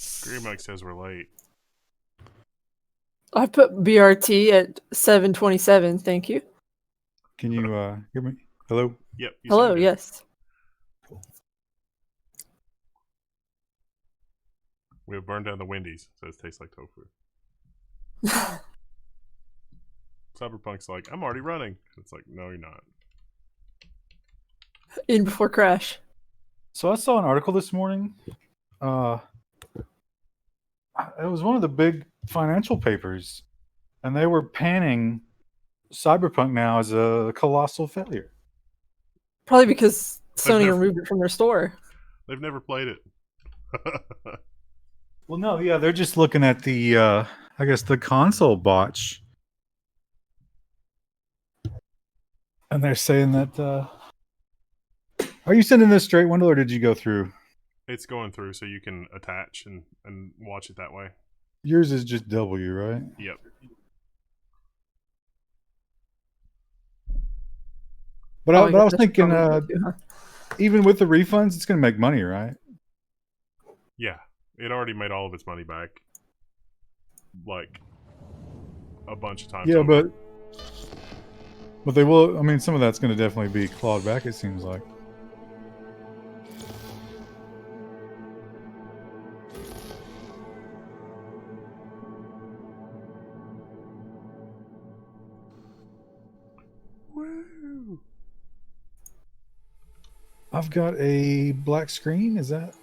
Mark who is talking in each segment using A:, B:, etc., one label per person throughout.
A: Greenmug says we're late.
B: I put BRT at 7:27. Thank you.
C: Can you hear me? Hello?
A: Yep.
B: Hello, yes.
A: We have burned down the Wendy's, so it tastes like tofu. Cyberpunk's like, I'm already running. It's like, no, you're not.
B: In before crash.
C: So I saw an article this morning. It was one of the big financial papers, and they were panning Cyberpunk now as a colossal failure.
B: Probably because Sony removed it from their store.
A: They've never played it.
C: Well, no, yeah, they're just looking at the, I guess, the console botch. And they're saying that, are you sending this straight, Wendell, or did you go through?
A: It's going through, so you can attach and watch it that way.
C: Yours is just W, right?
A: Yep.
C: But I was thinking, even with the refunds, it's going to make money, right?
A: Yeah. It already made all of its money back. Like, a bunch of times.
C: Yeah,
A: over.
C: but they will, I mean, some of that's going to definitely be clawed back, it seems like.
A: Woo!
C: I've got a black screen, is that?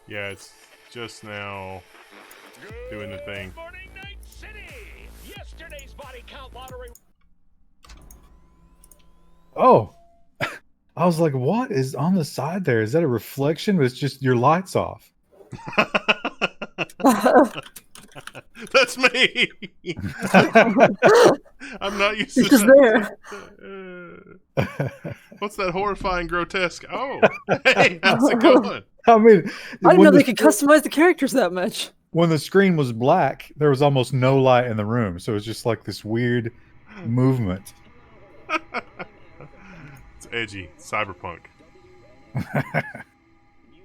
A: Yeah, it's just now doing the thing.
D: Morning, Night City. Yesterday's body count lottery.
C: Oh, I was like, what is on the side there? Is that a reflection? But it's just your lights off.
A: That's me. I'm not used to
B: It's just
A: that.
B: there.
A: What's that horrifying grotesque? Oh, hey, how's it going?
C: I mean,
B: I didn't know they could customize the characters that much.
C: When the screen was black, there was almost no light in the room. So it was just like this weird movement.
A: It's edgy. Cyberpunk.
E: New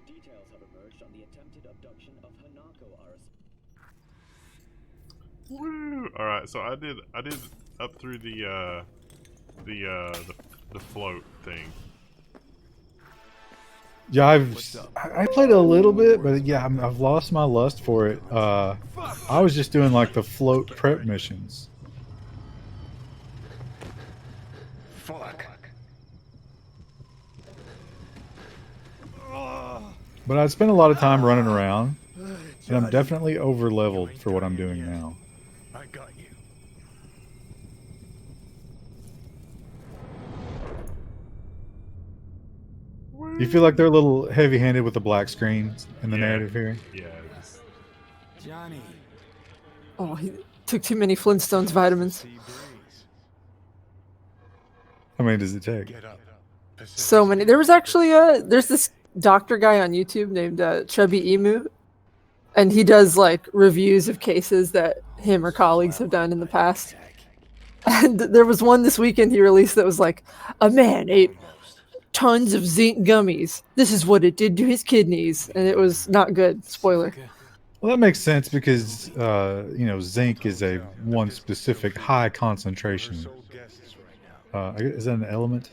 E: details have emerged on the attempted abduction of Hanako Arasaka.
A: Woo! All right, so I did up through the float thing.
C: Yeah, I played a little bit, but yeah, I've lost my lust for it. I was just doing like the float prep missions.
D: Fuck.
C: But I'd spent a lot of time running around, and I'm definitely over leveled for what I'm doing now.
D: I got you.
C: You feel like they're a little heavy-handed with the black screens in the
A: Yeah.
C: narrative here?
A: Yeah. Just,
D: Johnny.
B: Oh, he took too many Flintstones vitamins.
C: How many does it take?
D: Get up.
B: So many. There was actually there's this doctor guy on YouTube named Chubby Emu, and he does like reviews of cases that him or colleagues have done in the past. And there was one this weekend he released that was like, a man ate tons of zinc gummies. This is what it did to his kidneys, and it was not good. Spoiler.
C: Well, that makes sense because zinc is a one specific high concentration. Is that an element?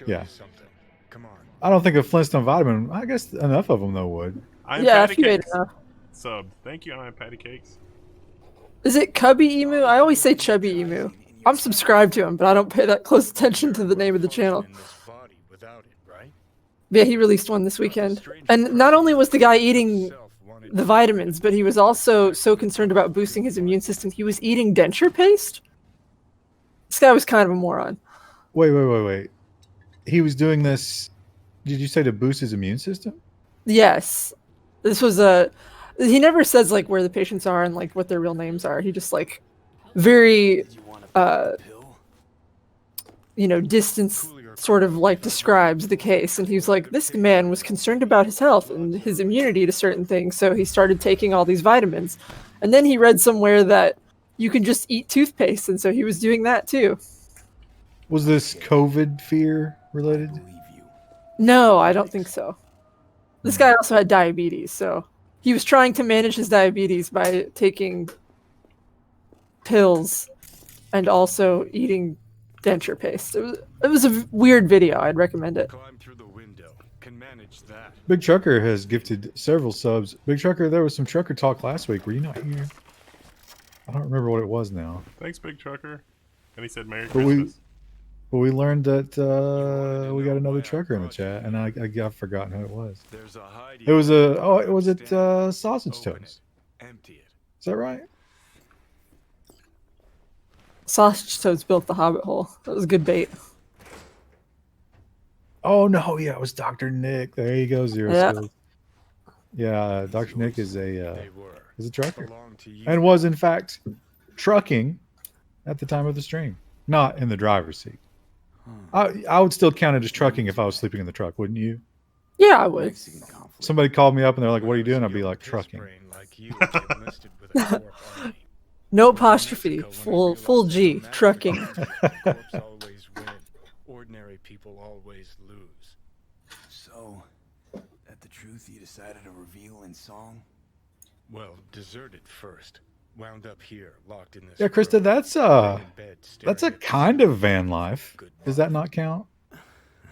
C: Yeah. I don't think a Flintstone vitamin. I guess enough of them though would.
A: I am
B: Yeah,
A: Patty
B: if you ate
A: Cakes.
B: enough.
A: Sub. Thank you, I am Patty Cakes.
B: Is it Cubby Emu? I always say Chubby Emu. I'm subscribed to him, but I don't pay that close attention to the name of the channel. Yeah, he released one this weekend. And not only was the guy eating the vitamins, but he was also so concerned about boosting his immune system, he was eating denture paste. This guy was kind of a moron.
C: Wait. He was doing this, did you say to boost his immune system?
B: Yes. This was he never says like where the patients are and like what their real names are. He just like very distance sort of like describes the case, and he's like, this man was concerned about his health and his immunity to certain things, so he started taking all these vitamins. And then he read somewhere that you can just eat toothpaste, and so he was doing that too.
C: Was this COVID fear related?
B: No, I don't think so. This guy also had diabetes, so he was trying to manage his diabetes by taking pills and also eating denture paste. It was a weird video. I'd recommend it.
F: Climb through the window. Can manage that.
C: Big Trucker has gifted several subs. Big Trucker, there was some trucker talk last week. Were you not here? I don't remember what it was now.
A: Thanks, Big Trucker. And he said Merry
C: But we-
A: Christmas.
C: But we learned that we got another trucker in the chat, and I've forgotten who it was.
F: There's a hidey
C: It was
F: hole.
C: was it Sausage
F: Open
C: Toast?
F: it. Empty it.
C: Is that right?
B: Sausage Toads built the Hobbit hole. That was a good bait.
C: Oh no, yeah, it was Dr. Nick. There you go, Zero
B: Yeah.
C: Skills. Yeah, Dr. Nick is
F: They
C: a
F: were.
C: trucker,
F: Belong to you.
C: and was in fact trucking at the time of the stream, not in the driver's seat. I would still count it as trucking if I was sleeping in the truck, wouldn't you?
B: Yeah, I would.
C: Somebody called me up and they're like, "What are you doing?" I'd be
F: Your
C: like,
F: piss
C: "Trucking."
F: brain like you would get enlisted with a corp army.
B: No apostrophe. Full G. Trucking.
F: Corps always win. Ordinary people always lose.
G: So, that the truth you decided to reveal in song?
F: Well, deserted first. Wound up here, locked in this.
C: Yeah, Krista,
F: room,
C: that's
F: laying in bed,
C: that's a
F: staring at
C: kind of van life. Does that not count?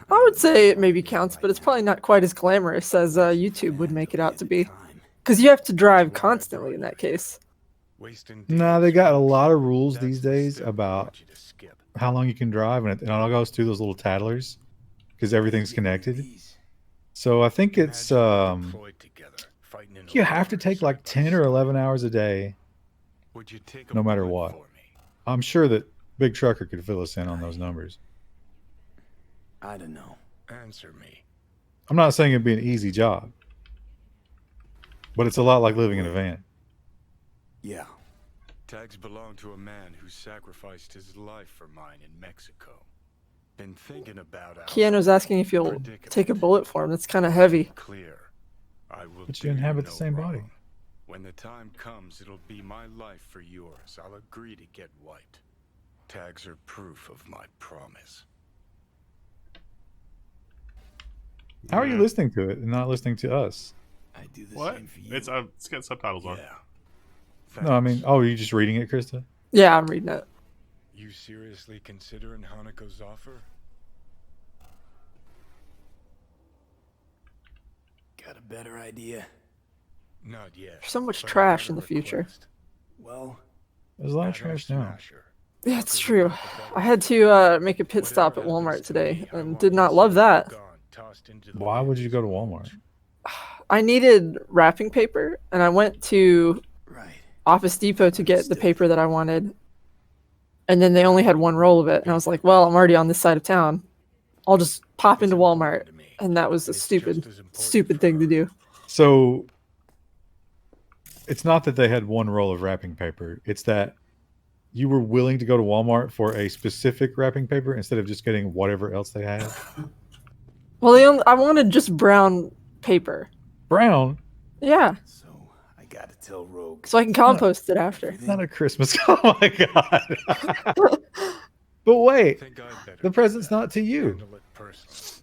B: I would say it maybe counts, but it's probably not quite as glamorous as YouTube would make it out to be. Because you have to drive constantly in that case.
F: wasting
C: Nah, they
F: days
C: got a
F: on
C: lot of
F: TV.
C: rules
F: That's
C: these
F: the
C: days
F: step I
C: about
F: want you to skip.
C: how long you can drive, and it all goes through those little tattlers because everything's connected. So I think it's
F: Imagine we deployed together, fighting in a
C: you have to
F: war
C: take
F: side
C: like
F: by
C: 10 or
F: side.
C: 11 hours a day.
F: Would you take a
C: no matter
F: bullet
C: what.
F: for me?
C: I'm sure that Big Trucker could fill us in on those numbers.
G: I don't know.
F: Answer me.
C: I'm not saying it'd be an easy job, but it's a lot like living in a van.
G: Yeah.
F: Tags belong to a man who sacrificed his life for mine in Mexico. Been thinking about our
B: Keanu's asking if you'll
F: predicament.
B: take a bullet for him. That's kind of heavy.
F: Clear. I will
C: But
F: do
C: you inhabit
F: no
C: the same body.
F: wrong. When the time comes, it'll be my life for yours. I'll agree to get wiped. Tags are proof of my promise.
C: How are you
A: Yeah.
C: listening to it and not listening to us?
G: I do the
A: What?
G: same for you.
A: It's got subtitles on.
F: Yeah.
C: No, I mean,
F: Thanks.
C: oh, are you just reading it, Krista?
B: Yeah, I'm reading it.
F: You seriously considering Hanako's offer?
G: Got a better idea?
F: Not yet.
B: There's so much
F: but I
B: trash
F: got a
B: in the future.
F: request.
G: Well,
C: There's a lot of
F: Adam
C: trash now.
F: Smasher.
B: Yeah, it's
F: Fuckers
B: true.
F: about the better
B: I had to make a pit
F: Whatever
B: stop at
F: happens
B: Walmart
F: to
B: today
F: me, I
B: and
F: want
B: did
F: you
B: not love
F: safe
B: that.
F: and gone, tossed into the
C: Why would you go to
F: winds of
C: Walmart?
F: change.
B: I needed wrapping paper, and I went to
G: right.
B: Office Depot to get the paper that I wanted. And then they only had one roll of it, and I was like, well, I'm already on this side of town. I'll just pop
F: It's
B: into Walmart.
F: important to me,
B: And that was a
F: and it's
B: stupid,
F: just as important
B: stupid
F: for
B: thing to
F: her.
B: do.
C: So it's not that they had one roll of wrapping paper. It's that you were willing to go to Walmart for a specific wrapping paper instead of just getting whatever else they had.
B: Well, I wanted just brown paper.
C: Brown,
B: Yeah,
G: So, I gotta tell Rogue.
B: so I can compost it after.
C: not a Christmas. Oh my god! But wait,
F: Think I'd better
C: the
F: do
C: present's
F: that.
C: not to you.
F: Handle it personally.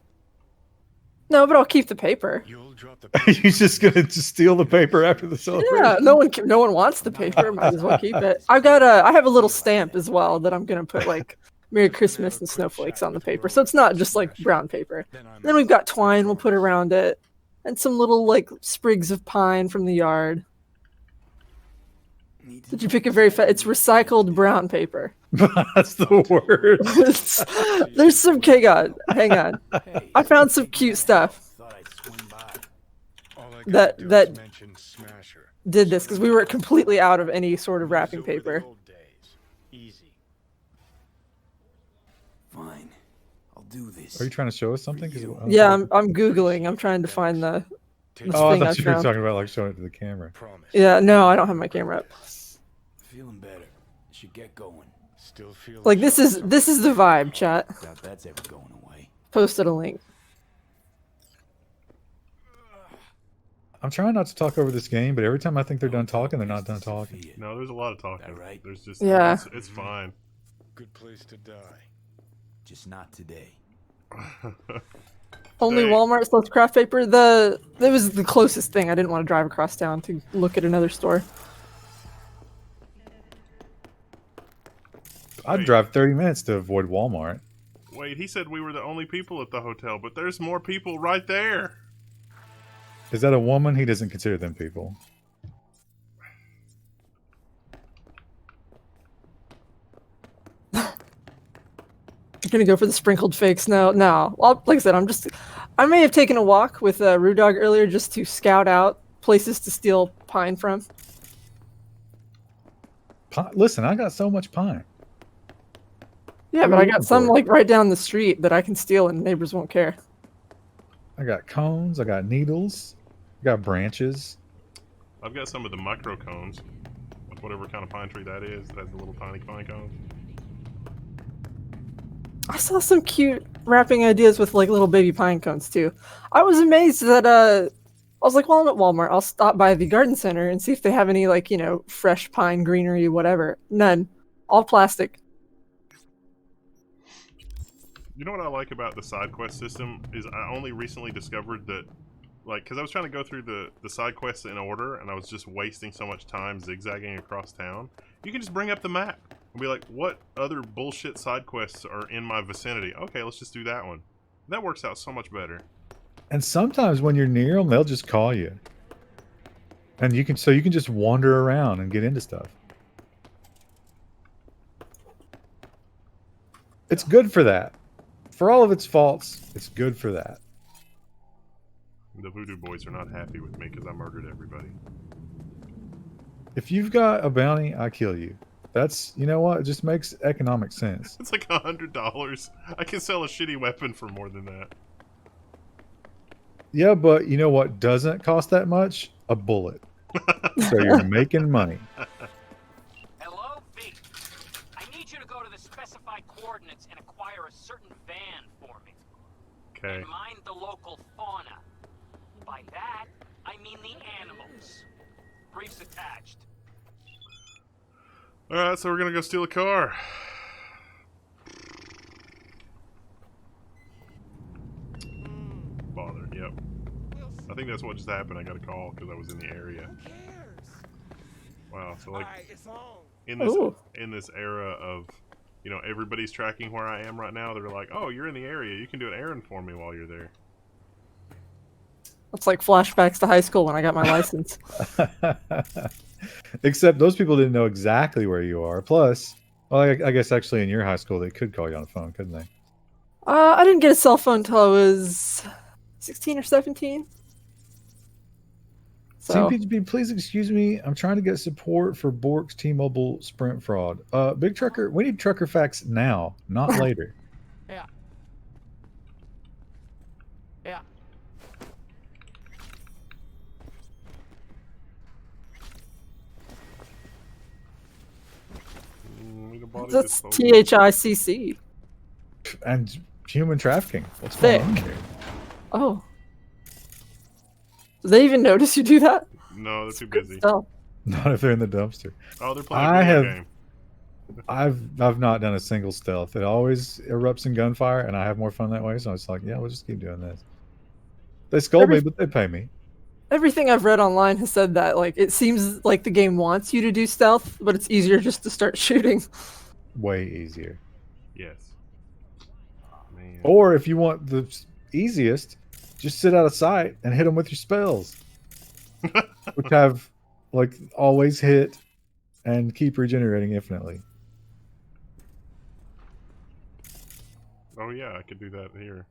B: No, but I'll keep the paper.
F: You'll drop the
C: You're just gonna just steal the paper after the celebration.
B: Yeah, no one wants the paper. Might as well keep it. I have a little stamp as well that I'm gonna put like Merry Christmas and snowflakes on the paper, so it's not just like brown paper. Then we've got twine we'll put around it, and some little like sprigs of pine from the yard. Did you pick a very it's recycled brown paper.
C: That's the word.
B: There's some hang on. I found some cute stuff
G: Thought I'd swing by.
F: All I
B: that-
F: gotta do
B: that-
F: is mention Smasher.
B: did this because we were completely out of any sort of wrapping
F: Lives over the
B: paper.
F: old days. Easy.
G: Fine. I'll do this.
C: Are you trying to show us something? 'Cause
B: Yeah, I'm googling. I'm trying to find the
F: Take
C: Oh, I
B: thing I
C: thought you were
B: found.
C: talking about like showing it to the camera.
F: promise.
B: Yeah, no, I don't have my camera up.
G: Feeling better. Should get going.
F: Still feel
B: Like this is the vibe, chat.
G: Doubt that's ever going away.
B: Posted a link.
C: I'm trying not to talk over this game, but every time I think they're done talking, they're not done talking.
A: No, there's a lot of talking.
G: That right?
A: There's just
B: Yeah.
A: It's fine.
F: good place to die.
G: Just not today.
B: Only
A: They-
B: Walmart sells craft paper. It was the closest thing. I didn't want to drive across town to look at another store.
C: I'd
A: Wait.
C: drive 30 minutes to avoid Walmart.
A: Wait, he said we were the only people at the hotel, but there's more people right there.
C: Is that a woman? He doesn't consider them people.
B: You're gonna go for the sprinkled fakes? No. Well, like I said, I may have taken a walk with Rude Dog earlier just to scout out places to steal pine from.
C: Listen, I got so much pine.
B: Yeah,
C: What
B: but
C: are
B: I
C: you
B: got
C: looking
B: some
C: for?
B: like right down the street that I can steal and neighbors won't care.
C: I got cones. I got needles. I got branches.
A: I've got some of the micro cones. Like whatever kind of pine tree that is, that has the little tiny pine cones.
B: I saw some cute wrapping ideas with like little baby pine cones too. I was amazed that I was like, well, I'm at Walmart. I'll stop by the garden center and see if they have any like, fresh pine greenery, whatever. None. All plastic.
A: You know what I like about the side quest system is I only recently discovered that, like, because I was trying to go through the side quests in order, and I was just wasting so much time zigzagging across town. You can just bring up the map and be like, what other bullshit side quests are in my vicinity? Okay, let's just do that one. That works out so much better.
C: And sometimes when you're near them, they'll just call you. And you can just wander around and get into stuff. It's good for that. For all of its faults, it's good for that.
A: The Voodoo Boys are not happy with me because I murdered everybody.
C: If you've got a bounty, I kill you. That's, you know what? It just makes economic sense.
A: It's like $100. I can sell a shitty weapon for more than that.
C: Yeah, but you know what doesn't cost that much? A bullet. So you're making money.
D: Hello, V. I need you to go to the specified coordinates and acquire a certain van for me.
A: Okay.
D: And mind the local fauna. By that, I mean the animals. Briefs attached.
A: Alright, so we're gonna go steal a car. Bother, yep. I think that's what just happened. I got a call because I was in the area. Wow, so like
B: Ooh.
A: in this era of, everybody's tracking where I am right now, they're like, oh, you're in the area, you can do an errand for me while you're there.
B: It's like flashbacks to high school when I got my license.
C: Except those people didn't know exactly where you are. Plus, well, I guess actually in your high school they could call you on the phone, couldn't they?
B: I didn't get a cell phone until I was 16 or 17. So,
C: CPGB, please excuse me. I'm trying to get support for Bork's T-Mobile Sprint fraud. Big Trucker, we need trucker facts now, not later.
H: Yeah. Yeah.
B: that's THICC.
C: And human trafficking. What's
B: Thick.
C: going on here?
B: Oh. Do they even notice you do that?
A: No, they're too busy.
B: Stuff.
C: Not if they're in the dumpster.
A: Oh, they're playing
C: I
A: a video
C: have-
A: game.
C: I've not done a single stealth. It always erupts in gunfire, and I have more fun that way. So it's like, yeah, we'll just keep doing this. They scold me, but they pay me.
B: Everything I've read online has said that like it seems like the game wants you to do stealth, but it's easier just to start shooting.
C: Way easier.
A: Yes. Man.
C: Or if you want the easiest, just sit out of sight and hit them with your spells, which have like always hit and keep regenerating infinitely.
A: Oh yeah, I could do that here.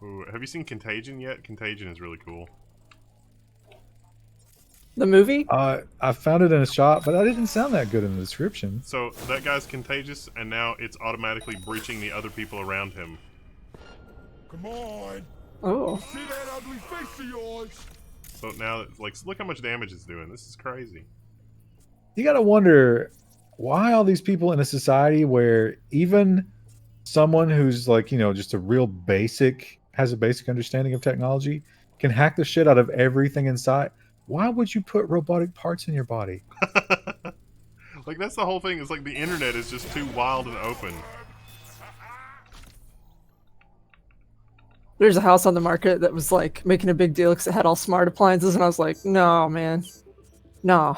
A: Ooh, have you seen Contagion yet? Contagion is really cool.
B: The movie?
C: I found it in a shop, but that didn't sound that good in the description.
A: So that guy's contagious, and now it's automatically breaching the other people around him.
F: Come on.
B: Oh.
F: See that ugly face of yours?
A: So now, like, look how much damage it's doing. This is crazy.
C: You got to wonder why all these people in a society where even someone who's like, just a real has a basic understanding of technology can hack the shit out of everything in sight. Why would you put robotic parts in your body?
A: Like, that's the whole thing. It's like the internet is just too wild and open.
B: There's a house on the market that was like making a big deal because it had all smart appliances, and I was like, no, man, no.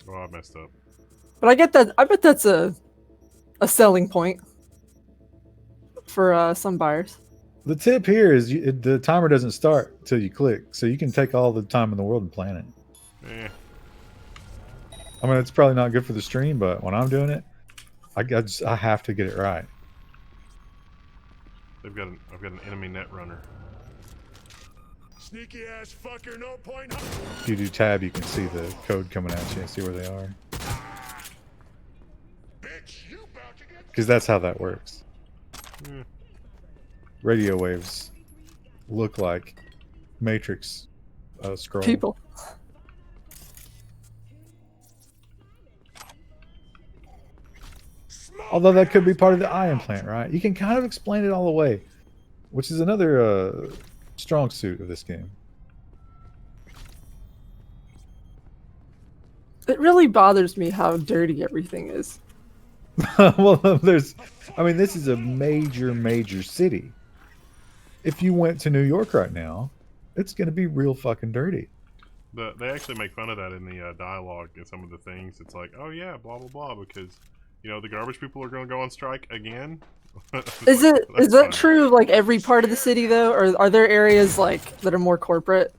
A: Oh, I messed up.
B: But I get that. I bet that's a selling point for some buyers.
C: The tip here is the timer doesn't start until you click, so you can take all the time in the world and plan it.
A: Eh.
C: I mean, it's probably not good for the stream, but when I'm doing it, I have to get it right.
A: I've got an enemy net runner.
F: Sneaky ass fucker, no point.
C: If you do tab, you can see the code coming at you and see where they are. Because that's how that works.
A: Hmm.
C: Radio waves look like Matrix scroll.
B: People.
C: Although that could be part of the eye implant, right? You can kind of explain it all away, which is another strong suit of this game.
B: It really bothers me how dirty everything is.
C: Well, this is a major city. If you went to New York right now, it's going to be real fucking dirty.
A: They actually make fun of that in the dialogue and some of the things. It's like, oh yeah, blah blah blah, because the garbage people are going to go on strike again.
B: Is that
A: fine.
B: true of like every part of the city though, or are there areas like that are more corporate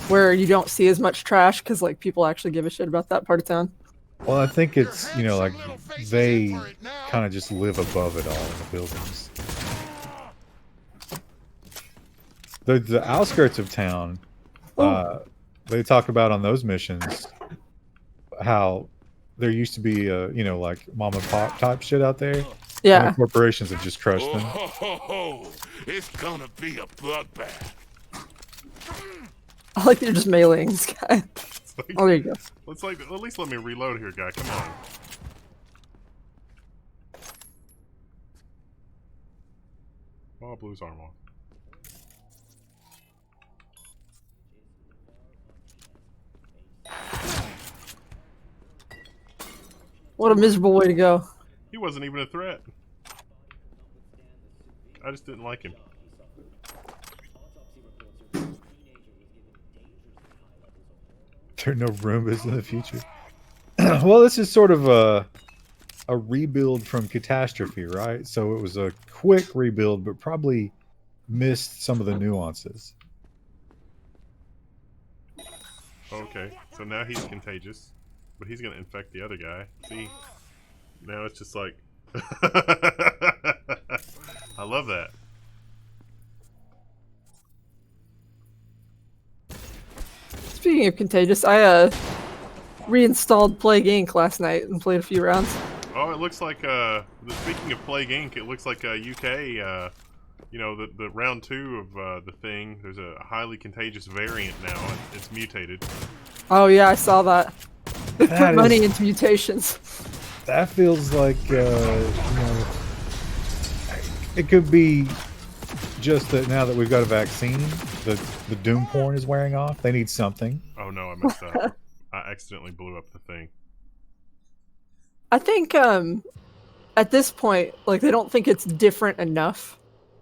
B: where you don't see as much trash because like people actually give a shit about that part of town?
C: Well, I think it's like they kind of just live above it all in the buildings. The outskirts of town, they talk about on those missions how there used to be like mom and pop type shit out there.
B: Yeah.
C: And the corporations have just crushed them.
F: It's gonna be a bloodbath.
B: I like that you're just meleeing this guy.
A: Like,
B: Oh, there you go.
A: Let's at least let me reload here, guy. Come on. Oh, blue's arm off.
B: What a miserable way to go.
A: He wasn't even a threat. I just didn't like him.
C: There are no Roombas in the future. Well, this is sort of a rebuild from Catastrophe, right? So it was a quick rebuild, but probably missed some of the nuances.
A: Okay, so now he's contagious, but he's gonna infect the other guy. See? Now it's just like... I love that.
B: Speaking of contagious, I reinstalled Plague Inc. last night and played a few rounds.
A: Oh, it looks like, speaking of Plague Inc., it looks like UK, the round 2 of the thing, there's a highly contagious variant now. It's mutated.
B: Oh yeah, I saw that. They put
C: That
B: money
C: is-
B: into mutations.
C: That feels like, it could be just that now that we've got a vaccine, the doom porn is wearing off. They need something.
A: Oh no, I messed up. I accidentally blew up the thing.
B: I think at this point, like they don't think it's different enough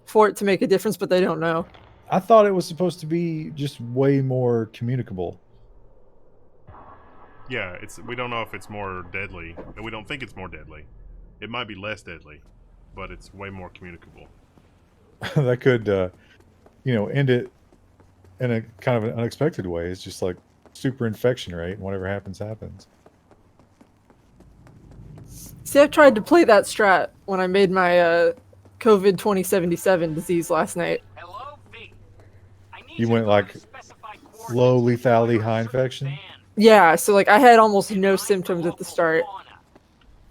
B: for it to make a difference, but they don't know.
C: I thought it was supposed to be just way more communicable.
A: Yeah, we don't know if it's more deadly, and we don't think it's more deadly. It might be less deadly, but it's way more communicable.
C: That could, end it in a kind of an unexpected way. It's just like super infection rate, and whatever happens, happens.
B: See, I tried to play that strat when I made my COVID 2077 disease last night.
D: Hello, V. I need
C: You
D: to
C: went
D: go to
C: like
D: the specified
C: low
D: coordinates
C: lethality,
D: and
C: high
D: acquire a certain
C: infection?
D: van.
B: Yeah, so like I had almost no symptoms at the start,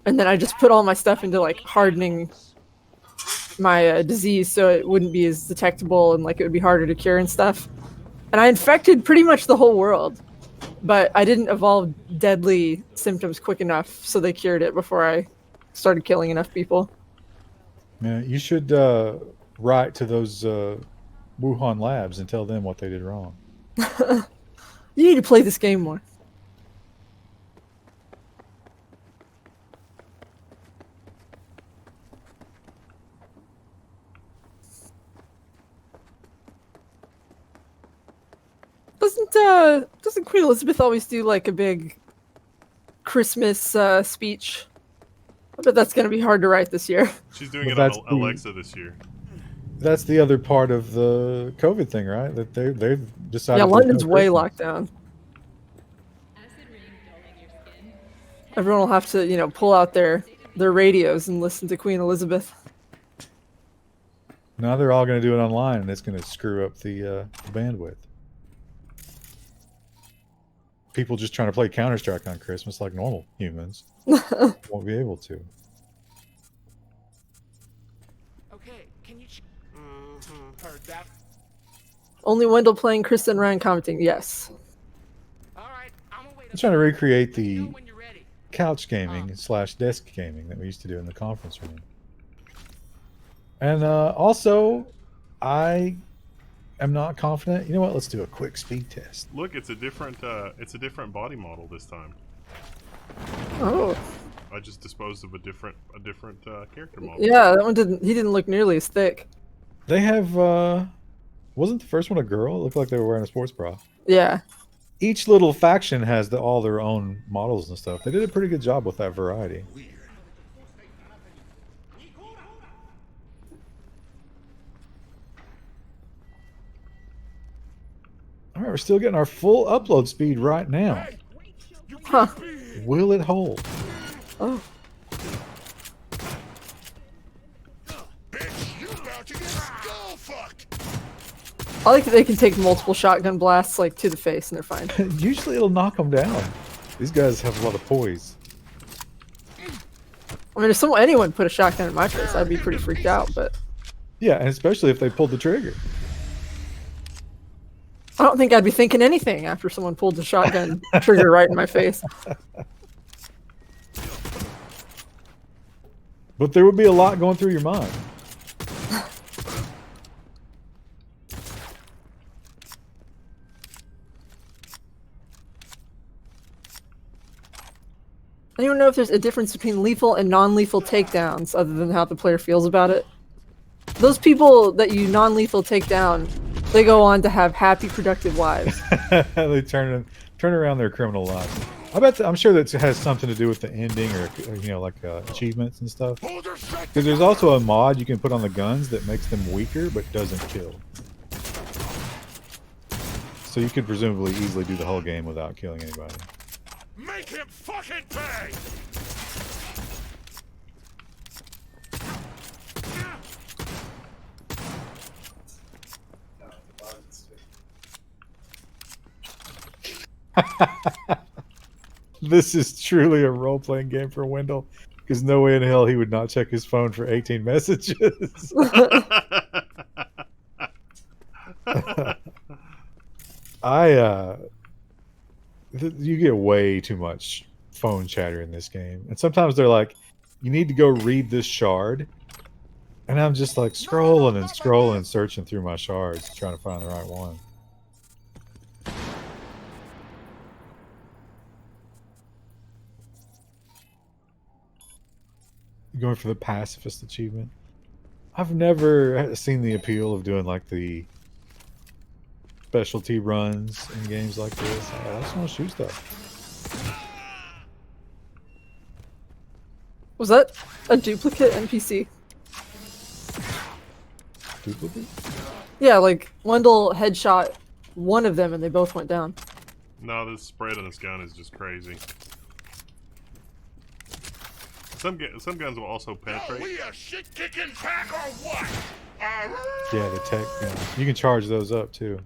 B: and then I just put all my stuff into like hardening my disease so it wouldn't be as detectable and like it would be harder to cure and stuff. And I infected pretty much the whole world, but I didn't evolve deadly symptoms quick enough, so they cured it before I started killing enough people.
C: Yeah, you should write to those Wuhan labs and tell them what they did wrong.
B: You need to play this game more. doesn't Queen Elizabeth always do like a big Christmas speech? I bet that's gonna be hard to write this year.
A: She's doing
C: But
A: it on
C: that's the-
A: Alexa this year.
C: That's the other part of the COVID thing, right? That they've decided.
B: Yeah,
C: there's
B: London's
C: no
B: way
C: Christmas.
B: locked down. Everyone will have to, pull out their radios and listen to Queen Elizabeth.
C: Now they're all going to do it online, and it's going to screw up the bandwidth. People just trying to play Counter-Strike on Christmas like normal humans won't be able to.
H: Okay, can you? Heard that.
B: Only Wendell playing, Kristen Ryan commenting. Yes.
H: All right, I'm gonna wait.
C: I'm trying to recreate
H: Let me know
C: the
H: when you're ready.
C: couch gaming / desk gaming that we used to do in the conference room. And also, I am not confident. You know what? Let's do a quick speed test.
A: Look, it's a different body model this time.
B: Oh.
A: I just disposed of a different character model.
B: Yeah, that one didn't. He didn't look nearly as thick.
C: They have. Wasn't the first one a girl? It looked like they were wearing a sports bra.
B: Yeah.
C: Each little faction has all their own models and stuff. They did a pretty good job with that variety. All right, we're still getting our full upload speed right now.
B: Huh.
C: Will it hold?
B: Oh. I like that they can take multiple shotgun blasts like to the face and they're fine.
C: Usually it'll knock them down. These guys have a lot of poise.
B: I mean, if anyone put a shotgun in my face, I'd be pretty freaked out. But
C: Yeah, and especially if they pulled the trigger.
B: I don't think I'd be thinking anything after someone pulled the shotgun trigger right in my face.
C: But there would be a lot going through your mind.
B: I don't even know if there's a difference between lethal and non-lethal takedowns other than how the player feels about it. Those people that you non-lethal take down, they go on to have happy, productive lives.
C: They turn around their criminal lives. I'm sure that has something to do with the ending or like achievements and stuff. Because there's also a mod you can put on the guns that makes them weaker but doesn't kill. So you could presumably easily do the whole game without killing anybody.
F: Make him fucking pay!
C: This is truly a role-playing game for Wendell, because no way in hell he would not check his phone for 18 messages. You get way too much phone chatter in this game. And sometimes they're like, you need to go read this shard. And I'm just like scrolling and scrolling and searching through my shards, trying to find the right one. Going for the pacifist achievement. I've never seen the appeal of doing like the specialty runs in games like this. I just want to shoot stuff.
B: Was that a duplicate NPC?
C: Duplicate?
B: Yeah, like Wendell headshot one of them and they both went down.
A: No, this spread on this gun is just crazy. Some guns will also penetrate.
F: We a shit-kicking pack or what?
C: Yeah, the tech guns. You can charge those up too.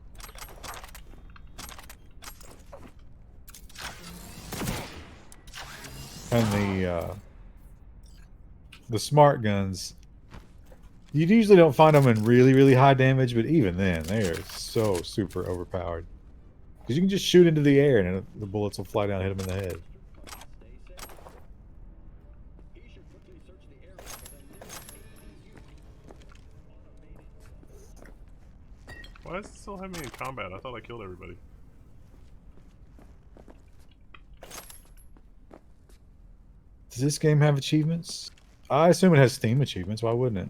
C: And the smart guns, you usually don't find them in really, really high damage, but even then, they are so super overpowered. Because you can just shoot into the air and the bullets will fly down and hit them in the head.
A: Why does it still have me in combat? I thought I killed everybody.
C: Does this game have achievements? I assume it has Steam achievements. Why wouldn't it?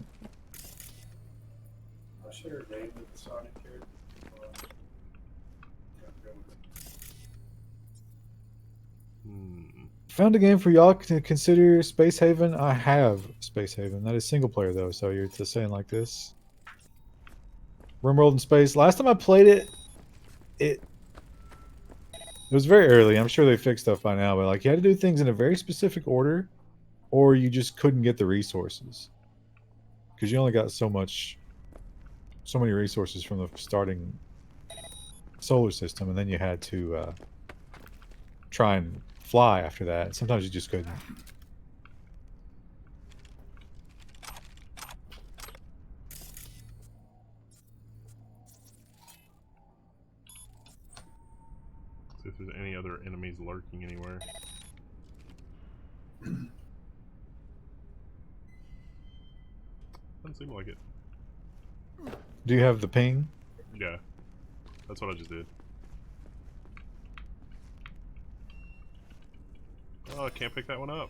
I: I should have named it the Sonic character.
C: Found a game for y'all to consider Space Haven. I have Space Haven. That is single player though, so you're just saying like this. RimWorld in space. Last time I played it, it was very early. I'm sure they fixed stuff by now, but like you had to do things in a very specific order, or you just couldn't get the resources because you only got so many resources from the starting solar system, and then you had to try and fly after that. Sometimes you just couldn't.
A: See if there's any other enemies lurking anywhere. Doesn't seem like it.
C: Do you have the ping?
A: Yeah. That's what I just did. Oh, I can't pick that one up.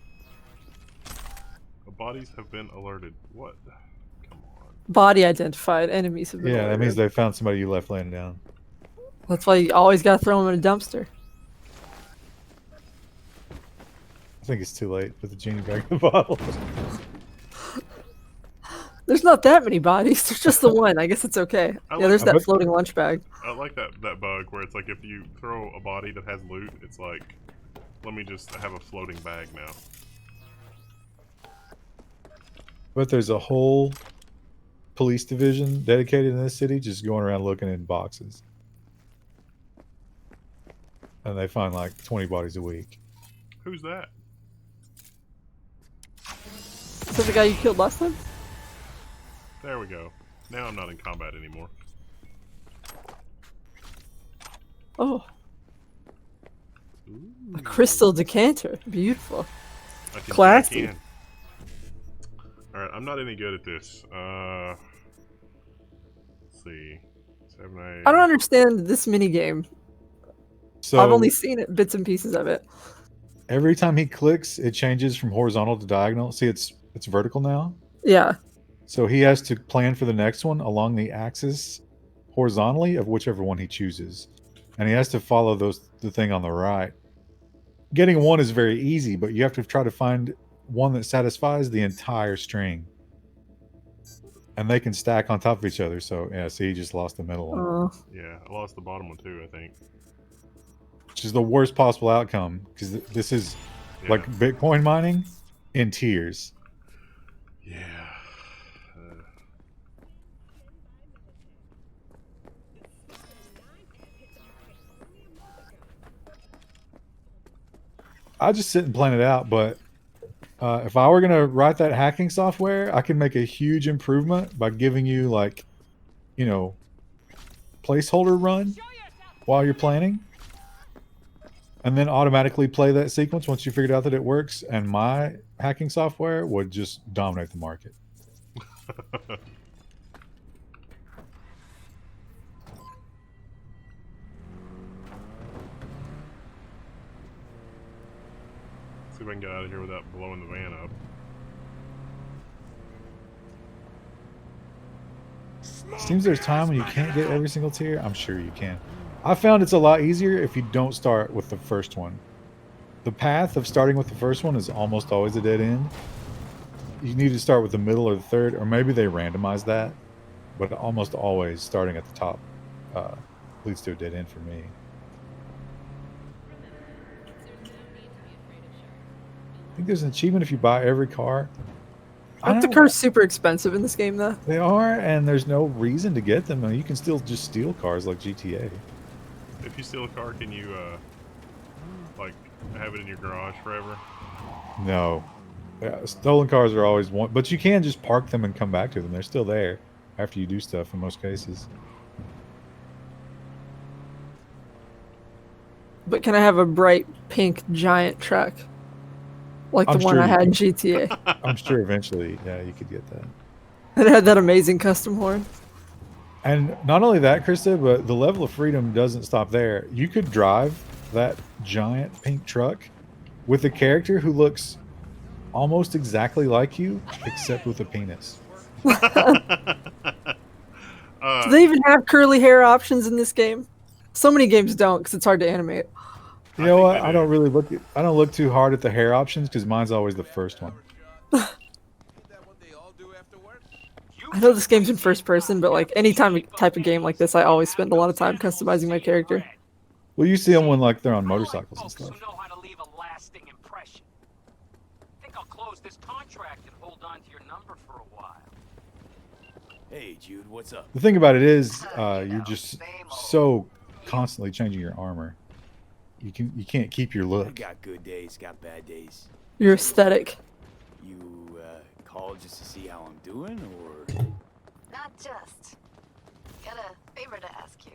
A: The bodies have been alerted. What? Come on.
B: Body identified. Enemies have been.
C: Yeah, that
B: alerted.
C: means they found somebody you left laying down.
B: That's why you always gotta throw them in a dumpster.
C: I think it's too late. Put the genie back in the bottle.
B: There's not that many bodies. There's just the one. I guess it's okay. Yeah, there's that floating lunch bag.
A: I like that bug where it's like if you throw a body that has loot, it's like, let me just have a floating bag now.
C: But there's a whole police division dedicated in this city just going around looking in boxes. And they find like 20 bodies a week.
A: Who's that?
B: Is that the guy you killed last time?
A: There we go. Now I'm not in combat anymore.
B: Oh.
A: Ooh.
B: A crystal decanter. Beautiful.
A: I can
B: Classy.
A: check in. Alright, I'm not any good at this. Let's see. 7, 8.
B: I don't understand this mini game.
C: So
B: I've only seen it, bits and pieces of it.
C: every time he clicks, it changes from horizontal to diagonal. See, it's vertical now.
B: Yeah.
C: So he has to plan for the next one along the axis horizontally of whichever one he chooses. And he has to follow the thing on the right. Getting one is very easy, but you have to try to find one that satisfies the entire string. And they can stack on top of each other. So, yeah, see, he just lost the middle one.
A: Yeah, I lost the bottom one too, I think.
C: Which is the worst possible outcome, because this is like Bitcoin mining in tiers.
A: Yeah.
C: I just sit and plan it out, but if I were going to write that hacking software, I could make a huge improvement by giving you, like, you know, placeholder run while you're planning. And then automatically play that sequence once you figured out that it works. And my hacking software would just dominate the market.
A: See if I can get out of here without blowing the van up.
C: Seems there's time when you can't get every single tier. I'm sure you can. I found it's a lot easier if you don't start with the first one. The path of starting with the first one is almost always a dead end. You need to start with the middle or the third, or maybe they randomize that. But almost always starting at the top leads to a dead end for me. I think there's an achievement if you buy every car.
B: Aren't the cars super expensive in this game, though?
C: They are, and there's no reason to get them. I mean, you can still just steal cars like GTA.
A: If you steal a car, can you, like, have it in your garage forever?
C: No. Yeah, stolen cars are always one, but you can just park them and come back to them. They're still there after you do stuff in most cases.
B: But can I have a bright pink giant truck? Like the one I had in GTA.
C: I'm sure eventually, yeah, you could get that.
B: It had that amazing custom horn.
C: And not only that, Krista, but the level of freedom doesn't stop there. You could drive that giant pink truck with a character who looks almost exactly like you, except with a penis.
B: Do they even have curly hair options in this game? So many games don't, because it's hard to animate.
C: You know
A: think
C: what?
A: they
C: I
A: do.
C: don't really look. I don't look too hard at the hair options because mine's always the first one.
B: I know this game's in first person, but like any type of game like this, I always spend a lot of time customizing my character.
C: Well, you see them when like they're on motorcycles and
D: Folks
C: stuff.
D: who know how to leave a lasting impression. Think I'll close this contract and hold on to your number for a while.
G: Hey, Jude, what's up?
C: The thing about it is, you're just so constantly changing your armor. You can't keep your
G: I
C: look.
G: got good days, got bad days.
B: Your aesthetic.
G: You called just to see how I'm doing, or?
I: Not just. Got a favor to ask you.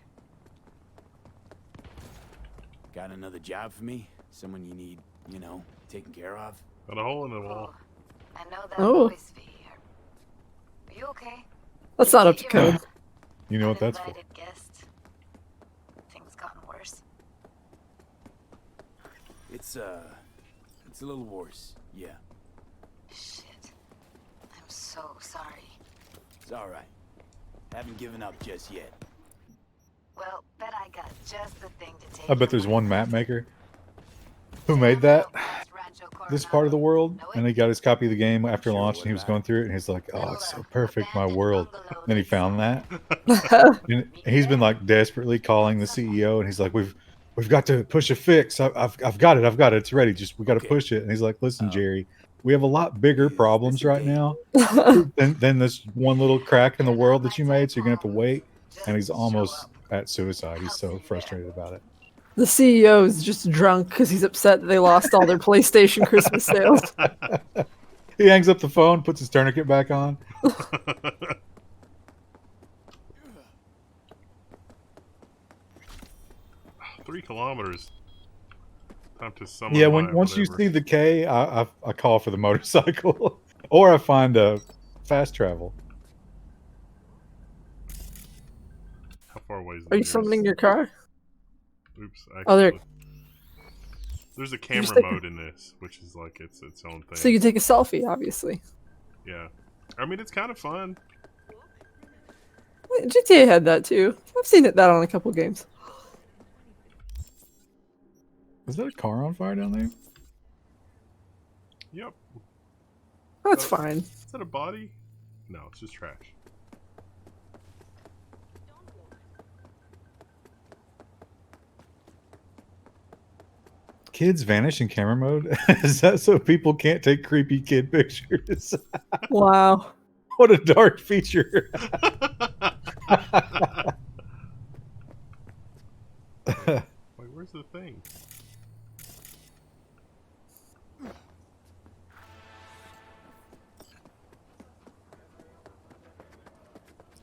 G: Got another job for me? Someone you need, taken care of?
A: Got a hole in the wall.
I: I know that
B: Oh.
I: voice fee here. Are you okay?
B: That's not up to code.
C: You know what that's for?
I: Uninvited guest. Things gotten worse.
G: It's a little worse, yeah.
I: Shit. I'm so sorry.
G: It's alright. Haven't given up just yet.
I: Well, bet I got just the thing to take.
C: I bet there's one map maker who made that this part of the world, and he got his copy of the game after launch, and he was going through it, and he's like, "Oh, it's so perfect, my world." And then he found that, and he's been like desperately calling the CEO, and he's like, "We've got to push a fix. I've got it. It's ready. Just we got to
G: Okay.
C: push it." And he's like, "Listen, Jerry, we have a lot bigger
G: Is this
C: problems
G: a
C: right
G: date?
C: now than this one little crack in the world that you made. So you're gonna have to wait." And he's almost at suicide. He's so frustrated about it.
B: The CEO is just drunk because he's upset that they lost all their PlayStation Christmas sales.
C: He hangs up the phone, puts his tourniquet back on.
A: 3 kilometers. Time to summon.
C: Yeah,
A: my
C: once you
A: whatever.
C: see the K, I call for the motorcycle, or I find a fast travel.
A: How far away is the
B: Are you
A: nearest?
B: summoning your car?
A: Oops.
B: Oh, there-
A: Actually, there's a
B: just
A: camera
B: take-
A: mode in this, which is like its own thing.
B: So you can take a selfie, obviously.
A: Yeah. I mean, it's kind of fun.
B: GTA had that too. I've seen that on a couple games.
C: Is that a car on fire down there?
A: Yep.
B: That's
A: Oh.
B: fine.
A: Is that a body? No, it's just trash.
C: Kids vanish in camera mode? Is that so people can't take creepy kid pictures?
B: Wow.
C: What a dark feature.
A: Wait, where's the thing?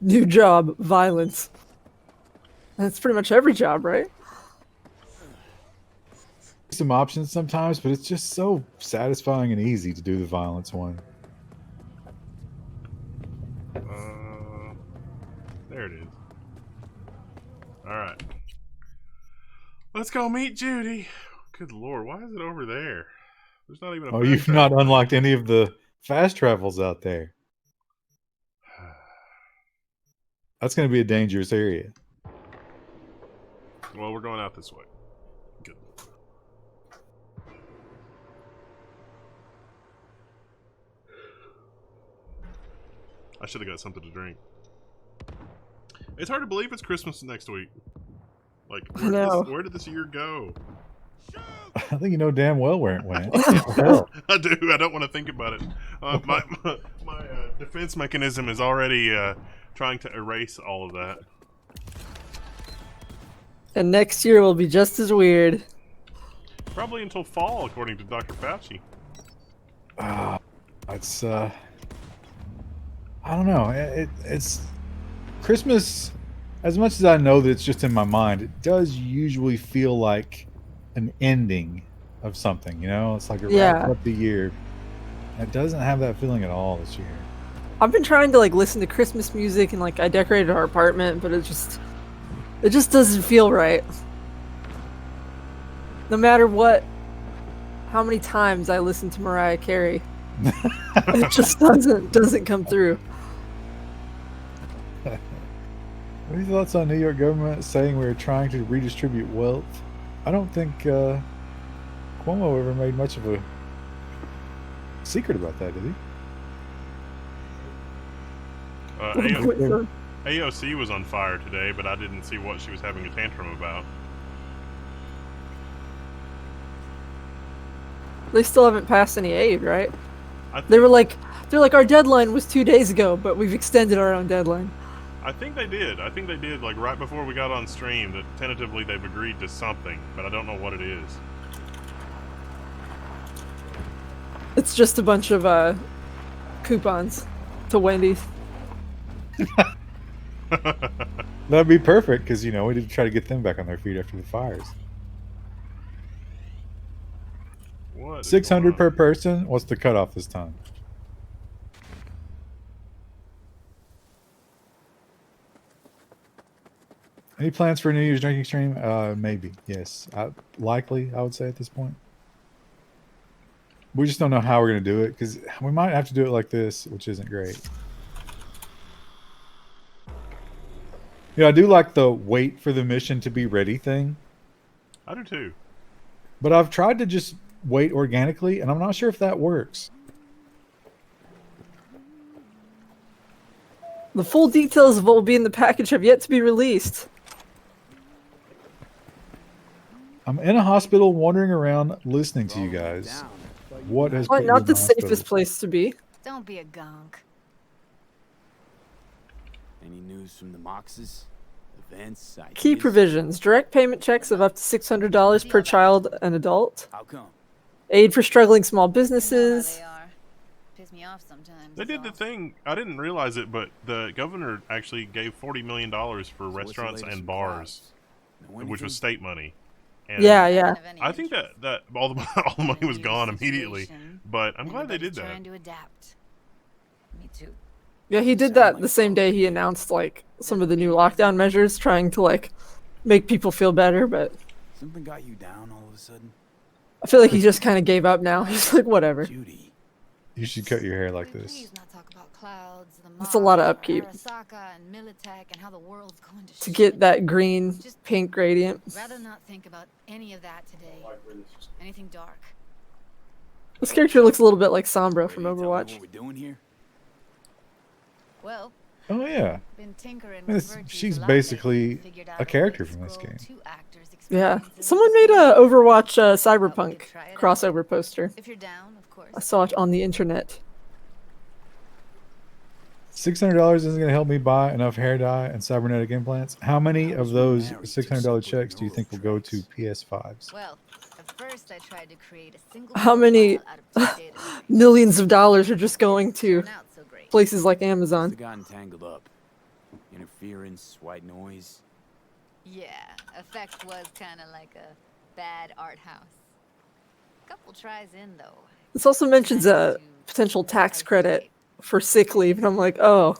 B: New job, violence. That's pretty much every job, right?
C: Some options sometimes, but it's just so satisfying and easy to do the violence one.
A: There it is. Alright. Let's go meet Judy. Good lord, why is it over there? There's not even a
C: Oh,
A: fast
C: you've
A: travel.
C: not unlocked any of the fast travels out there. That's going to be a dangerous area.
A: Well, we're going out this way. Good. I should have got something to drink. It's hard to believe it's Christmas next week. Like,
B: I know.
A: where did this year go?
C: I think you know damn well where it went. Hell.
A: I do. I don't want to think about it. My defense mechanism is already trying to erase all of that.
B: And next year will be just as weird.
A: Probably until fall, according to Dr. Fauci.
C: It's I don't know. It's Christmas. As much as I know that it's just in my mind, it does usually feel like an ending of something. You know, it's like it
B: Yeah.
C: wraps up the year. It doesn't have that feeling at all this year.
B: I've been trying to like listen to Christmas music and like I decorated our apartment, but it just doesn't feel right. No matter how many times I listen to Mariah Carey, it just doesn't come through.
C: What are your thoughts on New York government saying we're trying to redistribute wealth? I don't think Cuomo ever made much of a secret about that, did he?
A: AOC was on fire today, but I didn't see what she was having a tantrum about.
B: They still haven't passed any aid, right? They're like, our deadline was 2 days ago, but we've extended our own deadline.
A: I think they did. Like right before we got on stream, that tentatively they've agreed to something, but I don't know what it is.
B: It's just a bunch of coupons to Wendy's.
C: That'd be perfect because, you know, we need to try to get them back on their feet after the fires.
A: What?
C: 600 per person? What's the cutoff this time? Any plans for a New Year's drinking stream? Maybe, yes. Likely, I would say at this point. We just don't know how we're going to do it because we might have to do it like this, which isn't great. Yeah, I do like the wait for the mission to be ready thing.
A: I do too.
C: But I've tried to just wait organically, and I'm not sure if that works.
B: The full details of what will be in the package have yet to be released.
C: I'm in a hospital wandering around listening to you guys. What has put you
B: Not
C: in
B: the
C: hospital?
B: safest place to be.
I: Don't be a gunk.
G: Any news from the Moxes? Events?
B: Key
G: ideas?
B: provisions. Direct payment checks of up to $600 per child and adult.
G: How come?
B: Aid for struggling small
I: You know how
B: businesses.
I: they are. Piss me off sometimes.
A: They
I: is
A: did the
I: all.
A: thing. I didn't realize it, but the governor actually gave $40 million for
G: So what's the
A: restaurants
G: latest
A: and
G: from
A: bars,
G: Clouds? Know
A: which was
G: anything?
A: state money. And
B: Yeah, yeah.
I: Of any
A: I think
I: interest
A: that all the all the
I: in
A: money
I: a
A: was
I: new
A: gone immediately,
I: situation.
A: but I'm glad they did
I: Everybody's
A: that.
I: Trying to adapt. Me too.
B: Yeah, he did that the same day he announced like some of the new lockdown measures, trying to like make people feel better, but
G: Something got you down all of a sudden?
B: I feel like he just kind of gave up now. He's like, whatever.
G: Judy.
C: You should cut your hair like
I: Can we
C: this.
I: please not talk about Clouds, the
B: That's a lot of
I: mob,
B: upkeep.
I: Arasaka and Militech and how the world's going to
B: To get that green
I: Just
B: pink gradient.
I: rather not think about any of that today. Anything dark.
B: This character looks a little bit like Sombra from
G: Ready to tell me
B: Overwatch.
G: what we're doing here?
I: Well,
C: Oh yeah,
I: been tinkering
C: Yes,
I: with virtues
C: she's
I: a lot lately.
C: basically
I: Figured
C: a
I: out
C: character
I: way to
C: from this
I: scroll
C: game.
I: 2 actors'
B: Yeah,
I: experiences
B: someone
I: in the
B: made a
I: same-
B: Overwatch
I: Thought we
B: Cyberpunk
I: could try it out.
B: crossover poster.
I: If you're down, of course.
B: I saw it on the internet.
C: $600 isn't going to help me buy enough hair dye and cybernetic implants. How many
G: I
C: of
G: was
C: those
G: married to
C: $600
G: separate
C: checks do you think will go to
G: neurotracks.
C: PS5s?
I: Well, at first I tried to create a single
B: How many
I: profile out of 2 data points.
B: millions of dollars are just going to
I: Turned out so great.
B: places like
G: Must
B: Amazon?
G: have gotten tangled up. Interference, white noise.
I: Yeah, effect was kind of like a bad art house. Couple tries in though.
B: This also mentions a potential tax credit for sick leave, and I'm like, oh,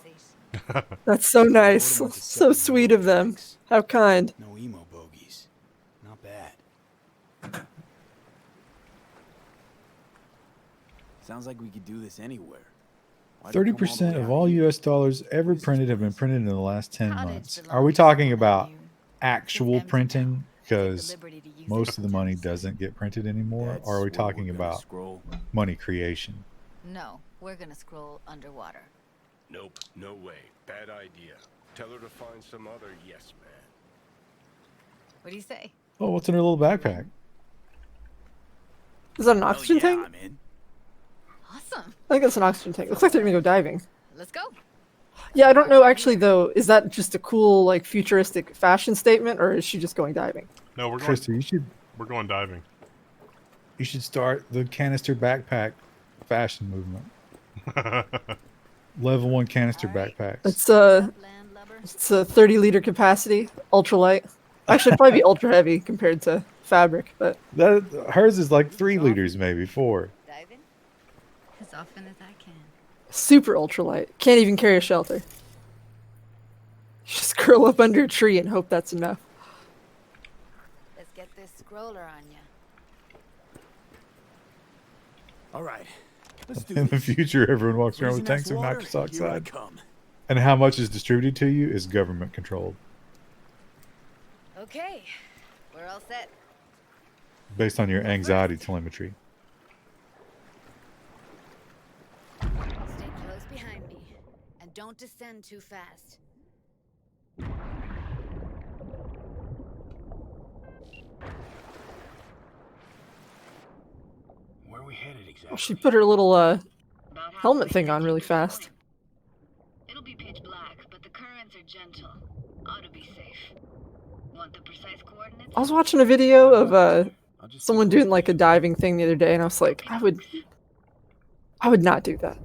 B: that's so nice. So sweet of them. How kind.
G: No emo bogeys. Not bad. Sounds like we could do this anywhere. Why'd we come all the
C: 30%
G: way
C: of
G: out
C: all
G: here?
C: US dollars ever printed have been printed in the last 10
I: Cottage
C: months. Are
I: belongs
C: we
I: to
C: talking
I: someone
C: about
I: you-
C: actual
I: empty
C: printing?
I: now. Take the
C: Because
I: liberty to use
C: most
I: it
C: of the money
I: sometimes.
C: doesn't get printed anymore.
G: That's
C: Or are we
G: where
C: talking
G: we're gonna
C: about
G: scroll.
C: money creation?
I: No, we're gonna scroll underwater.
F: Nope, no way. Bad idea. Tell her to find some other yes man.
I: What do you say?
C: Oh, what's in her little backpack?
B: Is that an
G: Hell
B: oxygen
G: yeah,
B: tank?
G: I'm in.
I: Awesome.
B: I think that's an oxygen tank. Looks like they're gonna go diving.
I: Let's go.
B: Yeah, I don't know actually though. Is that just a cool like futuristic fashion statement, or is she just going diving?
A: No, we're going.
C: Krista,
A: We're going diving.
C: you should start the canister backpack fashion movement. Level 1 canister
I: Alright.
C: backpacks.
B: It's
I: Land lubber.
B: it's a 30-liter capacity, ultralight. Actually, it'd probably be ultra heavy compared to fabric, but
C: That hers is like 3 liters, maybe 4.
I: Diving? As often as I can.
B: super ultralight. Can't even carry a shelter. Just curl up under a tree and hope that's enough.
I: Let's get this scroller on ya.
G: All right. Let's do
C: In the
G: this.
C: future, everyone walks around with
G: Freezing
C: tanks
G: ass
C: of
G: water,
C: nitrous
G: here I
C: oxide.
G: come.
C: And how much is distributed to you is government controlled.
I: Okay, we're all set.
C: based on your anxiety telemetry.
I: Stay close behind me, and don't descend too fast.
G: Where are we headed exactly?
B: Oh, she put her little helmet thing on really fast.
J: It'll be pitch black, but the currents are gentle. Ought to be safe. Want the precise coordinates?
B: I was watching a video of someone doing like a diving thing the other day, and I was like, I would not do that.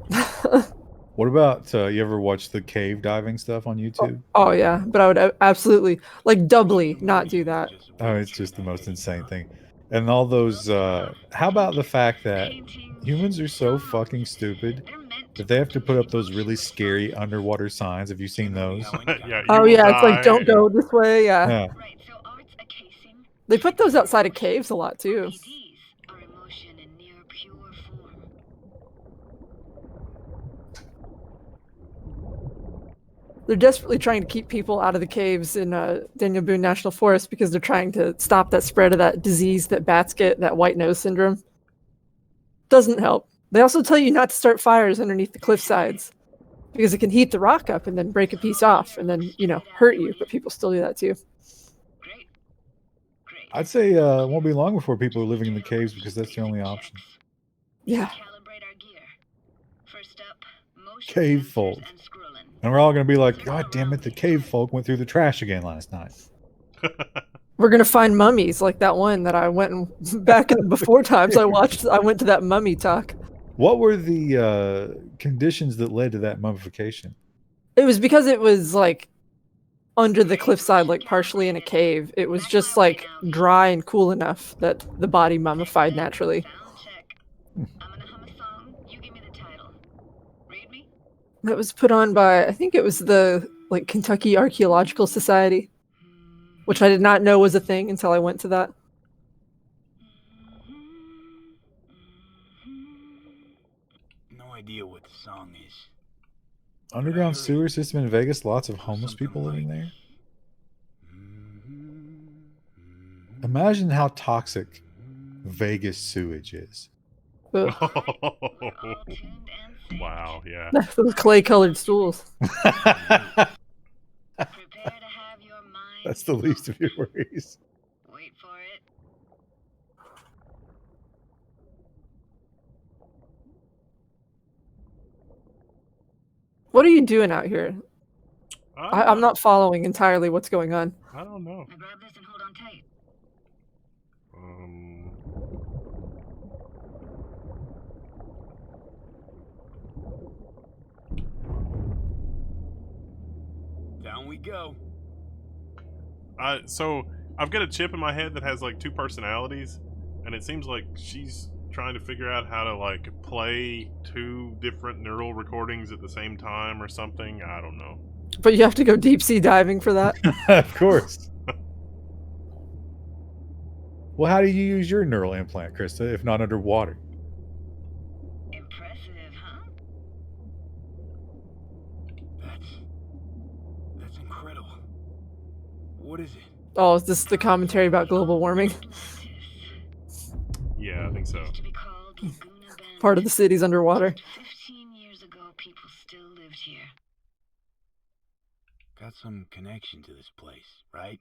C: What about you ever watch the cave diving stuff on YouTube?
B: Oh yeah, but I would absolutely, like, doubly not do that.
C: Oh, it's just the most insane thing. And all those how about the fact that humans are so fucking stupid that they have to put up those really scary underwater signs? Have you seen those?
A: Yeah,
B: Oh
A: you will
B: yeah, it's like,
A: die.
B: don't go this way. Yeah.
C: Yeah.
J: Right, so art's a casing.
B: They put those outside of caves a lot too.
J: EDs are emotion in near pure form.
B: They're desperately trying to keep people out of the caves in Daniel Boone National Forest because they're trying to stop that spread of that disease that bats get, that white nose syndrome. Doesn't help. They also tell you not to start fires underneath the cliff sides because it can heat the rock up and then break a piece off and then, hurt you, but people still do that too.
J: Great. Great.
C: I'd say it won't be long before people are living in the caves because that's the only option.
B: Yeah.
J: Calibrate our gear. First up, motion
C: Cave
J: sensors
C: folk.
J: and scrolling.
C: And we're all going to be like, God damn it, the cave folk went through the trash again last night.
B: We're gonna find mummies like that one that I went and back in the before times I went to that mummy talk.
C: What were the conditions that led to that mummification?
B: It was because it was like under the cliffside, like partially in a cave. It was just like dry and cool enough that the body mummified naturally.
J: Sound check. I'm gonna hum a song. You give me the title. Read me?
B: That was put on by, I think it was the Kentucky Archaeological Society, which I did not know was a thing until I went to that.
G: No idea what the song is.
C: Underground sewer system in Vegas, lots of homeless people living there. Imagine how toxic Vegas sewage is.
B: Ugh.
A: Wow, yeah.
B: Those clay-colored stools.
J: Prepare to have your mind.
C: That's the least of your worries.
J: Wait for it.
B: What are you doing out here? I'm not following entirely what's going on.
A: I don't know.
J: Now grab this and hold on tight.
G: Down we go.
A: So I've got a chip in my head that has like two personalities, and it seems like she's trying to figure out how to like play two different neural recordings at the same time or something. I don't know.
B: But you have to go deep sea diving for that.
C: Of course. Well, how do you use your neural implant, Krista, if not underwater?
J: Impressive, huh?
G: That's incredible. What is it?
B: Oh, is this the commentary about global warming?
A: Yeah, I think so.
J: Used to be called Laguna Bend.
B: Part of the city's underwater.
J: 15 years ago, people still lived here.
G: Got some connection to this place, right?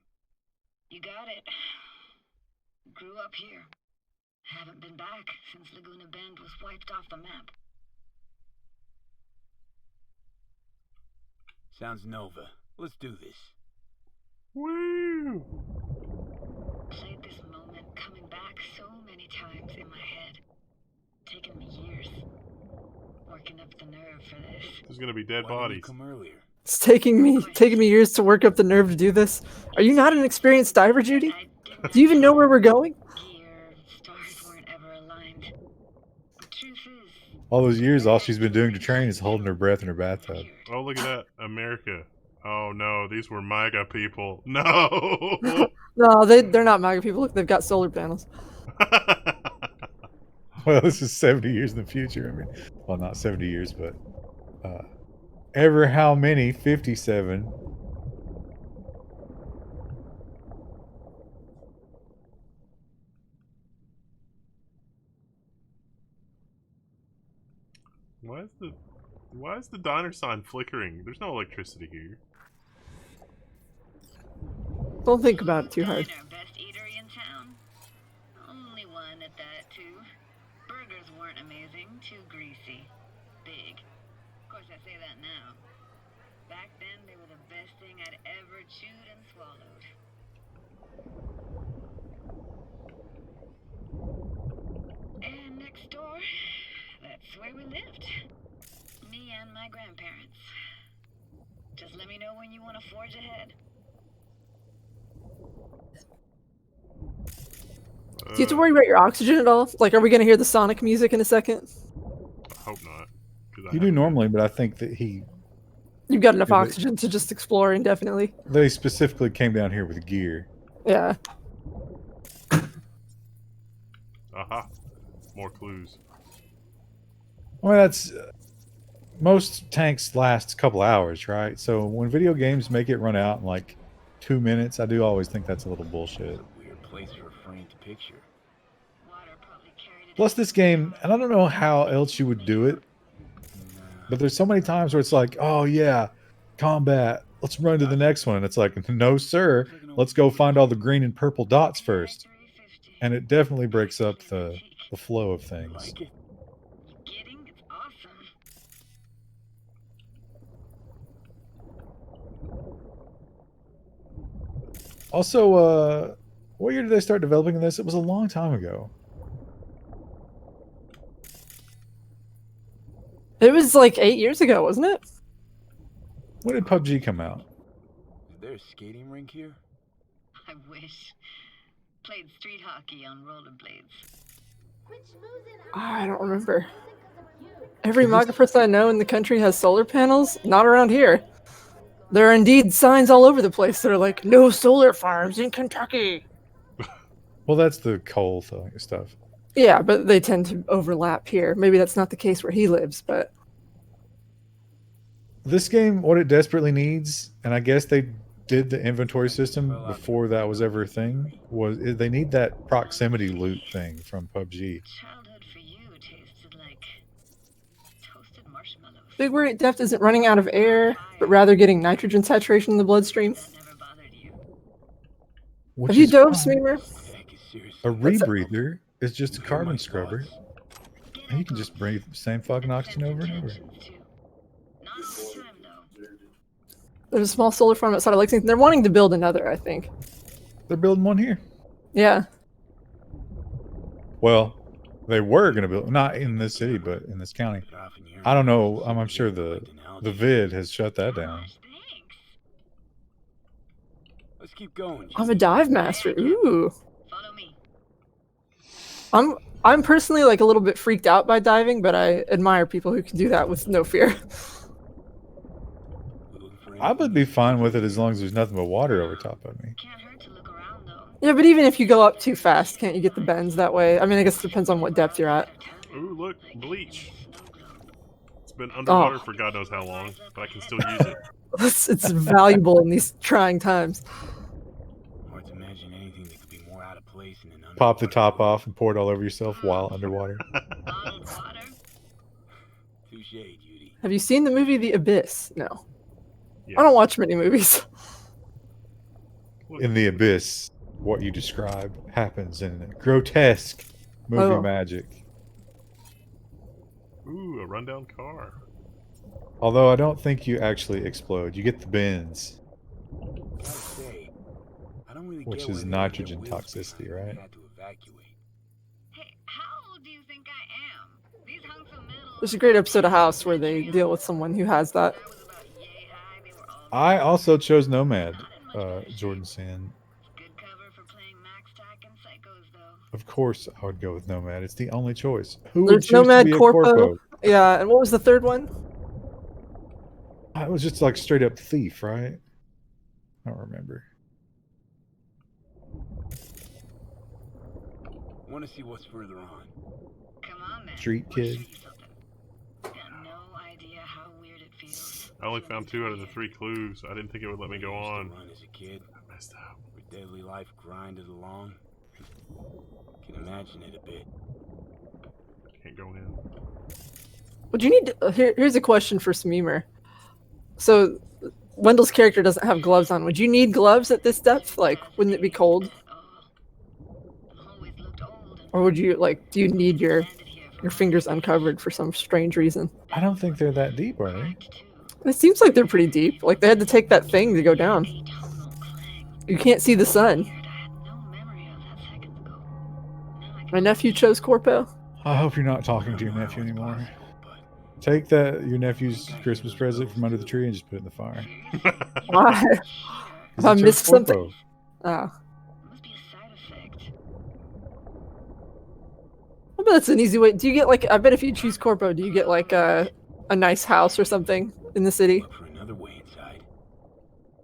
J: You got it. Grew up here. Haven't been back since Laguna Bend was wiped off the map.
G: Sounds Nova. Let's do this.
A: Woo!
J: Played this moment coming back so many times in my head. Taken me years. Working up the nerve for this.
A: There's gonna be dead
G: Why didn't you
A: bodies.
G: come earlier?
B: It's taking me years to work up the nerve to do this. Are you not an experienced diver, Judy? Do you even know where we're going?
J: Gear, stars weren't ever aligned. The truth is,
C: All those years, all she's been doing to train is holding her breath in her bathtub.
A: Oh, look at that, America. Oh no, these were MAGA people. No.
B: No, they're not MAGA people. Look, they've got solar panels.
C: Well, this is 70 years in the future. I mean, well, not 70 years, but ever how many? 57.
A: Why is the diner sign flickering? There's no electricity here.
B: Don't think about it too hard.
J: Diner, best eatery in town. Only one at that, too. Burgers weren't amazing, too greasy. Big. Of course, I say that now. Back then, they were the best thing I'd ever chewed and swallowed. And next door, that's where we lived. Me and my grandparents. Just let me know when you want to forge ahead.
B: Do you have to worry about your oxygen at all? Like, are we going to hear the Sonic music in a second?
A: I hope not.
C: You do normally, but I think that
B: You've got enough oxygen to just explore indefinitely.
C: they specifically came down here with gear.
B: Yeah.
A: Aha. More clues.
C: Well, that's most tanks last a couple hours, right? So when video games make it run out in like 2 minutes, I do always think that's a little bullshit.
G: Weird place for a frame to picture.
C: Plus this game, and I don't know how else you would do it, but there's so many times where it's like, oh yeah, combat, let's run to the next one. And it's like, no sir, let's go find all the green and purple dots first. And it definitely breaks up the flow of things. Also, what year did they start developing this? It was a long time ago.
B: It was like 8 years ago, wasn't it?
C: When did PUBG come out?
G: Is there a skating rink here?
J: I wish. Played street hockey on rollerblades.
B: I don't remember. Every MAGA person I know in the country has solar panels. Not around here. There are indeed signs all over the place that are like, no solar farms in Kentucky.
C: Well, that's the coal stuff.
B: Yeah, but they tend to overlap here. Maybe that's not the case where he lives, but...
C: This game, what it desperately needs, and I guess they did the inventory system before that was ever a thing, was they need that proximity loot thing from PUBG.
J: Childhood for you tasted like toasted marshmallows.
B: Big worry Deft isn't running out of air, but rather getting nitrogen saturation in the bloodstream. Have you dove, Smeamer?
C: A rebreather is just a carbon scrubber. And you can just breathe the same fucking oxygen over and over.
B: There's a small solar farm outside of Lexington. They're wanting to build another, I think.
C: They're building one here.
B: Yeah.
C: Well, they were going to build, not in this city, but in this county. I don't know. I'm sure the vid has shut that down.
G: Let's keep going.
B: I'm a dive master. Ooh. I'm personally like a little bit freaked out by diving, but I admire people who can do that with no fear.
C: I would be fine with it as long as there's nothing but water over top of me.
B: Yeah, but even if you go up too fast, can't you get the bends that way? I mean, I guess it depends on what depth you're at.
A: Ooh, look, bleach. It's been underwater for God knows how long, but I can still use it.
B: It's valuable in these trying times.
G: Hard to imagine anything that could be more out of place in an underwater.
C: Pop the top off and pour it all over yourself while underwater.
G: Touche, Judy.
B: Have you seen the movie The Abyss? No.
A: Yeah.
B: I don't watch many movies.
C: In the abyss, what you describe happens in grotesque movie magic.
A: Ooh, a rundown car.
C: Although I don't think you actually explode. You get the bends. Which is nitrogen toxicity, right?
B: There's a great episode of House where they deal with someone who has that.
C: I also chose Nomad, Jordan Sand. Of course I would go with Nomad. It's the only choice. Who would
B: There's
C: choose
B: Nomad,
C: to be a Corpo?
B: Yeah, and what was the third one?
C: It was just like straight up thief, right? I don't remember.
G: Want to see what's further on?
J: Come on, man.
C: Street kid.
A: I only found 2 out of the 3 clues. I didn't think it would let me go on.
G: As a kid,
A: I messed up.
G: where daily life grinded along. Can imagine it a bit.
A: Can't go in.
B: Would you need? Here's a question for Smeemer. So, Wendell's character doesn't have gloves on. Would you need gloves at this depth? Like, wouldn't it be cold? Or would you like? Do you need your fingers uncovered for some strange reason?
C: I don't think they're that deep, are they?
B: It seems like they're pretty deep. Like they had to take that thing to go down. You can't see the sun. My nephew chose Corpo.
C: I hope you're not talking to your nephew anymore. Take your nephew's Christmas present from under the tree and just put it in the fire.
B: Why? If I missed something. Oh. I bet that's an easy way. Do you get like? I bet if you choose Corpo, do you get like a nice house or something in the city?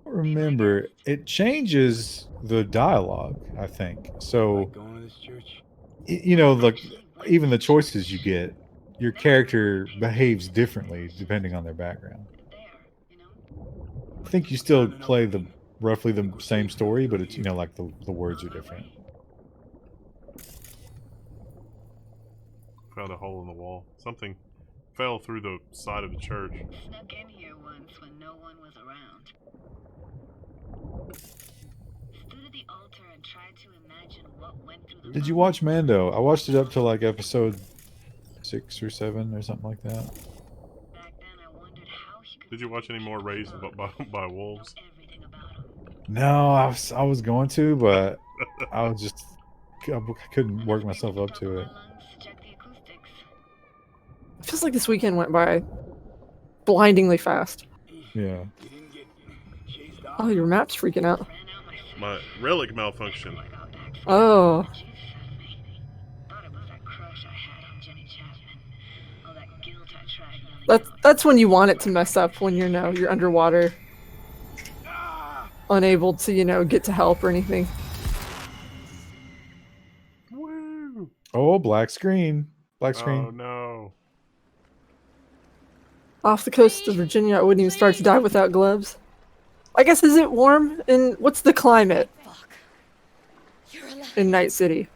C: Remember, it changes the dialogue, I think. So, you know, like even the choices you get, your character behaves differently depending on their background. I think you still play roughly the same story, but it's, you know, like the words are different.
A: Found a hole in the wall. Something fell through the side of the church.
J: Snuck in here once when no one was around. Stood at the altar and tried to imagine what went through the.
C: Did you watch Mando? I watched it up to like episode 6 or 7 or something like that.
J: Back then I wondered how he could.
A: Did you watch any more Raised by Wolves?
C: No, I was going to, but I couldn't work myself up to it.
B: It feels like this weekend went by blindingly fast.
C: Yeah.
B: Oh, your map's freaking out.
A: My relic malfunction.
B: Oh. That's when you want it to mess up, when you're underwater. Unable to, get to help or anything.
A: Woo!
C: Oh, black screen. Black screen.
A: Oh no.
B: Off the coast of Virginia, I wouldn't even start to dive without gloves. I guess, is it warm? And what's the climate in Night City?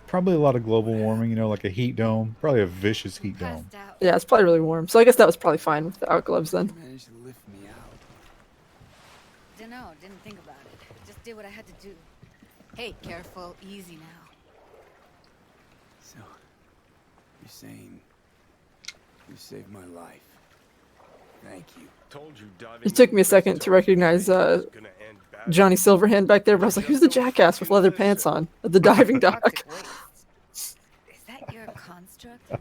C: Probably a lot of global warming, like a heat dome. Probably a vicious heat dome.
B: Yeah, it's probably really warm. So I guess that was probably fine without gloves then.
G: Managed to lift me out.
I: Dunno, didn't think about it. Just did what I had to do. Hey, careful, easy now.
G: So, you're saying you saved my life. Thank you.
B: It took me a second to recognize Johnny Silverhand back there, but I was like, who's the jackass with leather pants on at the diving dock?
I: Is that your construct?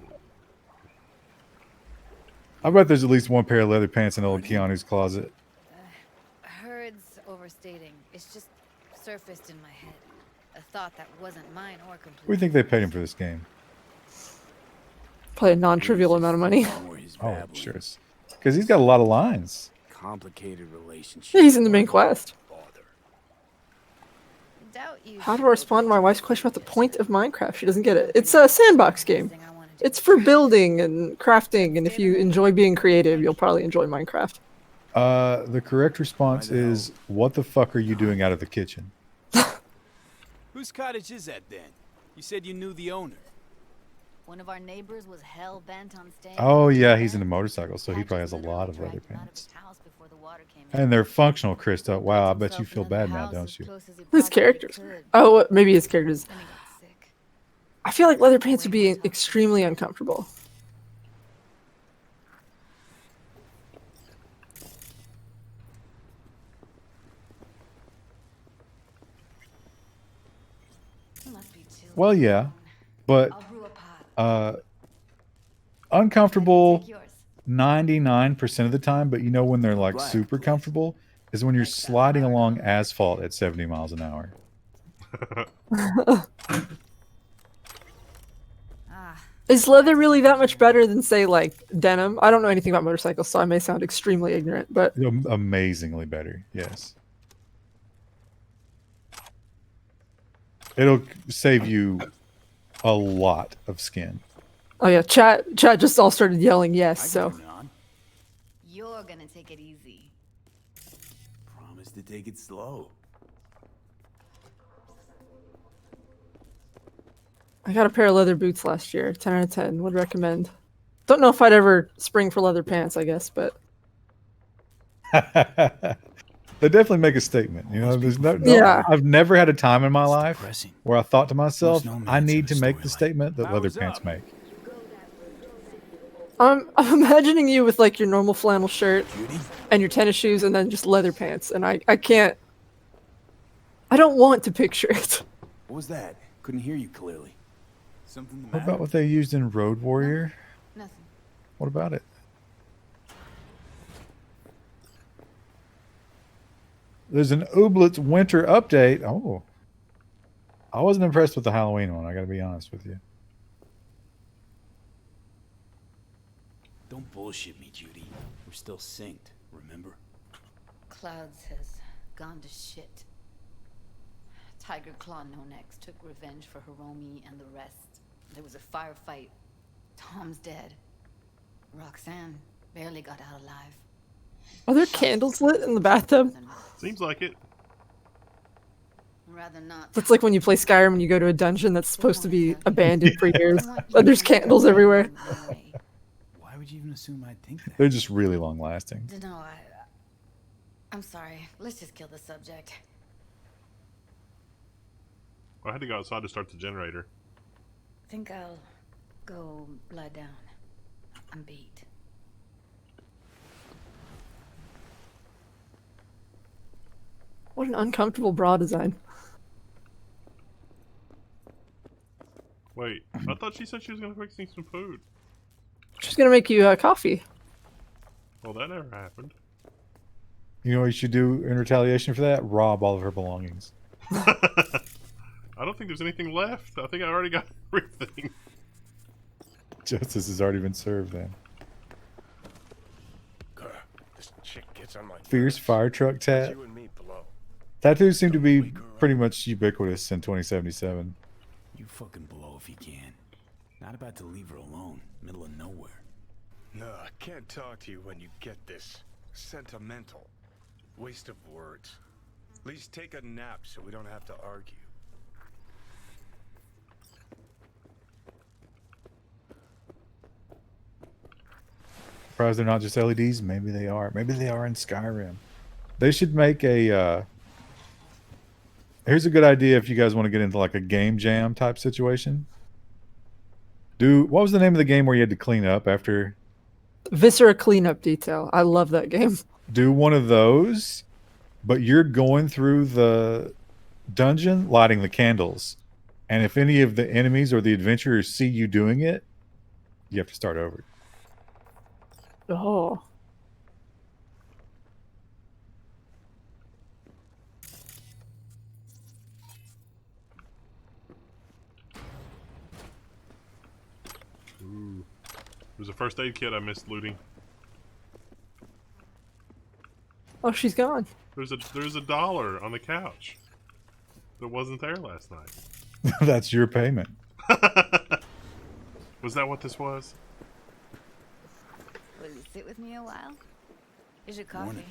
C: I bet there's at least one pair of leather pants in old Keanu's closet.
I: Heard's overstating. It's just surfaced in my head. A thought that wasn't mine or complete.
C: What do you think they paid him for this game?
B: Probably a non-trivial amount of money.
C: Oh, sure. Because he's got a lot of lines.
G: Complicated relationship.
B: Yeah, he's in the main quest.
I: Doubt you.
B: How do I respond to my wife's question about the point of Minecraft? She doesn't get it. It's a sandbox game. It's for building and crafting, and if you enjoy being creative, you'll probably enjoy Minecraft.
C: The correct response is, what the fuck are you doing out of the kitchen?
G: Whose cottage is that then? You said you knew the owner.
I: One of our neighbors was hell bent on staying.
C: Oh yeah, he's into motorcycles, so he probably has a lot of leather pants. And they're functional, Krista. Wow, I bet you feel bad now, don't you?
B: His characters. Oh, maybe his characters. I feel like leather pants would be extremely uncomfortable.
C: Well, yeah, but uncomfortable 99% of the time, but when they're like super comfortable is when you're sliding along asphalt at 70 miles an hour.
B: Is leather really that much better than, say, like denim? I don't know anything about motorcycles, so I may sound extremely ignorant, but
C: Amazingly better, yes. It'll save you a lot of skin.
B: Oh yeah, chat just all started yelling yes, so.
I: You're gonna take it easy.
G: Promise to take it slow.
B: I got a pair of leather boots last year. 10 out of 10. Would recommend. Don't know if I'd ever spring for leather pants, I guess, but
C: They definitely make a statement. You know, there's no,
B: Yeah.
C: I've never had a time in my life
G: depressing.
C: where I thought to myself,
G: Most no
C: I
G: man
C: need to
G: said a
C: make the
G: story like,
C: statement that leather
F: "Power's
C: pants
F: up."
C: make.
B: I'm imagining you with like your normal flannel shirt
G: Judy?
B: and your tennis shoes and then just leather pants, and I can't. I don't want to picture it.
G: What was that? Couldn't hear you clearly. Something the
C: What
G: matter?
C: about what they used in Road Warrior?
I: Nothing.
C: What about it? There's an Ooblets winter update. Oh. I wasn't impressed with the Halloween one, I gotta be honest with you.
G: Don't bullshit me, Judy. We're still synced, remember?
I: Clouds has gone to shit. Tiger Claw No Necks took revenge for Hiromi and the rest. There was a firefight. Tom's dead. Roxanne barely got out alive.
B: Are there candles lit in the bathtub?
A: Seems like it.
I: Rather not.
B: That's like when you play Skyrim and you go to a dungeon that's supposed to be abandoned for years. And there's candles everywhere.
G: Why would you even assume I'd think that?
C: They're just really long lasting.
I: No, I'm sorry. Let's just kill the subject.
A: I had to go outside to start the generator.
I: Think I'll go lie down. I'm beat.
B: What an uncomfortable bra design.
A: Wait, I thought she said she was gonna fix me some food.
B: She's gonna make you coffee.
A: Well, that never happened.
C: You know what you should do in retaliation for that? Rob all of her belongings.
A: I don't think there's anything left. I think I already got everything.
C: Justice has already been served then.
F: This chick gets on my
C: Fierce
F: nerves.
C: fire truck
F: It's
C: tat.
F: you and me below.
C: Tattoos seem to be pretty much ubiquitous in 2077.
G: You fucking blow if you can. Not about to leave her alone, middle of nowhere.
F: No, I can't talk to you when you get this. Sentimental. Waste of words. At least take a nap so we don't have to argue.
C: Surprised they're not just LEDs. Maybe they are. Maybe they are in Skyrim. They should make a. Here's a good idea if you guys want to get into like a game jam type situation. What was the name of the game where you had to clean up after?
B: Viscera cleanup detail. I love that game.
C: Do one of those, but you're going through the dungeon lighting the candles. And if any of the enemies or the adventurers see you doing it, you have to start over.
B: Oh.
A: Ooh. There's a first aid kit I missed looting.
B: Oh, she's gone.
A: There's a dollar on the couch that wasn't there last night.
C: That's your payment.
A: Was that what this was?
I: Will you sit with me a while? Here's your coffee.
G: Morning.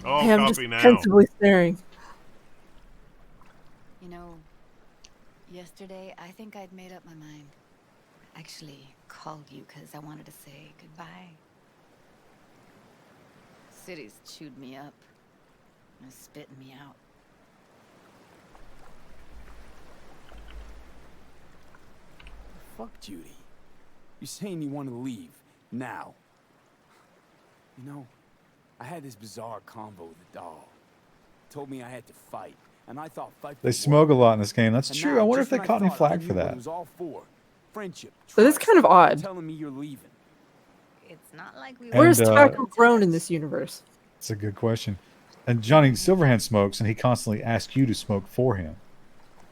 A: Oh,
B: Hey, I'm just
A: coffee now.
B: pensively staring.
I: You know, yesterday I think I'd made up my mind. Actually called you because I wanted to say goodbye. City's chewed me up. And spitting me out.
G: Fuck Judy. You're saying you want to leave now. You know, I had this bizarre convo with the doll. Told me I had to fight, and I thought fight.
C: They smoke a lot in this game. That's
G: And
C: true.
G: now,
C: I wonder if
G: just
C: they
G: when I
C: caught any
G: thought I
C: flag
G: knew
C: for
G: what
C: that.
G: It was all for friendship.
B: That is
G: trust,
B: kind of odd.
G: Telling me you're leaving.
I: It's not like we
C: And,
B: Where's
I: were
B: tobacco grown in this universe?
C: That's a good question. And Johnny Silverhand smokes, and he constantly asks you to smoke for him.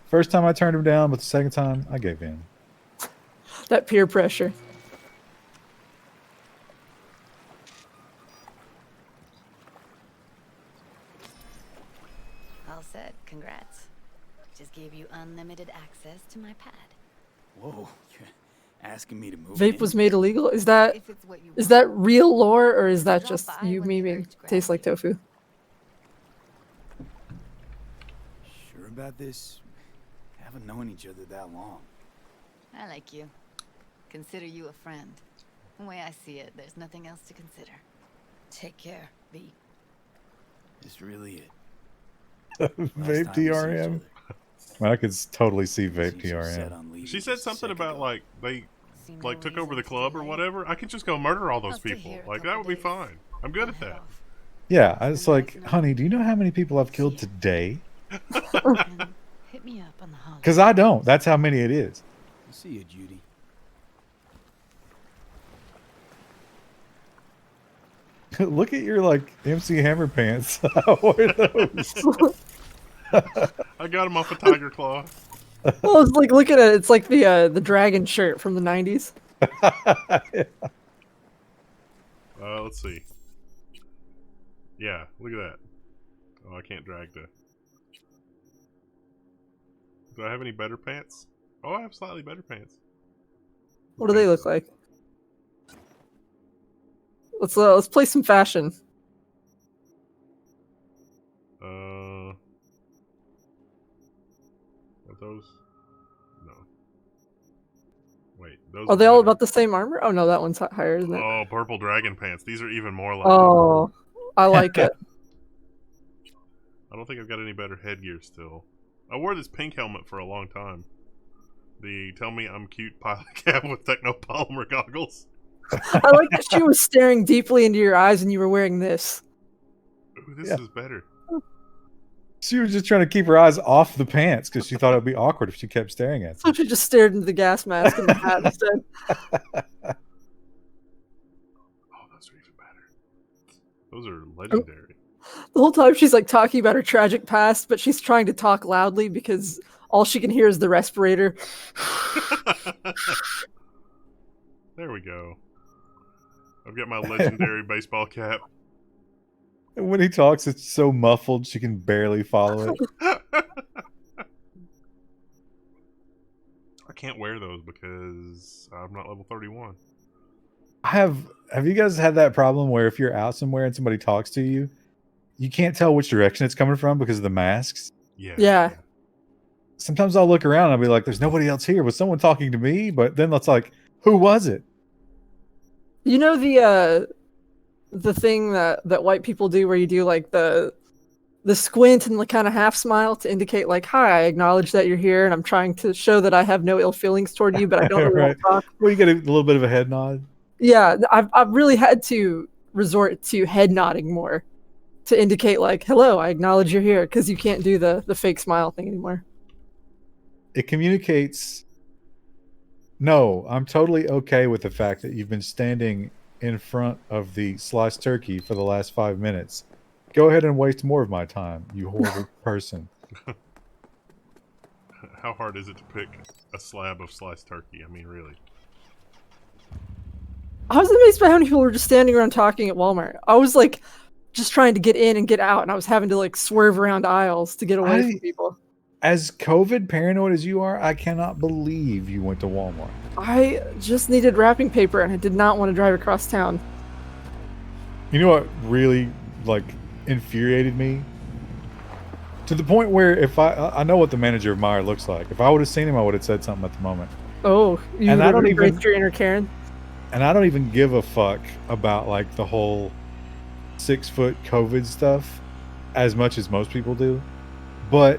C: First time I turned him down, but the second time I gave in.
B: That peer pressure.
I: all set. Congrats. Just gave you unlimited access to my pad.
G: Whoa, you're asking me to move.
B: Vape
G: in?
B: was made illegal. Is that
I: If it's what you
B: is
I: want.
B: that real lore or is that
I: Drop
B: just
I: by
B: you
I: when the
B: memeing?
I: urge grabs
B: Tastes like
I: you.
B: tofu.
G: Sure about this? Haven't known each other that long.
I: I like you. Consider you a friend. The way I see it, there's nothing else to consider. Take care, V.
G: Is really it.
C: Vape DRM. I could totally see vape DRM.
A: She said something about like they like took over the club or whatever. I could just go murder all those people. Like that would be fine. I'm good at that.
C: Yeah, it's like, honey, do you know how many people I've killed today?
I: Hit me up on the holiday.
C: Because I don't. That's how many it is.
G: See you, Judy.
C: Look at your like MC Hammer pants. What are those?
A: I got him off a Tiger Claw.
B: Well, it's like, look at it. It's like the dragon shirt from the 90s.
A: Let's see. Yeah, look at that. Oh, I can't drag the... Do I have any better pants? Oh, I have slightly better pants.
B: What do they look like? Let's play some fashion.
A: Are those? No. Wait, those
B: Are they all about the same armor? Oh no, that one's higher, isn't it?
A: Oh, purple dragon pants. These are even more like.
B: Oh, I like it.
A: I don't think I've got any better headgear still. I wore this pink helmet for a long time. The tell me I'm cute pilot cap with technopolymer goggles.
B: I like that she was staring deeply into your eyes and you were wearing this.
A: Ooh, this is better.
C: She was just trying to keep her eyes off the pants because she thought it would be awkward if she kept staring at
B: So she just stared into the gas mask and the hat instead.
A: Oh, those are even better. Those are legendary.
B: The whole time she's like talking about her tragic past, but she's trying to talk loudly because all she can hear is the respirator.
A: There we go. I've got my legendary baseball cap.
C: And when he talks, it's so muffled she can barely follow it.
A: I can't wear those because I'm not level 31.
C: Have you guys had that problem where if you're out somewhere and somebody talks to you, you can't tell which direction it's coming from because of the masks?
B: Yeah.
C: Sometimes I'll look around and I'll be like, there's nobody else here. Was someone talking to me? But then it's like, who was it?
B: You know the thing that white people do where you do like the squint and the kind of half smile to indicate like, hi, I acknowledge that you're here and I'm trying to show that I have no ill feelings toward you, but I don't really want to talk.
C: Well, you get a little bit of a head nod.
B: Yeah, I've really had to resort to head nodding more to indicate like, hello, I acknowledge you're here, because you can't do the fake smile thing anymore.
C: It communicates, no, I'm totally okay with the fact that you've been standing in front of the sliced turkey for the last 5 minutes. Go ahead and waste more of my time, you horrible person.
A: How hard is it to pick a slab of sliced turkey? I mean, really.
B: I was amazed by how many people were just standing around talking at Walmart. I was like just trying to get in and get out, and I was having to like swerve around aisles to get away from people.
C: As COVID paranoid as you are, I cannot believe you went to Walmart.
B: I just needed wrapping paper, and I did not want to drive across town.
C: You know what really like infuriated me? To the point where if I know what the manager of Meijer looks like. If I would have seen him, I would have said something at the moment.
B: Oh, you
C: and I don't even
B: your inner Karen.
C: And I don't even give a fuck about like the whole 6-foot COVID stuff as much as most people do. But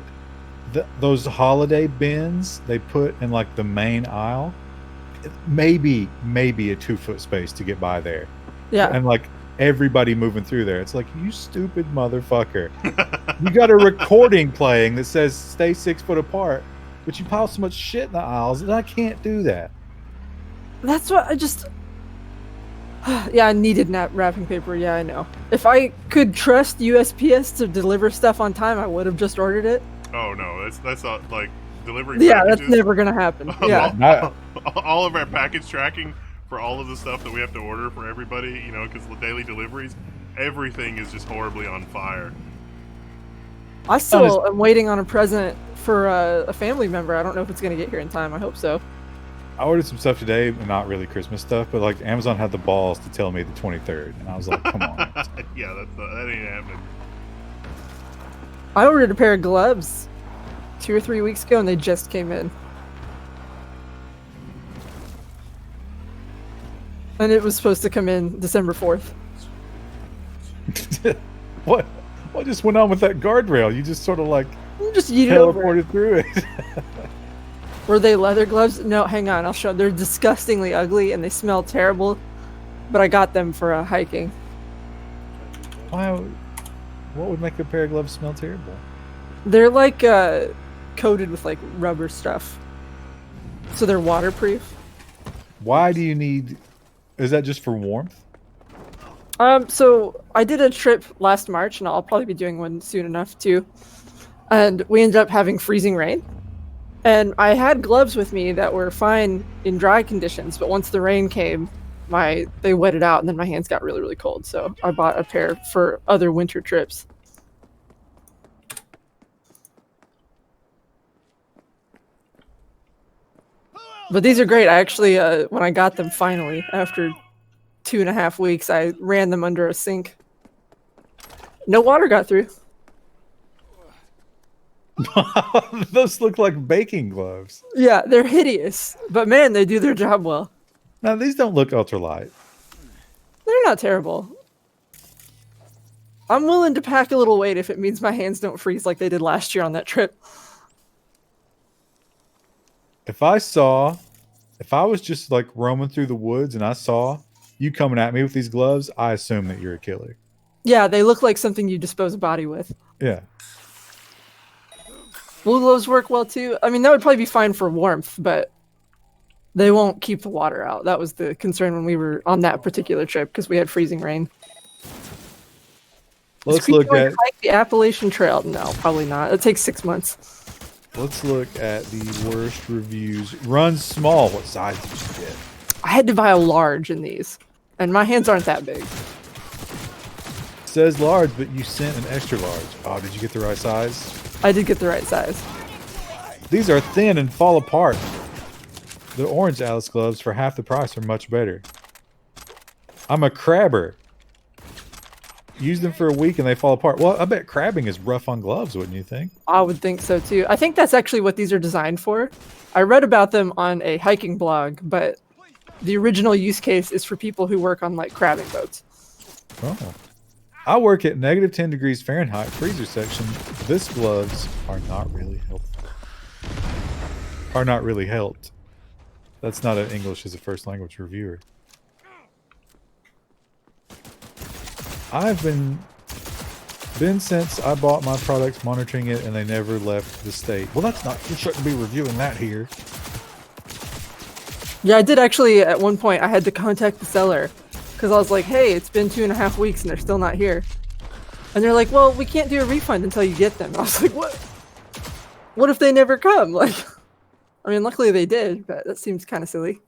C: those holiday bins they put in like the main aisle, maybe a 2-foot space to get by there.
B: Yeah.
C: And like everybody moving through there. It's like, you stupid motherfucker. You got a recording playing that says stay 6 foot apart, but you pile so much shit in the aisles that I can't do that.
B: That's what I just... Yeah, I needed wrapping paper. Yeah, I know. If I could trust USPS to deliver stuff on time, I would have just ordered it.
A: Oh no, that's not like delivering.
B: Yeah,
A: packages.
B: that's never gonna happen. Yeah,
A: all of our package tracking for all of the stuff that we have to order for everybody, you know, because the daily deliveries, everything is just horribly on fire.
B: I still am waiting on a present for a family member. I don't know if it's gonna get here in time. I hope so.
C: I ordered some stuff today, not really Christmas stuff, but like Amazon had the balls to tell me the 23rd, and I was like, come on.
A: Yeah, that ain't happening.
B: I ordered a pair of gloves 2 or 3 weeks ago, and they just came in. And it was supposed to come in December 4th.
C: What just went on with that guardrail? You just sort of like
B: Just yeet it over.
C: teleported through it.
B: Were they leather gloves? No, hang on. I'll show. They're disgustingly ugly and they smell terrible. But I got them for hiking.
C: Why? What would make a pair of gloves smell terrible?
B: They're like coated with like rubber stuff. So they're waterproof.
C: Why do you need? Is that just for warmth?
B: So I did a trip last March, and I'll probably be doing one soon enough too. And we ended up having freezing rain. And I had gloves with me that were fine in dry conditions, but once the rain came, they wetted out, and then my hands got really, really cold. So I bought a pair for other winter trips. But these are great. I actually, when I got them finally, after 2.5 weeks, I ran them under a sink. No water got through.
C: Those look like baking gloves.
B: Yeah, they're hideous. But man, they do their job well.
C: Now, these don't look ultralight.
B: They're not terrible. I'm willing to pack a little weight if it means my hands don't freeze like they did last year on that trip.
C: If I was just like roaming through the woods and I saw you coming at me with these gloves, I assume that you're a killer.
B: Yeah, they look like something you dispose a body with.
C: Yeah.
B: Blue gloves work well too. I mean, that would probably be fine for warmth, but they won't keep the water out. That was the concern when we were on that particular trip because we had freezing rain.
C: Let's look at
B: the Appalachian Trail. No, probably not. It takes 6 months.
C: Let's look at the worst reviews. Run small. What size did you get?
B: I had to buy a large in these, and my hands aren't that big.
C: It says large, but you sent an extra large. Oh, did you get the right size?
B: I did get the right size.
C: These are thin and fall apart. The orange Alice gloves for half the price are much better. I'm a crabber. Use them for a week and they fall apart. Well, I bet crabbing is rough on gloves, wouldn't you think?
B: I would think so too. I think that's actually what these are designed for. I read about them on a hiking blog, but the original use case is for people who work on like crabbing boats.
C: Oh. I work at -10 degrees Fahrenheit freezer section. This gloves are not really helpful. Are not really helped. That's not an English as a first language reviewer. I've been since I bought my products monitoring it and they never left the state. Well, that's not, you shouldn't be reviewing that here.
B: Yeah, I did actually at one point. I had to contact the seller because I was like, hey, it's been 2.5 weeks and they're still not here. And they're like, well, we can't do a refund until you get them. And I was like, what? What if they never come? Like, I mean, luckily they did, but that seems kind of silly.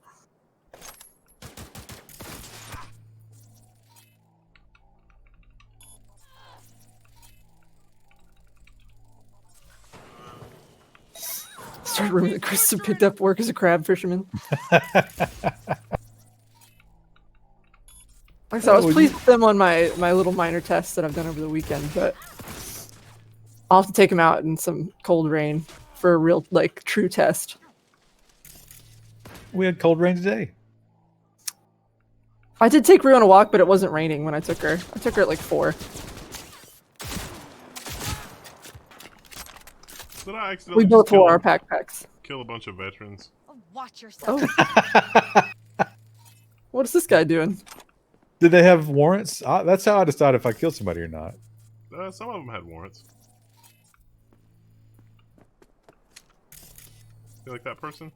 B: Started rumor that Chris had picked up work as a crab fisherman. Like I said, I was pleased with them on my little minor tests that I've done over the weekend, but I'll have to take them out in some cold rain for a real, like, true test.
C: We had cold rain today.
B: I did take Rue on a walk, but it wasn't raining when I took her. I took her at like 4.
A: Did I accidentally
B: We both
A: just kill
B: wore our backpacks.
A: Kill a bunch of veterans?
I: Watch yourself.
B: Oh. What is this guy doing?
C: Did they have warrants? That's how I decide if I kill somebody or not.
A: Some of them had warrants. You like that person?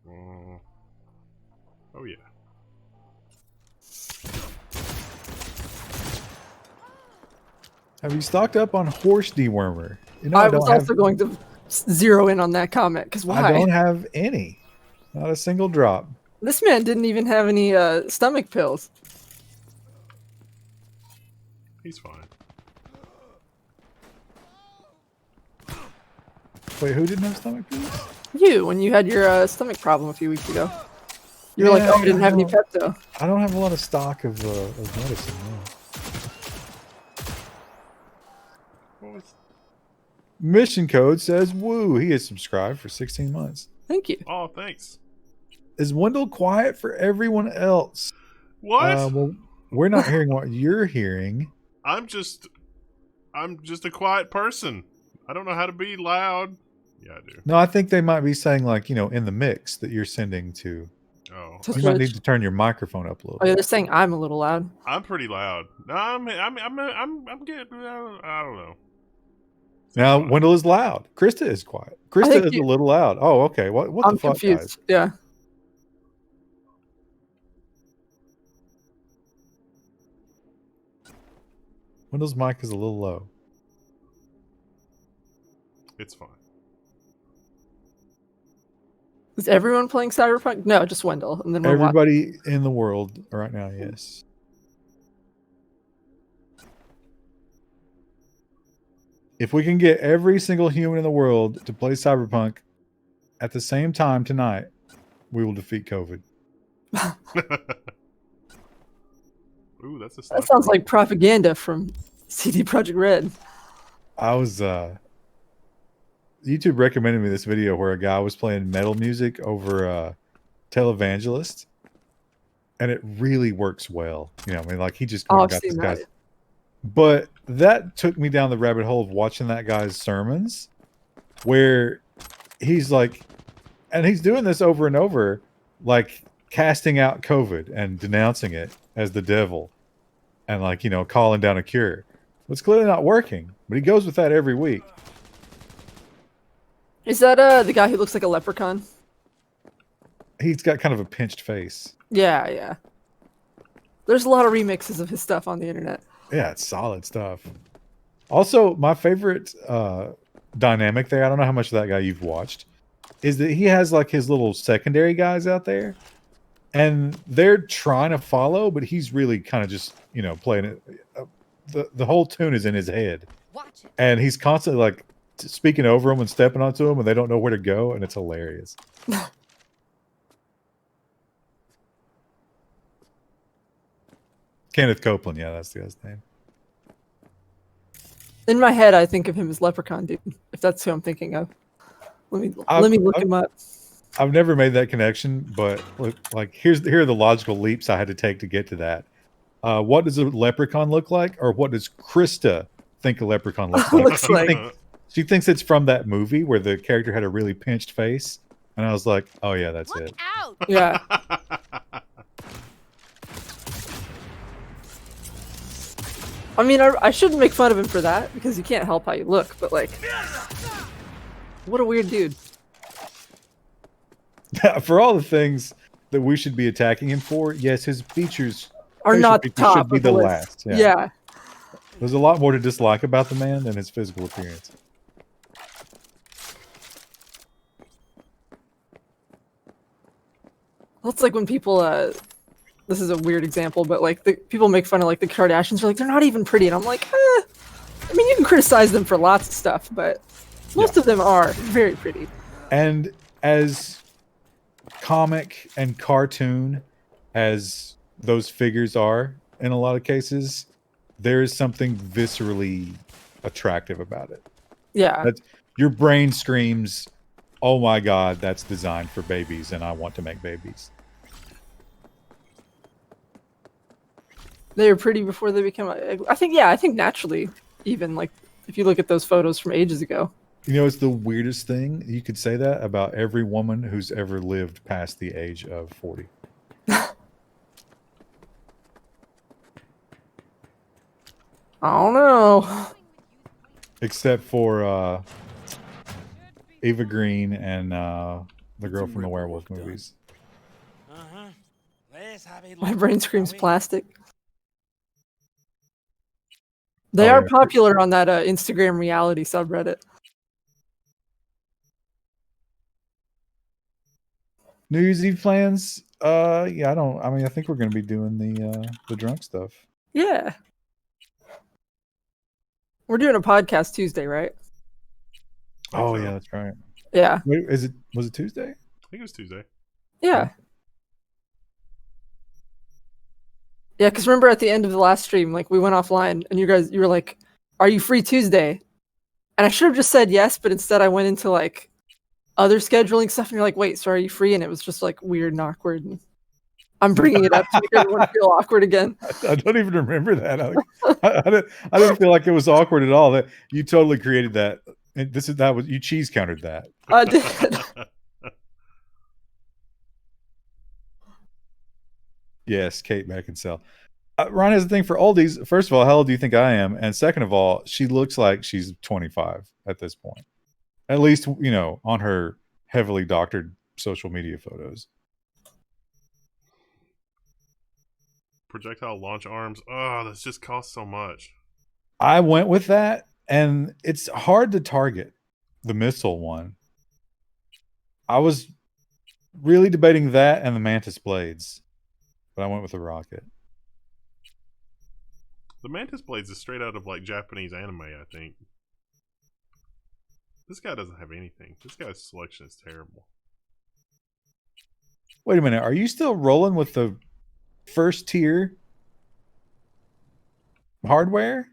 A: Oh yeah.
C: Have you stocked up on horse dewormer? You know,
B: I was also going to zero in on that comment, because why?
C: I don't have any. Not a single drop.
B: This man didn't even have any stomach pills.
A: He's fine.
C: Wait, who didn't have stomach pills?
B: You, when you had your stomach problem a few weeks ago. You were like, oh, I didn't have any Pepto.
C: I don't have a lot of stock of medicine, no. Mission code says woo. He is subscribed for 16 months.
B: Thank you.
A: Oh, thanks.
C: Is Wendell quiet for everyone else?
A: What?
C: Well, we're not hearing what you're hearing.
A: I'm just a quiet person. I don't know how to be loud. Yeah, I do.
C: No, I think they might be saying like, in the mix that you're sending to.
A: Oh,
B: To
C: You might need
B: Twitch.
C: to turn your microphone up a little
B: Oh, yeah,
C: bit.
B: they're saying I'm a little loud.
A: I'm pretty loud. No, I'm getting. I don't know.
C: Now,
A: fine.
C: Wendell is loud. Krista is quiet. Krista
B: think
C: is
B: you-
C: a little loud. Oh, okay. What
B: I'm
C: the fuck,
B: confused.
C: guys?
B: Yeah.
C: Wendell's mic is a little low.
A: It's fine.
B: Is everyone playing Cyberpunk? No, just Wendell. And then we're watching.
C: Everybody in the world right now, yes. If we can get every single human in the world to play Cyberpunk at the same time tonight, we will defeat COVID.
A: Ooh, that's a
B: That sounds like propaganda from CD Projekt Red.
C: I was YouTube recommended me this video where a guy was playing metal music over Televangelist, and it really works well. I mean, like he just
B: Oh,
C: got
B: I've
C: this
B: seen
C: guy's.
B: that.
C: But that took me down the rabbit hole of watching that guy's sermons, where he's like, and he's doing this over and over, like casting out COVID and denouncing it as the devil, and like calling down a cure. It's clearly not working, but he goes with that every week.
B: Is that the guy who looks like a leprechaun?
C: He's got kind of a pinched face.
B: Yeah, yeah. There's a lot of remixes of his stuff on the internet.
C: Yeah, it's solid stuff. Also, my favorite dynamic there, I don't know how much of that guy you've watched, is that he has like his little secondary guys out there, and they're trying to follow, but he's really kind of just, playing it. The whole tune is in his head.
I: Watch it.
C: And he's constantly like speaking over them and stepping onto them, and they don't know where to go, and it's hilarious. Kenneth Copeland, yeah, that's the guy's name.
B: In my head, I think of him as Leprechaun Dude, if that's who I'm thinking of. Let me look him up.
C: I've never made that connection, but like here are the logical leaps I had to take to get to that. What does a leprechaun look like, or what does Krista think a leprechaun looks like?
B: Looks like.
C: She thinks it's from that movie where the character had a really pinched face, and I was like, oh yeah, that's
I: Look
C: it.
I: out!
B: Yeah. I mean, I shouldn't make fun of him for that, because you can't help how you look, but like, what a weird dude.
C: For all the things that we should be attacking him for, yes, his features
B: Are
C: facial
B: not the
C: features
B: top
C: should be
B: of the
C: the
B: list.
C: last.
B: Yeah.
C: There's a lot more to dislike about the man than his physical appearance.
B: Well, it's like when people, this is a weird example, but like people make fun of like the Kardashians. Are like, they're not even pretty, and I'm like, I mean, you can criticize them for lots of stuff, but most of them are very pretty.
C: And as comic and cartoon as those figures are in a lot of cases, there is something viscerally attractive about it.
B: Yeah.
C: Your brain screams, oh my god, that's designed for babies and I want to make babies.
B: They were pretty before they became. I think naturally, even like if you look at those photos from ages ago.
C: It's the weirdest thing. You could say that about every woman who's ever lived past the age of 40.
B: I don't know.
C: Except for Eva Green and the girl from the werewolf movies.
B: My brain screams plastic. They are popular on that Instagram reality subreddit.
C: New Year's Eve plans? I think we're gonna be doing the drunk stuff.
B: Yeah. We're doing a podcast Tuesday, right?
C: Oh yeah, that's right.
B: Yeah.
C: Wait, was it Tuesday?
A: I think it was Tuesday.
B: Yeah. Yeah, because remember at the end of the last stream, like we went offline and you were like, are you free Tuesday? And I should have just said yes, but instead I went into like other scheduling stuff, and you're like, wait, so are you free? And it was just like weird and awkward. And I'm bringing it up to make everyone feel awkward again.
C: I don't even remember that. I didn't feel like it was awkward at all. That you totally created that. And that was you cheese countered that.
B: I did.
C: Yes, Kate Beckinsale. Ron has a thing for oldies. First of all, how old do you think I am? And second of all, she looks like she's 25 at this point. At least, on her heavily doctored social media photos.
A: Projectile launch arms. Oh, this just costs so much.
C: I went with that, and it's hard to target the missile one. I was really debating that and the mantis blades, but I went with the rocket.
A: The mantis blades is straight out of like Japanese anime, I think. This guy doesn't have anything. This guy's selection is terrible.
C: Wait a minute. Are you still rolling with the first tier hardware?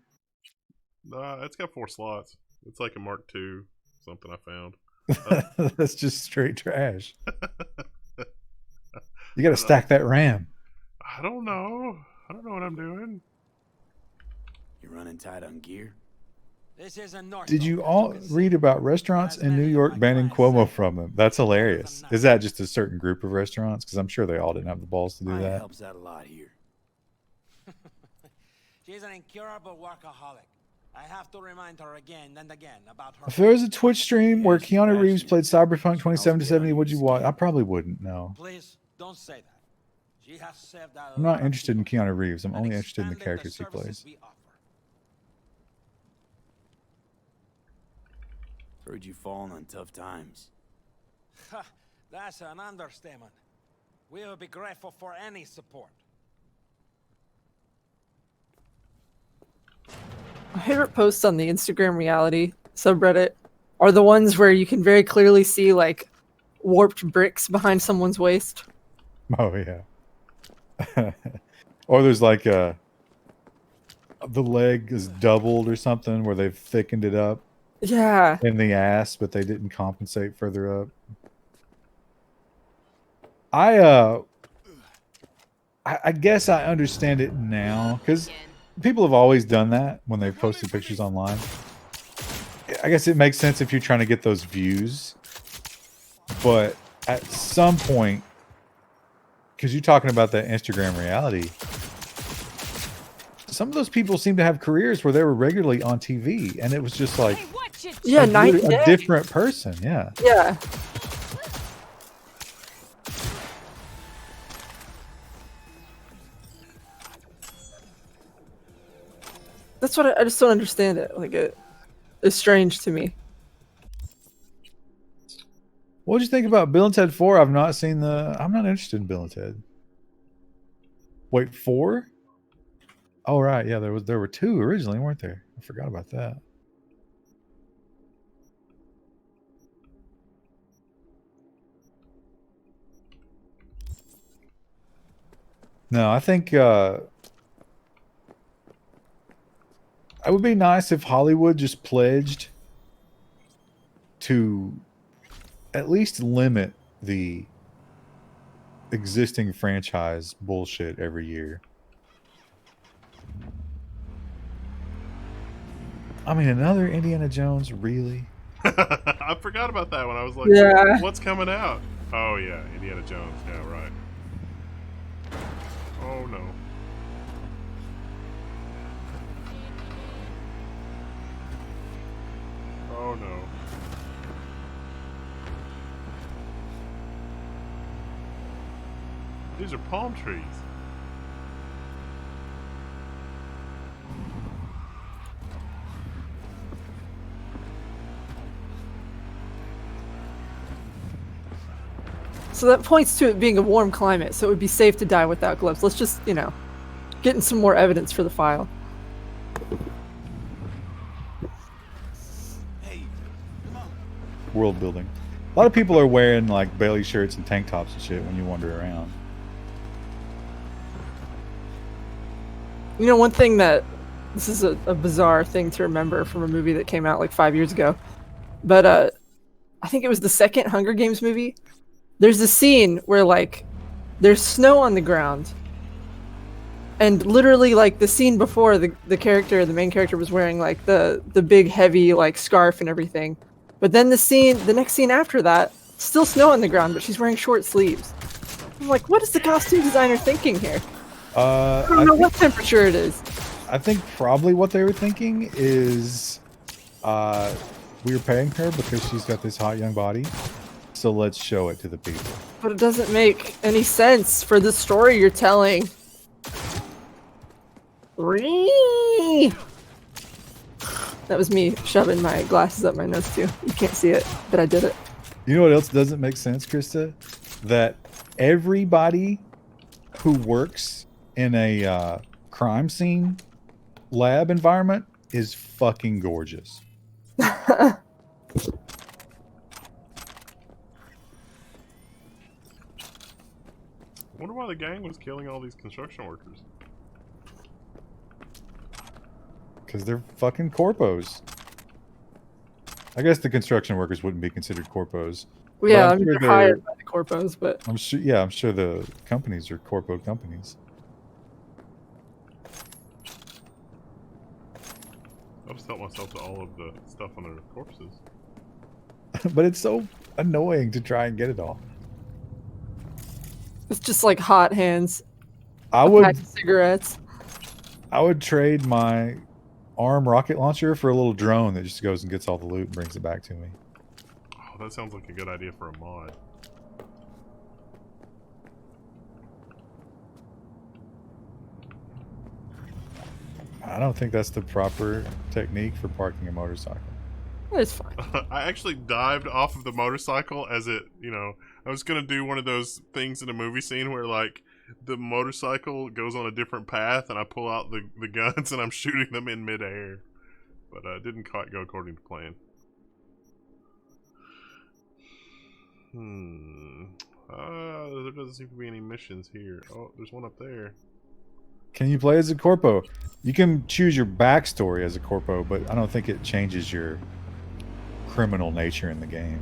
A: It's got 4 slots. It's like a Mark II, something I found.
C: That's just straight trash. You got to stack that RAM.
A: I don't know. I don't know what I'm doing.
G: You're running tight on gear? This is a North.
C: Did you all read about restaurants in New York banning Cuomo from them? That's hilarious. Is that just a certain group of restaurants? Because I'm sure they all didn't have the balls to do that.
G: Helps out a lot here. She's an incurable workaholic. I have to remind her again and again about her.
C: If there was a Twitch stream where Keanu Reeves played Cyberpunk 2077, would you watch? I probably wouldn't. No.
G: Please don't say that. She has saved a
C: I'm not interested in Keanu Reeves. I'm only interested in the
G: expanded
C: characters he plays.
G: we offer. Heard you fallen on tough times. That's an understatement. We will be grateful for any support.
B: My favorite posts on the Instagram reality subreddit are the ones where you can very clearly see like warped bricks behind someone's waist.
C: Oh yeah. Or there's like the leg is doubled or something where they've thickened it up.
B: Yeah.
C: In the ass, but they didn't compensate further up. I guess I understand it now because people have always done that when they've posted pictures online. I guess it makes sense if you're trying to get those views, but at some point, because you're talking about that Instagram reality, some of those people seem to have careers where they were regularly on TV, and it was just like,
B: yeah,
C: a different person. Yeah.
B: Yeah. That's what I just don't understand it. Like it's strange to me.
C: What did you think about Bill and Ted 4? I'm not interested in Bill and Ted. Wait, 4? Oh right, yeah, there were 2 originally, weren't there? I forgot about that. No, I think it would be nice if Hollywood just pledged to at least limit the existing franchise bullshit every year. I mean, another Indiana Jones, really?
A: I forgot about that one. I was like,
B: yeah.
A: What's coming out? Oh yeah, Indiana Jones. Yeah, right. Oh no. Oh no. These are palm trees.
B: So that points to it being a warm climate, so it would be safe to die without gloves. Let's just, getting some more evidence for the file.
G: Hey, come on.
C: World building. A lot of people are wearing like Bailey shirts and tank tops and shit when you wander around.
B: One thing that this is a bizarre thing to remember from a movie that came out like 5 years ago, but I think it was the second Hunger Games movie. There's a scene where like there's snow on the ground, and literally like the scene before, the main character was wearing like the big heavy like scarf and everything, but then the next scene after that, still snow on the ground, but she's wearing short sleeves. I'm like, what is the costume designer thinking here? I don't know what temperature it is.
C: I think probably what they were thinking is, we were paying her because she's got this hot young body, so let's show it to the people.
B: But it doesn't make any sense for the story you're telling. That was me shoving my glasses up my nose too. You can't see it, but I did it.
C: You know what else doesn't make sense, Krista? That everybody who works in a crime scene lab environment is fucking gorgeous.
A: I wonder why the gang was killing all these construction workers.
C: Because they're fucking corpos. I guess the construction workers wouldn't be considered corpos.
B: Yeah,
C: I'm
B: I mean,
C: sure
B: they're hired by the corpos, but
C: I'm sure. Yeah, I'm sure the companies are corpo companies.
A: I'll just help myself to all of the stuff on their corpses.
C: But it's so annoying to try and get it all.
B: it's just like hot hands.
C: I
B: a
C: would.
B: pack of cigarettes.
C: I would trade my arm rocket launcher for a little drone that just goes and gets all the loot and brings it back to me.
A: Oh, that sounds like a good idea for a mod.
C: I don't think that's the proper technique for parking a motorcycle.
B: It's fine.
A: I actually dived off of the motorcycle as it, I was going to do one of those things in a movie scene where, like, the motorcycle goes on a different path and I pull out the guns and I'm shooting them in midair. But it didn't quite go according to plan. There doesn't seem to be any missions here. Oh, there's one up there.
C: Can you play as a corpo? You can choose your backstory as a corpo, but I don't think it changes your criminal nature in the game.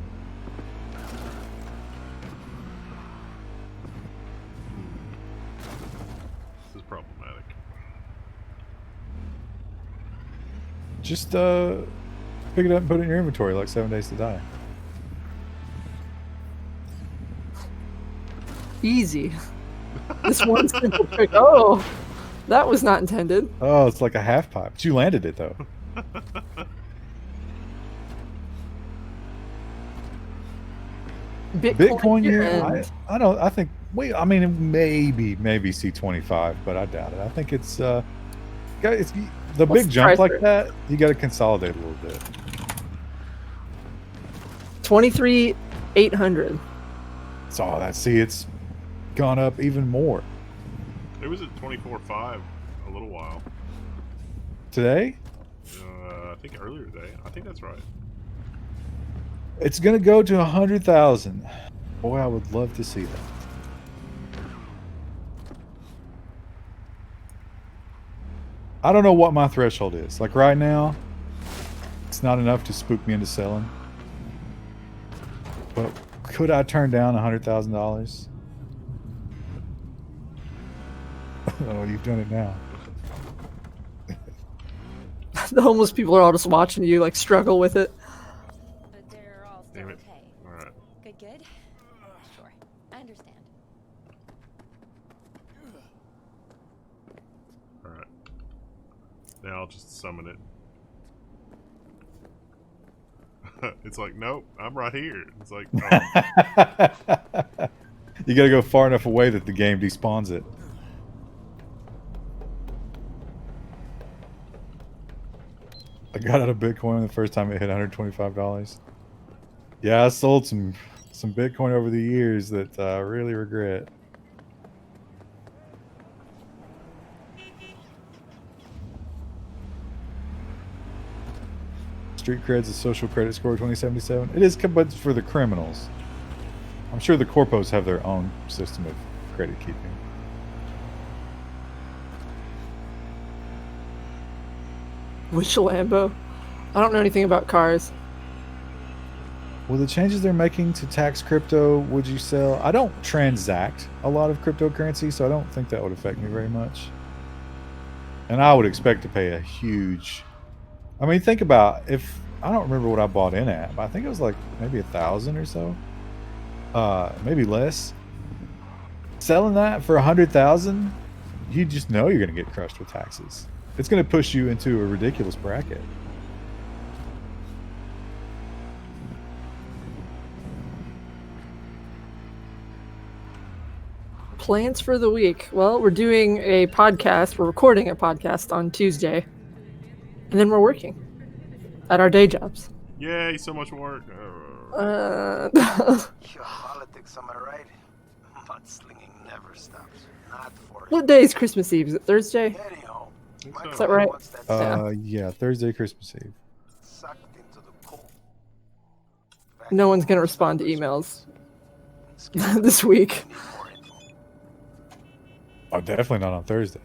A: This is problematic.
C: Just pick it up and put it in your inventory like 7 Days to Die.
B: Easy. This one simple trick. Oh, that was not intended.
C: Oh, it's like a half pipe. But you landed it though. Bitcoin, yeah. I think. Wait, I mean, maybe C25, but I doubt it. I think it's the big jump like that. You got to consolidate a little bit.
B: 23,800.
C: So it's gone up even more.
A: It was at 24.5 a little while.
C: Today?
A: I think earlier today. I think that's right.
C: It's gonna go to 100,000. Boy, I would love to see that. I don't know what my threshold is. Like right now, it's not enough to spook me into selling. But could I turn down $100,000? Oh, you've done it now.
B: The homeless people are all just watching you like struggle with it.
K: But they're all still
A: Damn it.
K: okay.
A: Alright.
K: Good? Sure. I understand.
A: Alright. Now I'll just summon it. It's like, nope, I'm right here. It's like, oh.
C: You gotta go far enough away that the game despawns it. I got out of Bitcoin the first time it hit $125. Yeah, I sold some Bitcoin over the years that I really regret. Street Cred's a social credit score 2077. It is, but it's for the criminals. I'm sure the corpos have their own system of credit keeping.
B: Which Lambo? I don't know anything about cars.
C: with the changes they're making to tax crypto, would you sell? I don't transact a lot of cryptocurrency, so I don't think that would affect me very much. And I would expect to pay a huge. I mean, think about if I don't remember what I bought in at, but I think it was like maybe 1,000 or so, maybe less. Selling that for 100,000, you just know you're going to get crushed with taxes. It's going to push you into a ridiculous bracket.
B: Plans for the week. Well, we're doing a podcast. We're recording a podcast on Tuesday. And then we're working at our day jobs.
A: Yay, so much work.
L: Politics, am I right? Mudslinging never stops. Not for
B: What day is Christmas Eve? Is it Thursday?
L: anyhow.
B: Is that right?
C: Yeah, Thursday, Christmas Eve.
L: Sucked into the cold.
B: No one's going to respond to emails this week.
C: Oh, definitely not on Thursday.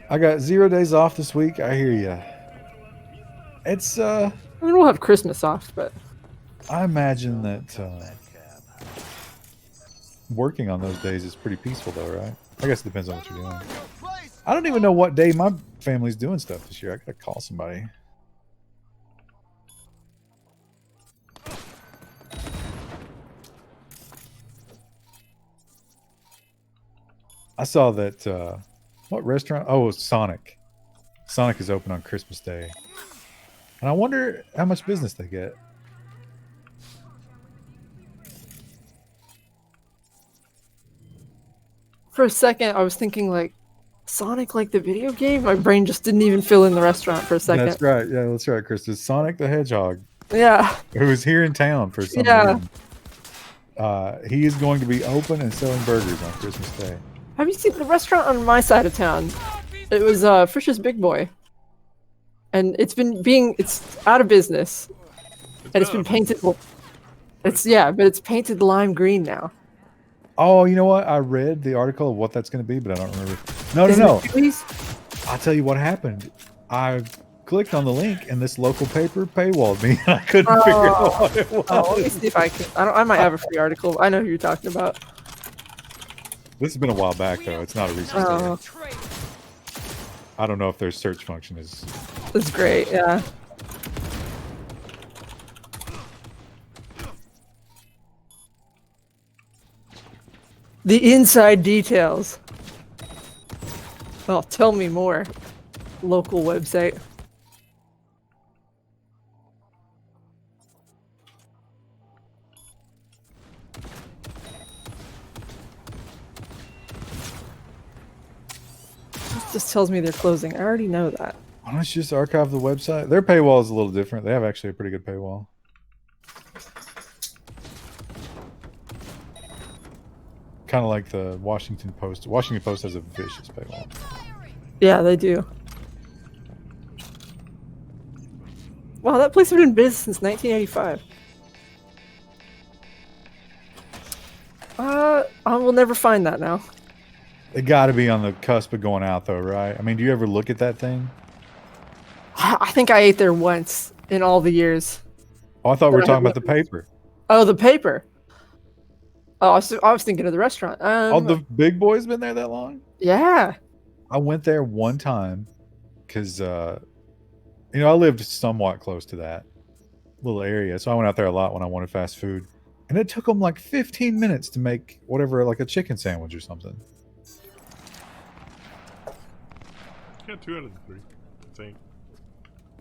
C: I got 0 days off this week. I hear ya. It's
B: I mean, we'll have Christmas off, but
C: I imagine that working on those days is pretty peaceful, though, right? I guess it depends on what you're doing. I don't even know what day my family's doing stuff this year. I gotta call somebody. I saw that. What restaurant? Oh, it's Sonic. Sonic is open on Christmas Day. And I wonder how much business they get.
B: for a second I was thinking like Sonic, like the video game. My brain just didn't even fill in the restaurant for a second.
C: That's right. Yeah, that's right, Chris. It's Sonic the Hedgehog.
B: Yeah.
C: Who is here in town for some reason. He is going to be open and selling burgers on Christmas Day.
B: Have you seen the restaurant on my side of town? It was Frisch's Big Boy. And it's out of business. And it's been painted but it's painted lime green now.
C: Oh, you know what? I read the article of what that's going to be, but I don't remember. No. I'll tell you what happened. I clicked on the link, and this local paper paywalled me, and I couldn't figure out what it was.
B: Oh, let me see if I can. I might have a free article. I know who you're talking about.
C: This has been a while back, though. It's not a recent story. I don't know if their search function is...
B: It's great, yeah. The inside details. Well, tell me more. Local website. This just tells me they're closing. I already know that.
C: Why don't you just archive the website? Their paywall is a little different. They have actually a pretty good paywall. Kind of like the Washington Post. Washington Post has a vicious paywall.
B: Yeah, they do. Wow, that place has been in business since 1985. I will never find that now.
C: It got to be on the cusp of going out, though, right? I mean, do you ever look at that thing?
B: I think I ate there once in all the years.
C: Oh, I thought we were talking about the paper.
B: Oh, the paper. Oh, I was thinking of the restaurant.
C: Oh, the Big Boy's been there that long?
B: Yeah.
C: I went there one time because, I lived somewhat close to that little area. So I went out there a lot when I wanted fast food. And it took them like 15 minutes to make whatever, like a chicken sandwich or something.
A: Yeah, 2 out of 3. I think.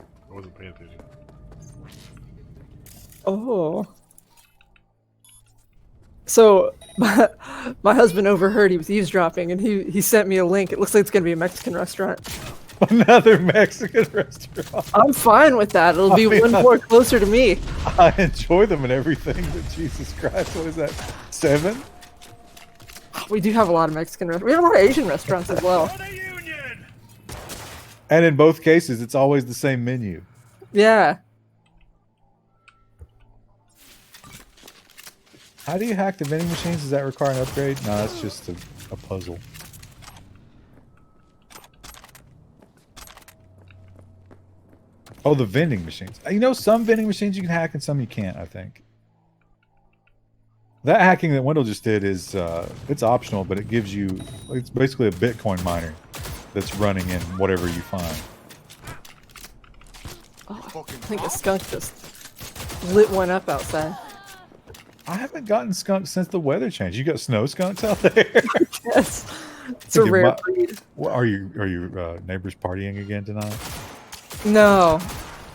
A: I wasn't paying attention.
B: Oh. So, my husband overheard. He was eavesdropping, and he sent me a link. It looks like it's going to be a Mexican restaurant.
C: Another Mexican restaurant.
B: I'm fine with that. It'll be one more closer to me.
C: I enjoy them and everything, but Jesus Christ, what is that? 7?
B: We do have a lot of Mexican restaurants. We have a lot of Asian restaurants as well.
C: And in both cases, it's always the same menu.
B: Yeah.
C: How do you hack the vending machines? Does that require an upgrade? No, that's just a puzzle. Oh, the vending machines. You know, some vending machines you can hack and some you can't, I think. That hacking that Wendell just did is, it's optional, but it gives you, it's basically a Bitcoin miner that's running in whatever you find.
B: Oh, I think a skunk just lit one up outside.
C: I haven't gotten skunks since the weather changed. You got snow skunks out there?
B: Yes. It's a rare breed.
C: Well, are you neighbors partying again tonight?
B: No.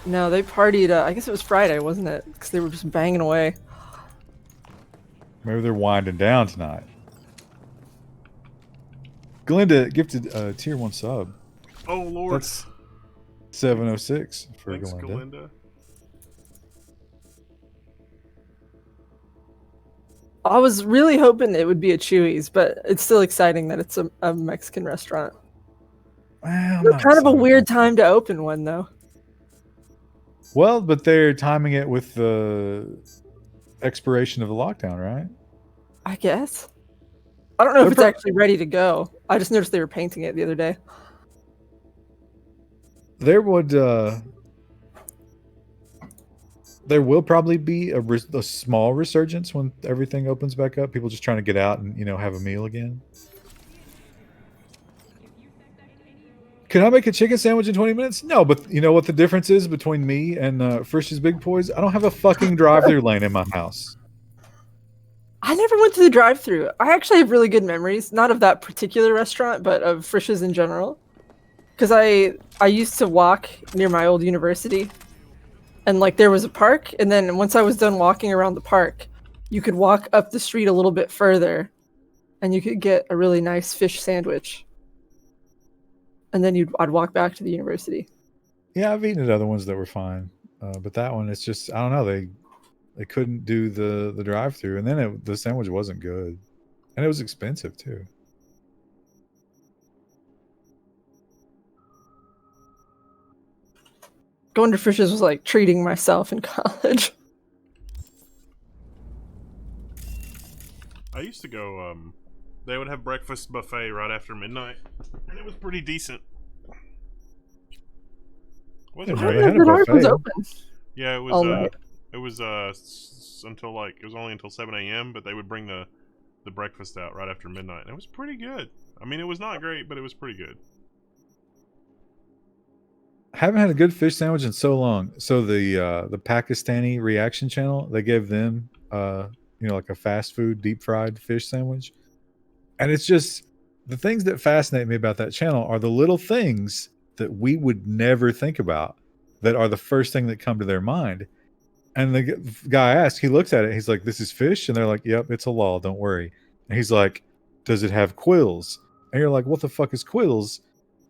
B: No, they partied, I guess it was Friday, wasn't it? Because they were just banging away.
C: Maybe they're winding down tonight. Glinda gifted a tier 1 sub.
A: Oh, Lord.
C: That's 706 for
A: Thanks,
C: Glinda.
A: Glinda.
B: I was really hoping it would be a Chewy's, but it's still exciting that it's a Mexican restaurant.
C: Well,
B: Kind of a weird time to open one, though.
C: Well, but they're timing it with the expiration of the lockdown, right?
B: I guess. I don't know if it's actually ready to go. I just noticed they were painting it the other day.
C: There will probably be a small resurgence when everything opens back up. People just trying to get out and, you know, have a meal again. Can I make a chicken sandwich in 20 minutes? No, but you know what the difference is between me and Frisch's Big Boys? I don't have a fucking drive-thru lane in my house.
B: I never went to the drive-thru. I actually have really good memories, not of that particular restaurant, but of Frisch's in general. Because I used to walk near my old university, and like there was a park, and then once I was done walking around the park, you could walk up the street a little bit further, and you could get a really nice fish sandwich. And then I'd walk back to the university.
C: Yeah, I've eaten at other ones that were fine, but that one, it's just, I don't know, they couldn't do the drive-thru, and then the sandwich wasn't good, and it was expensive too.
B: Going to Frisch's was like treating myself in college.
A: I used to go, they would have breakfast buffet right after midnight, and it was pretty decent. Wasn't
C: Yeah,
A: really.
C: they had a buffet.
A: Yeah, it was,
B: All right.
A: it was, until like, it was only until 7 a.m., but they would bring the breakfast out right after midnight, and it was pretty good. I mean, it was not great, but it was pretty good.
C: Haven't had a good fish sandwich in so long. So the Pakistani reaction channel, they gave them you know, like a fast food deep fried fish sandwich. And it's just, the things that fascinate me about that channel are the little things that we would never think about that are the first thing that come to their mind. And the guy asks, he looks at it, he's like, "This is fish?" And they're like, "Yep, it's halal, don't worry." And he's like, "Does it have quills?" And you're like, "What the fuck is quills?"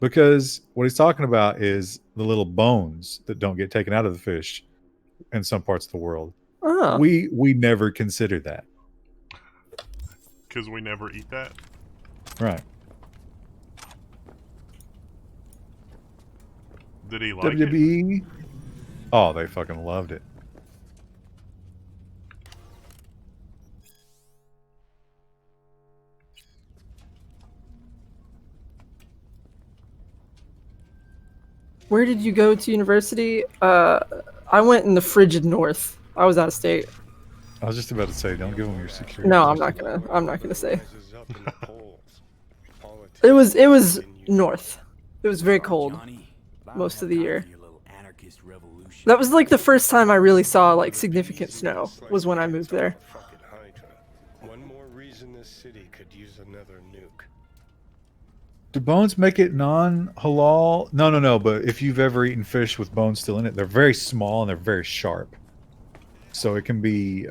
C: Because what he's talking about is the little bones that don't get taken out of the fish in some parts of the world.
B: Oh.
C: We never consider that.
A: Because we never eat that?
C: Right.
A: Did he like it?
C: WWE? Oh, they fucking loved it.
B: Where did you go to university? I went in the frigid north. I was out of state.
C: I was just about to say, don't give them your security.
B: No, I'm not gonna say. It was north. It was very cold most of the year. That was like the first time I really saw like significant snow, was when I moved there.
F: One more reason this city could use another nuke.
C: Do bones make it non-halal? No. But if you've ever eaten fish with bones still in it, they're very small and they're very sharp. So it can be,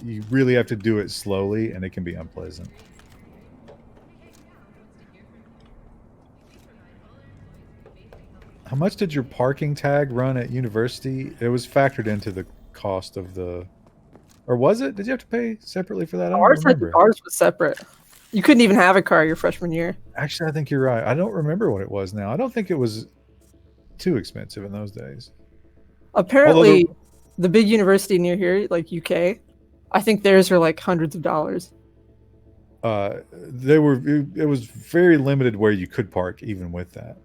C: you really have to do it slowly, and it can be unpleasant. How much did your parking tag run at university? It was factored into the cost of the... Or was it? Did you have to pay separately for that? I don't remember.
B: Ours was separate. You couldn't even have a car your freshman year.
C: Actually, I think you're right. I don't remember what it was now. I don't think it was too expensive in those days.
B: Apparently, the big university near here, like UK, I think theirs are like hundreds of dollars.
C: It was very limited where you could park even with that.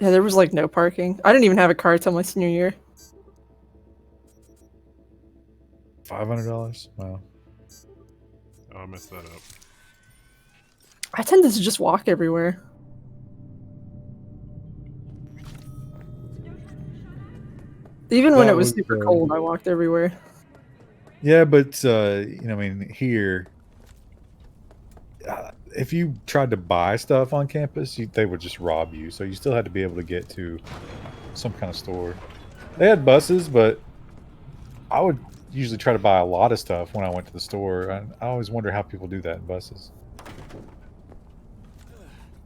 B: Yeah, there was like no parking. I didn't even have a car till my senior year.
C: $500. Wow.
A: Oh, I messed that up.
B: I tended to just walk everywhere. Even when
C: That
B: it was
C: was,
B: super cold, I walked everywhere.
C: Yeah, but you know, I mean, here, if you tried to buy stuff on campus, they would just rob you. So you still had to be able to get to some kind of store. They had buses, but I would usually try to buy a lot of stuff when I went to the store. And I always wonder how people do that in buses.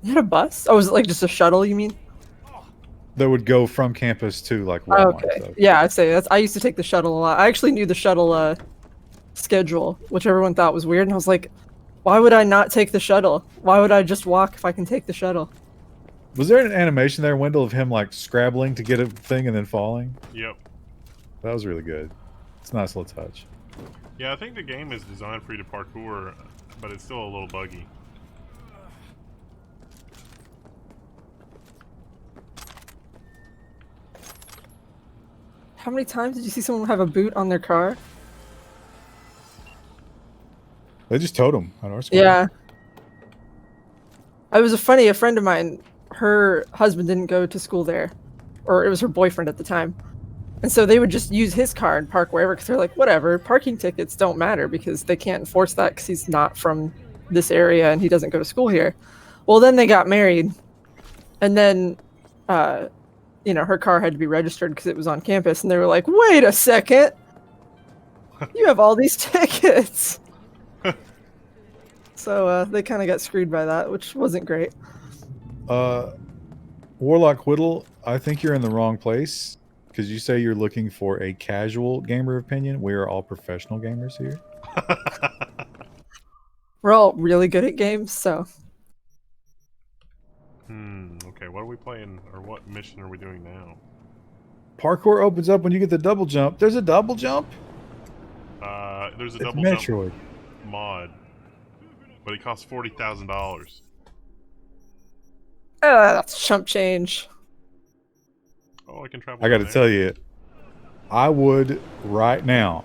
B: You had a bus? Oh, was it like just a shuttle, you mean?
C: That would go from campus to like Walmart and
B: Okay.
C: stuff.
B: Yeah, I'd say that's. I used to take the shuttle a lot. I actually knew the shuttle schedule, which everyone thought was weird, and I was like, why would I not take the shuttle? Why would I just walk if I can take the shuttle?
C: Was there an animation there, Wendell, of him like scrabbling to get a thing and then falling?
A: Yep.
C: That was really good. It's a nice little touch.
A: Yeah, I think the game is designed for you to parkour, but it's still a little buggy.
B: How many times did you see someone have a boot on their car?
C: They just towed him on our school.
B: Yeah. It was a friend of mine, her husband didn't go to school there, or it was her boyfriend at the time. And so they would just use his car and park wherever, because they're like, whatever, parking tickets don't matter because they can't enforce that because he's not from this area and he doesn't go to school here. Well, then they got married, and then, you know, her car had to be registered because it was on campus, and they were like, wait a second, you have all these tickets. So they kind of got screwed by that, which wasn't great.
C: Warlock Whittle, I think you're in the wrong place because you say you're looking for a casual gamer opinion. We are all professional gamers here.
B: We're all really good at games, so.
A: Okay, what are we playing, or what mission are we doing now?
C: Parkour opens up when you get the double jump. There's a double jump?
A: There's a
C: It's
A: double
C: Metroid.
A: jump mod, but it costs $40,000.
B: That's chump change.
A: Oh, I can travel.
C: I got to tell you, I would right now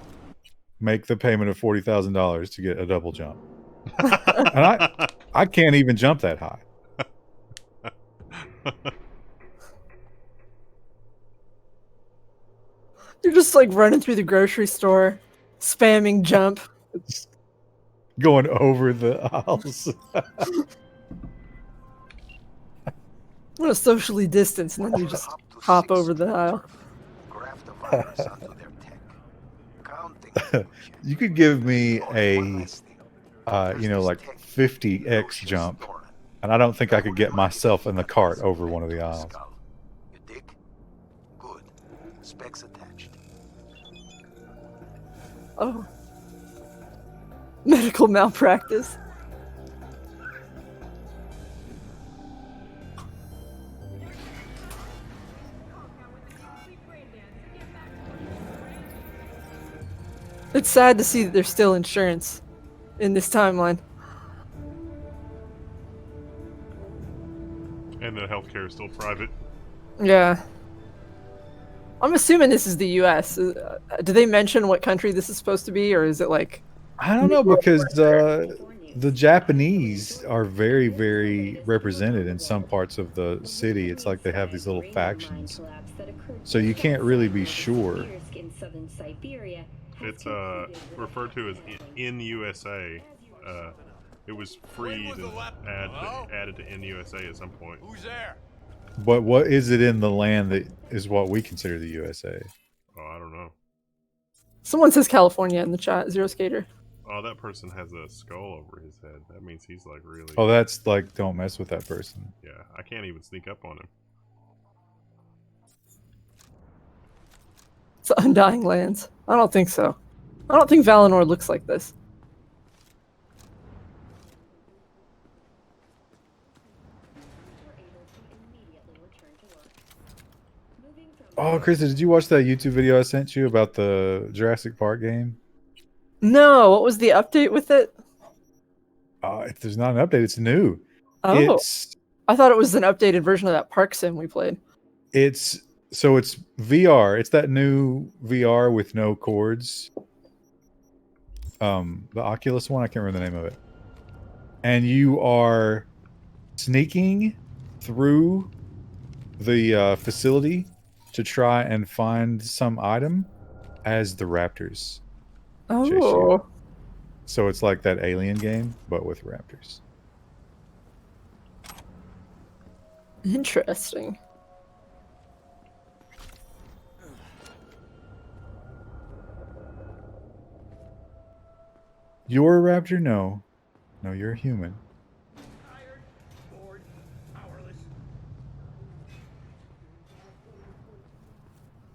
C: make the payment of $40,000 to get a double jump. And I can't even jump that high.
B: You're just like running through the grocery store, spamming jump.
C: Going over the aisles.
B: I'm gonna socially distance, and then you just hop over the aisle.
C: You could give me a, you know, like 50x jump, and I don't think I could get myself in the cart over one of the aisles.
L: Good. Specs attached.
B: Oh. Medical malpractice. It's sad to see that there's still insurance in this timeline.
A: And the healthcare is still private.
B: Yeah. I'm assuming this is the U.S. Do they mention what country this is supposed to be, or is it like...
C: I don't know, because the Japanese are very, very represented in some parts of the city. It's like they have these little factions. So you can't really be sure.
A: It's referred to as in USA. It was freed and added to in USA at some point.
F: Who's there?
C: But what is it in the land that is what we consider the USA?
A: Oh, I don't know.
B: Someone says California in the chat. Zero Skater.
A: Oh, that person has a skull over his head. That means he's like really...
C: Oh, that's like, don't mess with that person.
A: Yeah, I can't even sneak up on him.
B: It's Undying Lands. I don't think so. I don't think Valinor looks like this.
C: Oh, Krista, did you watch that YouTube video I sent you about the Jurassic Park game?
B: No, what was the update with it?
C: If there's not an update, it's new.
B: Oh,
C: It's
B: I thought it was an updated version of that park sim we played.
C: It's VR. It's that new VR with no cords. The Oculus one. I can't remember the name of it. And you are sneaking through the facility to try and find some item as the raptors chase you.
B: Oh,
C: So it's like that Alien game, but with raptors.
B: interesting.
C: You're a raptor? No. No, you're a human.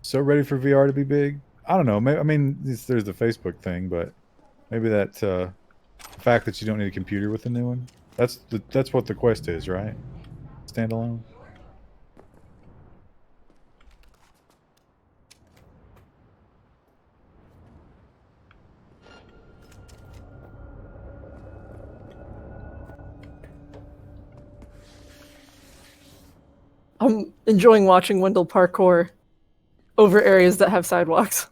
C: So ready for VR to be big? I don't know. Maybe, I mean, there's the Facebook thing, but maybe that fact that you don't need a computer with the new one. That's what the Quest is, right? Standalone.
B: I'm enjoying watching Wendell parkour over areas that have sidewalks.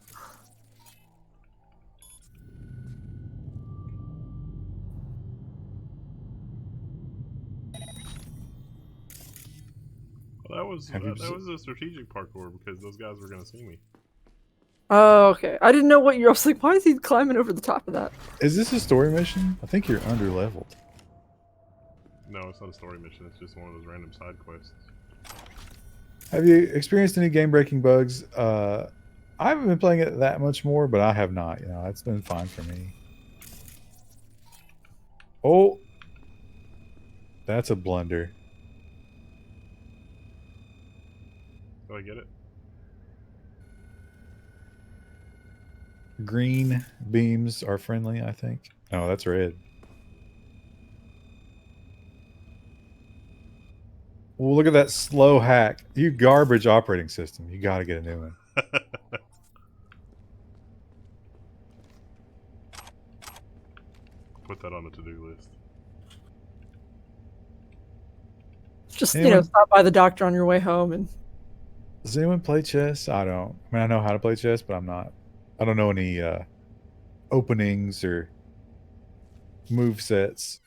A: Well, that was a strategic parkour because those guys were gonna see me.
B: Oh, okay. I didn't know what you're. I was like, why is he climbing over the top of that?
C: Is this a story mission? I think you're under leveled.
A: No, it's not a story mission. It's just one of those random side quests.
C: Have you experienced any game-breaking bugs? I haven't been playing it that much more, but I have not. You know, it's been fine for me. Oh, that's a blunder.
A: Do I get it?
C: Green beams are friendly, I think. Oh, that's red. Well, look at that slow hack. You garbage operating system. You got to get a new one.
A: Put that on the to-do list.
B: Just,
C: Anyone-
B: stop by the doctor on your way home and...
C: Does anyone play chess? I don't. I mean, I know how to play chess, but I don't know any openings or move sets.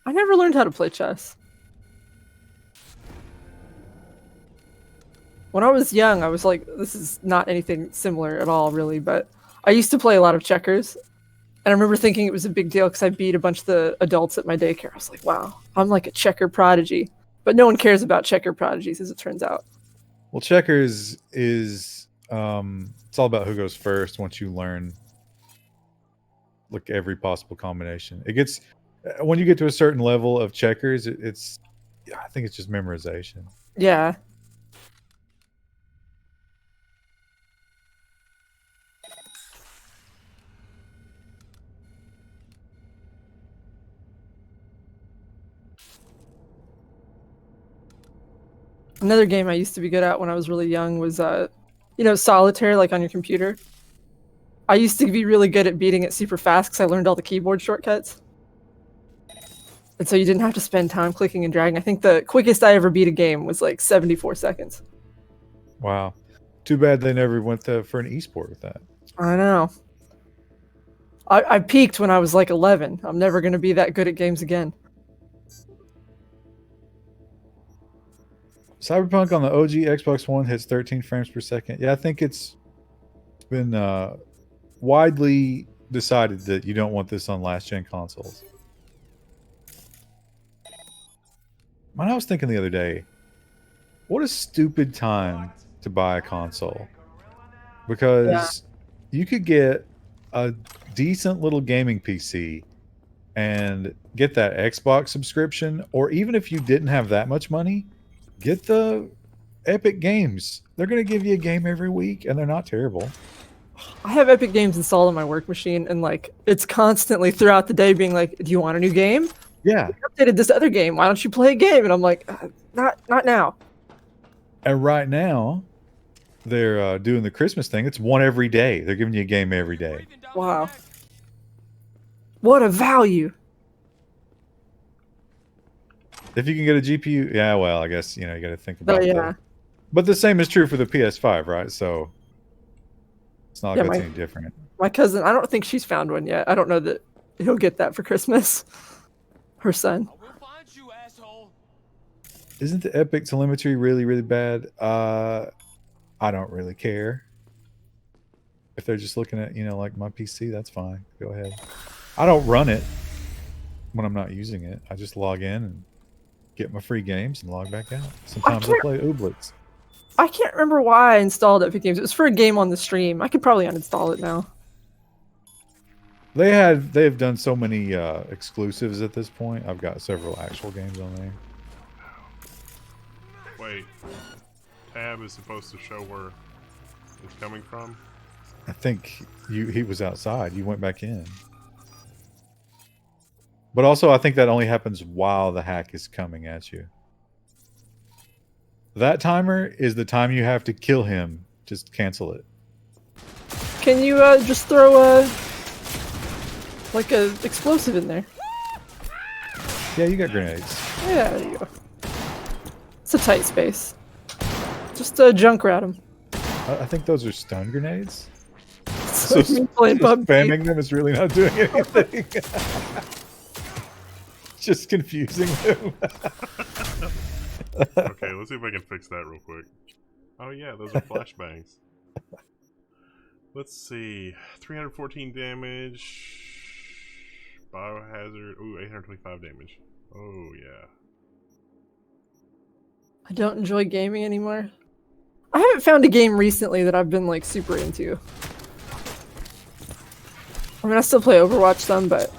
B: I never learned how to play chess. When I was young, I was like, this is not anything similar at all, really, but I used to play a lot of checkers. And I remember thinking it was a big deal because I beat a bunch of the adults at my daycare. I was like, wow, I'm like a checker prodigy. But no one cares about checker prodigies, as it turns out.
C: Well, checkers is it's all about who goes first once you learn like every possible combination. It gets when you get to a certain level of checkers, it's I think it's just memorization.
B: Yeah. Another game I used to be good at when I was really young was, solitaire, like on your computer. I used to be really good at beating it super fast because I learned all the keyboard shortcuts. And so you didn't have to spend time clicking and dragging. I think the quickest I ever beat a game was like 74 seconds.
C: Wow. Too bad they never went for an esport with that.
B: I know. I peaked when I was like 11. I'm never going to be that good at games again.
C: Cyberpunk on the OG Xbox One hits 13 frames per second. Yeah, I think it's been widely decided that you don't want this on last-gen consoles. I was thinking the other day, what a stupid time to buy a console. Because you could get a decent little gaming PC and get that Xbox subscription, or even if you didn't have that much money, get the Epic Games. They're going to give you a game every week, and they're not terrible.
B: I have Epic Games installed on my work machine, and like it's constantly throughout the day being like, "Do you want a new game?
C: Yeah,
B: we updated this other game. Why don't you play a game?" And I'm like, "Not now."
C: And right now, they're doing the Christmas thing. It's one every day. They're giving you a game every day.
B: Wow, what a value!
C: If you can get a GPU, yeah, well, I guess, you know, you got to think about
B: yeah.
C: But the same is true for the PS5, right? So it's not like
B: Yeah,
C: that's any different.
B: my cousin, I don't think she's found one yet. I don't know that he'll get that for Christmas. Her son.
C: Isn't the Epic telemetry really, really bad? I don't really care. If they're just looking at, you know, like my PC, that's fine. Go ahead. I don't run it when I'm not using it. I just log in and get my free games and log back out. Sometimes I play Ooblets.
B: I can't remember why I installed Epic Games. It was for a game on the stream. I could probably uninstall it now.
C: They've done so many exclusives at this point. I've got several actual games on there.
A: Wait, tab is supposed to show where it's coming from?
C: I think he was outside. You went back in. But also, I think that only happens while the hack is coming at you. That timer is the time you have to kill him. Just cancel it.
B: Can you just throw like a explosive in there?
C: Yeah, you got grenades.
B: Yeah, there you go. It's a tight space. Just junk rat him.
C: I think those are stun grenades.
B: So
C: spamming them is really not doing anything. Just confusing them.
A: Okay, let's see if I can fix that real quick. Oh yeah, those are flashbangs. Let's see. 314 damage. Biohazard. Ooh, 825 damage. Oh yeah.
B: I don't enjoy gaming anymore. I haven't found a game recently that I've been like super into. I mean, I still play Overwatch some, but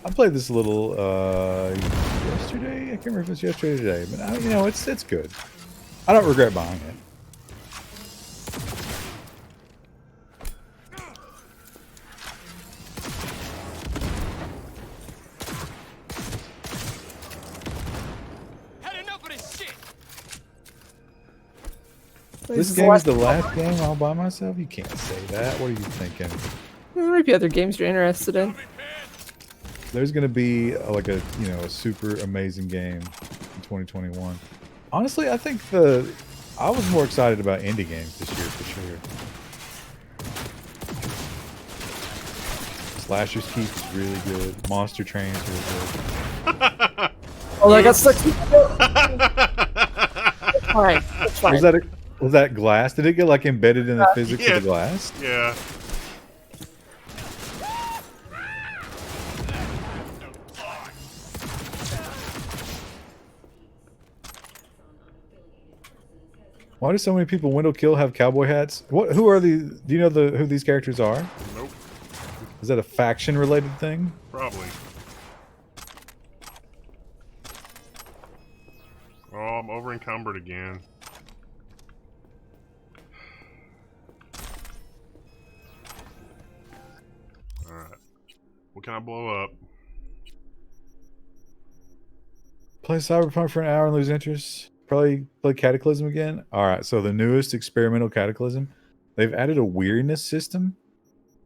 C: I played this a little yesterday. I can't remember if it's yesterday or today, but you know, it's good. I don't regret buying it. This game is the last game I'll buy myself? You can't say that. What are you thinking?
B: there might be other games you're interested in.
C: There's going to be like a, you know, a super amazing game in 2021. Honestly, I think I was more excited about indie games this year for sure. Slasher's Keep is really good. Monster Train is really good.
B: Oh, I got stuck. Alright, that's fine.
C: Was that glass? Did it get like embedded in the physics of the glass?
A: Yeah.
C: Why do so many people window kill have cowboy hats? Who are these? Do you know who these characters are?
A: Nope.
C: Is that a faction related thing?
A: Probably. Oh, I'm over encumbered again. Alright. What can I blow up?
C: Play Cyberpunk for an hour and lose interest. Probably play Cataclysm again. Alright, so the newest experimental Cataclysm, they've added a weariness system.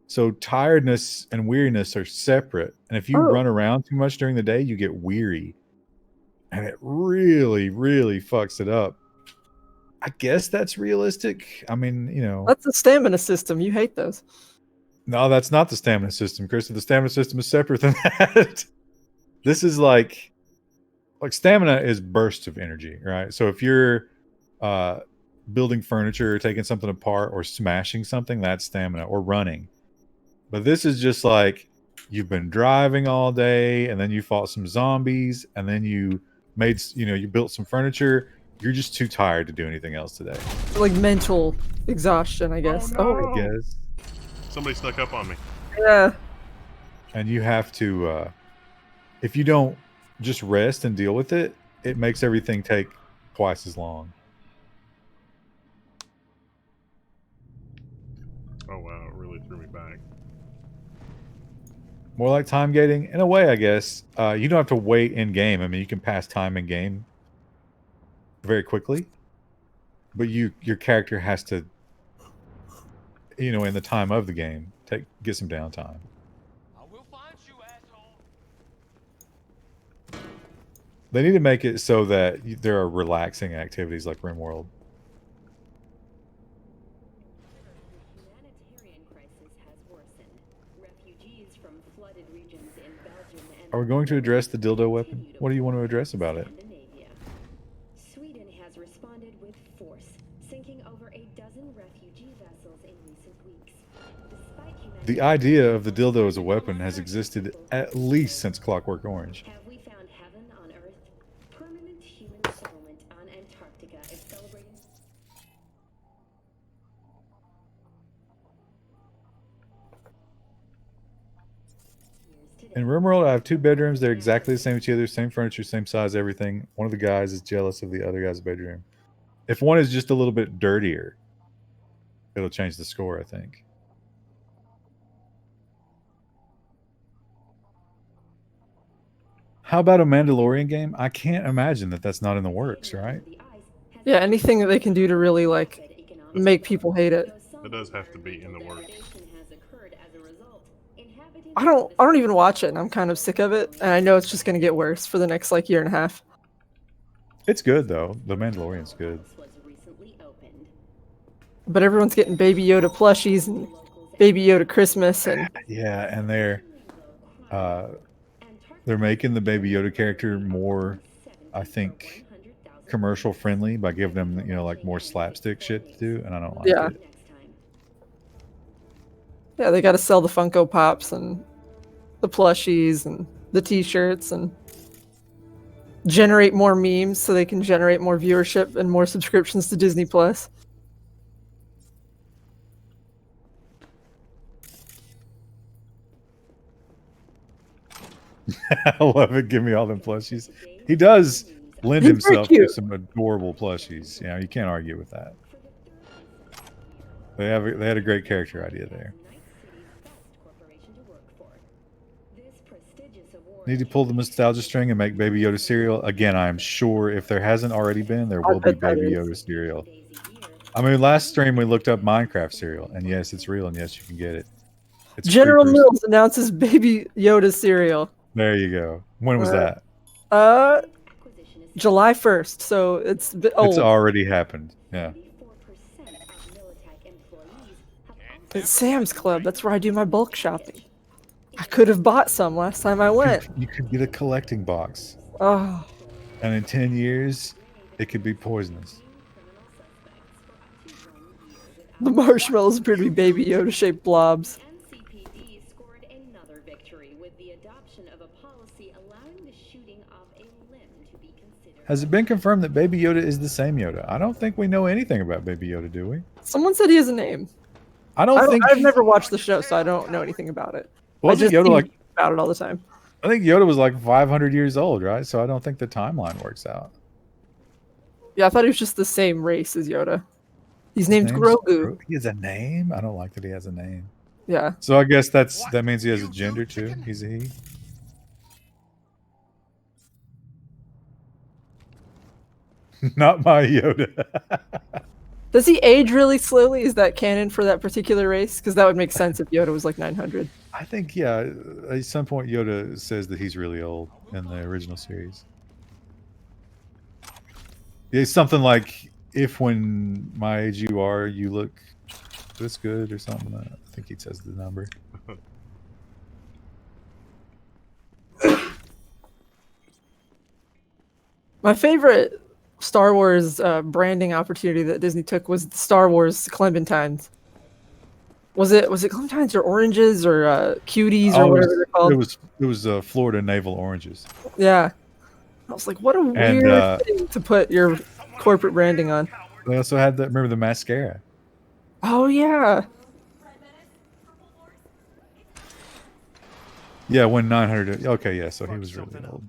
C: So tiredness and weariness are separate. And if you run around too much during the day, you get weary. And it really, really fucks it up. I guess that's realistic. I mean, you know.
B: That's the stamina system. You hate those.
C: No, that's not the stamina system, Chris. The stamina system is separate than that. This is like stamina is bursts of energy, right? So if you're building furniture or taking something apart or smashing something, that's stamina, or running. But this is just like you've been driving all day and then you fought some zombies and then you you built some furniture. You're just too tired to do anything else today.
B: Like mental exhaustion, I guess.
A: Oh,
C: I guess.
A: Somebody snuck up on me.
B: Yeah.
C: And you have to, if you don't just rest and deal with it, it makes everything take twice as long.
A: Oh wow, it really threw me back.
C: More like time gating in a way, I guess. You don't have to wait in game. I mean, you can pass time in game very quickly, but your character has to, in the time of the game, get some downtime.
H: I will find you, asshole.
C: They need to make it so that there are relaxing activities like RimWorld. Are we going to address the dildo weapon? What do you want to address about it?
M: Sweden has responded with force, sinking over a dozen refugee vessels in recent weeks.
C: The idea of the dildo as a weapon has existed at least since Clockwork Orange.
M: Have we found heaven on Earth? Permanent human settlement on Antarctica is celebrating.
C: In RimWorld, I have 2 bedrooms. They're exactly the same as each other, same furniture, same size, everything. One of the guys is jealous of the other guy's bedroom. If one is just a little bit dirtier, it'll change the score, I think. How about a Mandalorian game? I can't imagine that that's not in the works, right?
B: Yeah, anything that they can do to really like make people hate it.
A: It does have to be in the works.
B: I don't even watch it, and I'm kind of sick of it, and I know it's just going to get worse for the next like year and a half.
C: It's good though. The Mandalorian's good.
B: But everyone's getting Baby Yoda plushies and Baby Yoda Christmas, and
C: yeah, and they're making the Baby Yoda character more, I think, commercial friendly by giving them, you know, like more slapstick shit to do, and I don't like it.
B: Yeah, they got to sell the Funko Pops and the plushies and the T-shirts and generate more memes so they can generate more viewership and more subscriptions to Disney Plus.
C: I love it. Give me all them plushies. He does lend himself to some adorable plushies. You know, you can't argue with that. They had a great character idea there. Need to pull the nostalgia string and make Baby Yoda cereal. Again, I am sure if there hasn't already been, there will be Baby Yoda cereal. I mean, last stream we looked up Minecraft cereal, and yes, it's real, and yes, you can get it. It's
B: General Mills announces Baby Yoda cereal.
C: There you go. When was that?
B: July 1st, so it's a bit old.
C: It's already happened. Yeah.
B: It's Sam's Club. That's where I do my bulk shopping. I could have bought some last time I went.
C: You could get a collecting box.
B: Oh.
C: And in 10 years, it could be poisonous.
B: The marshmallows appear to be Baby Yoda-shaped blobs.
M: NCPD scored another victory with the adoption of a policy allowing the shooting of a limb to be considered.
C: Has it been confirmed that Baby Yoda is the same Yoda? I don't think we know anything about Baby Yoda, do we?
B: Someone said he has a name. I've never watched the show, so I don't know anything about it.
C: Wasn't Yoda like
B: about it all the time?
C: I think Yoda was like 500 years old, right? So I don't think the timeline works out.
B: Yeah, I thought he was just the same race as Yoda. His name's Grogu.
C: He has a name? I don't like that he has a name.
B: Yeah.
C: So I guess that means he has a gender too. He's a he. Not my Yoda.
B: Does he age really slowly? Is that canon for that particular race? Because that would make sense if Yoda was like 900.
C: I think, yeah. At some point, Yoda says that he's really old in the original series. It's something like, if when my age you are, you look this good or something. I think he says the number.
B: My favorite Star Wars branding opportunity that Disney took was the Star Wars Clementines. Was it Clementines or Oranges or Cuties or whatever they're called?
C: It was Florida Naval Oranges.
B: Yeah. I was like, what a weird thing to put your corporate branding on.
C: They also had remember the mascara.
B: Oh yeah.
C: Yeah, when 900. Okay, yeah, so he was really old.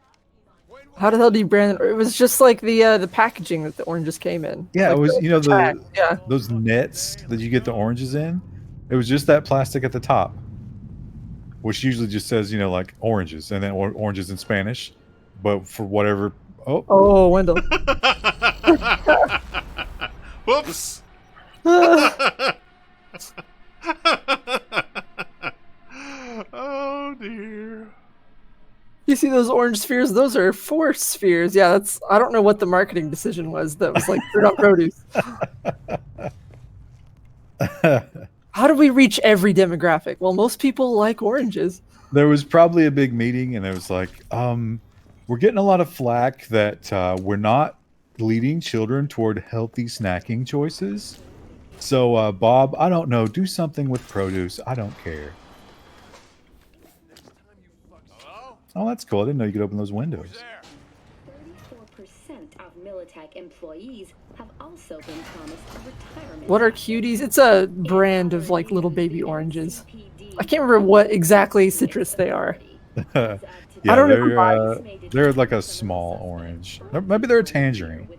B: How the hell do you brand it? It was just like the packaging that the oranges came in.
C: Yeah,
B: like
C: it was
B: those
C: nets that you get the oranges in. It was just that plastic at the top, which usually just says like oranges and then oranges in Spanish, but for whatever.
B: Oh, Wendell.
A: Whoops. Oh dear.
B: You you see those orange spheres? Those are force spheres. Yeah, that's. I don't know what the marketing decision was. That was like fruit on produce. How do we reach every demographic? Well, most people like oranges.
C: There was probably a big meeting, and it was like, we're getting a lot of flack that we're not leading children toward healthy snacking choices. So, Bob, I don't know, do something with produce. I don't care. Oh, that's cool. I didn't know you could open those windows.
M: 34% of Militech employees have also been promised retirement.
B: What are cuties? It's a brand of like little baby oranges. I can't remember what exactly citrus they are.
C: Yeah,
B: I don't know who buys.
C: they're like a small orange. Maybe they're a tangerine.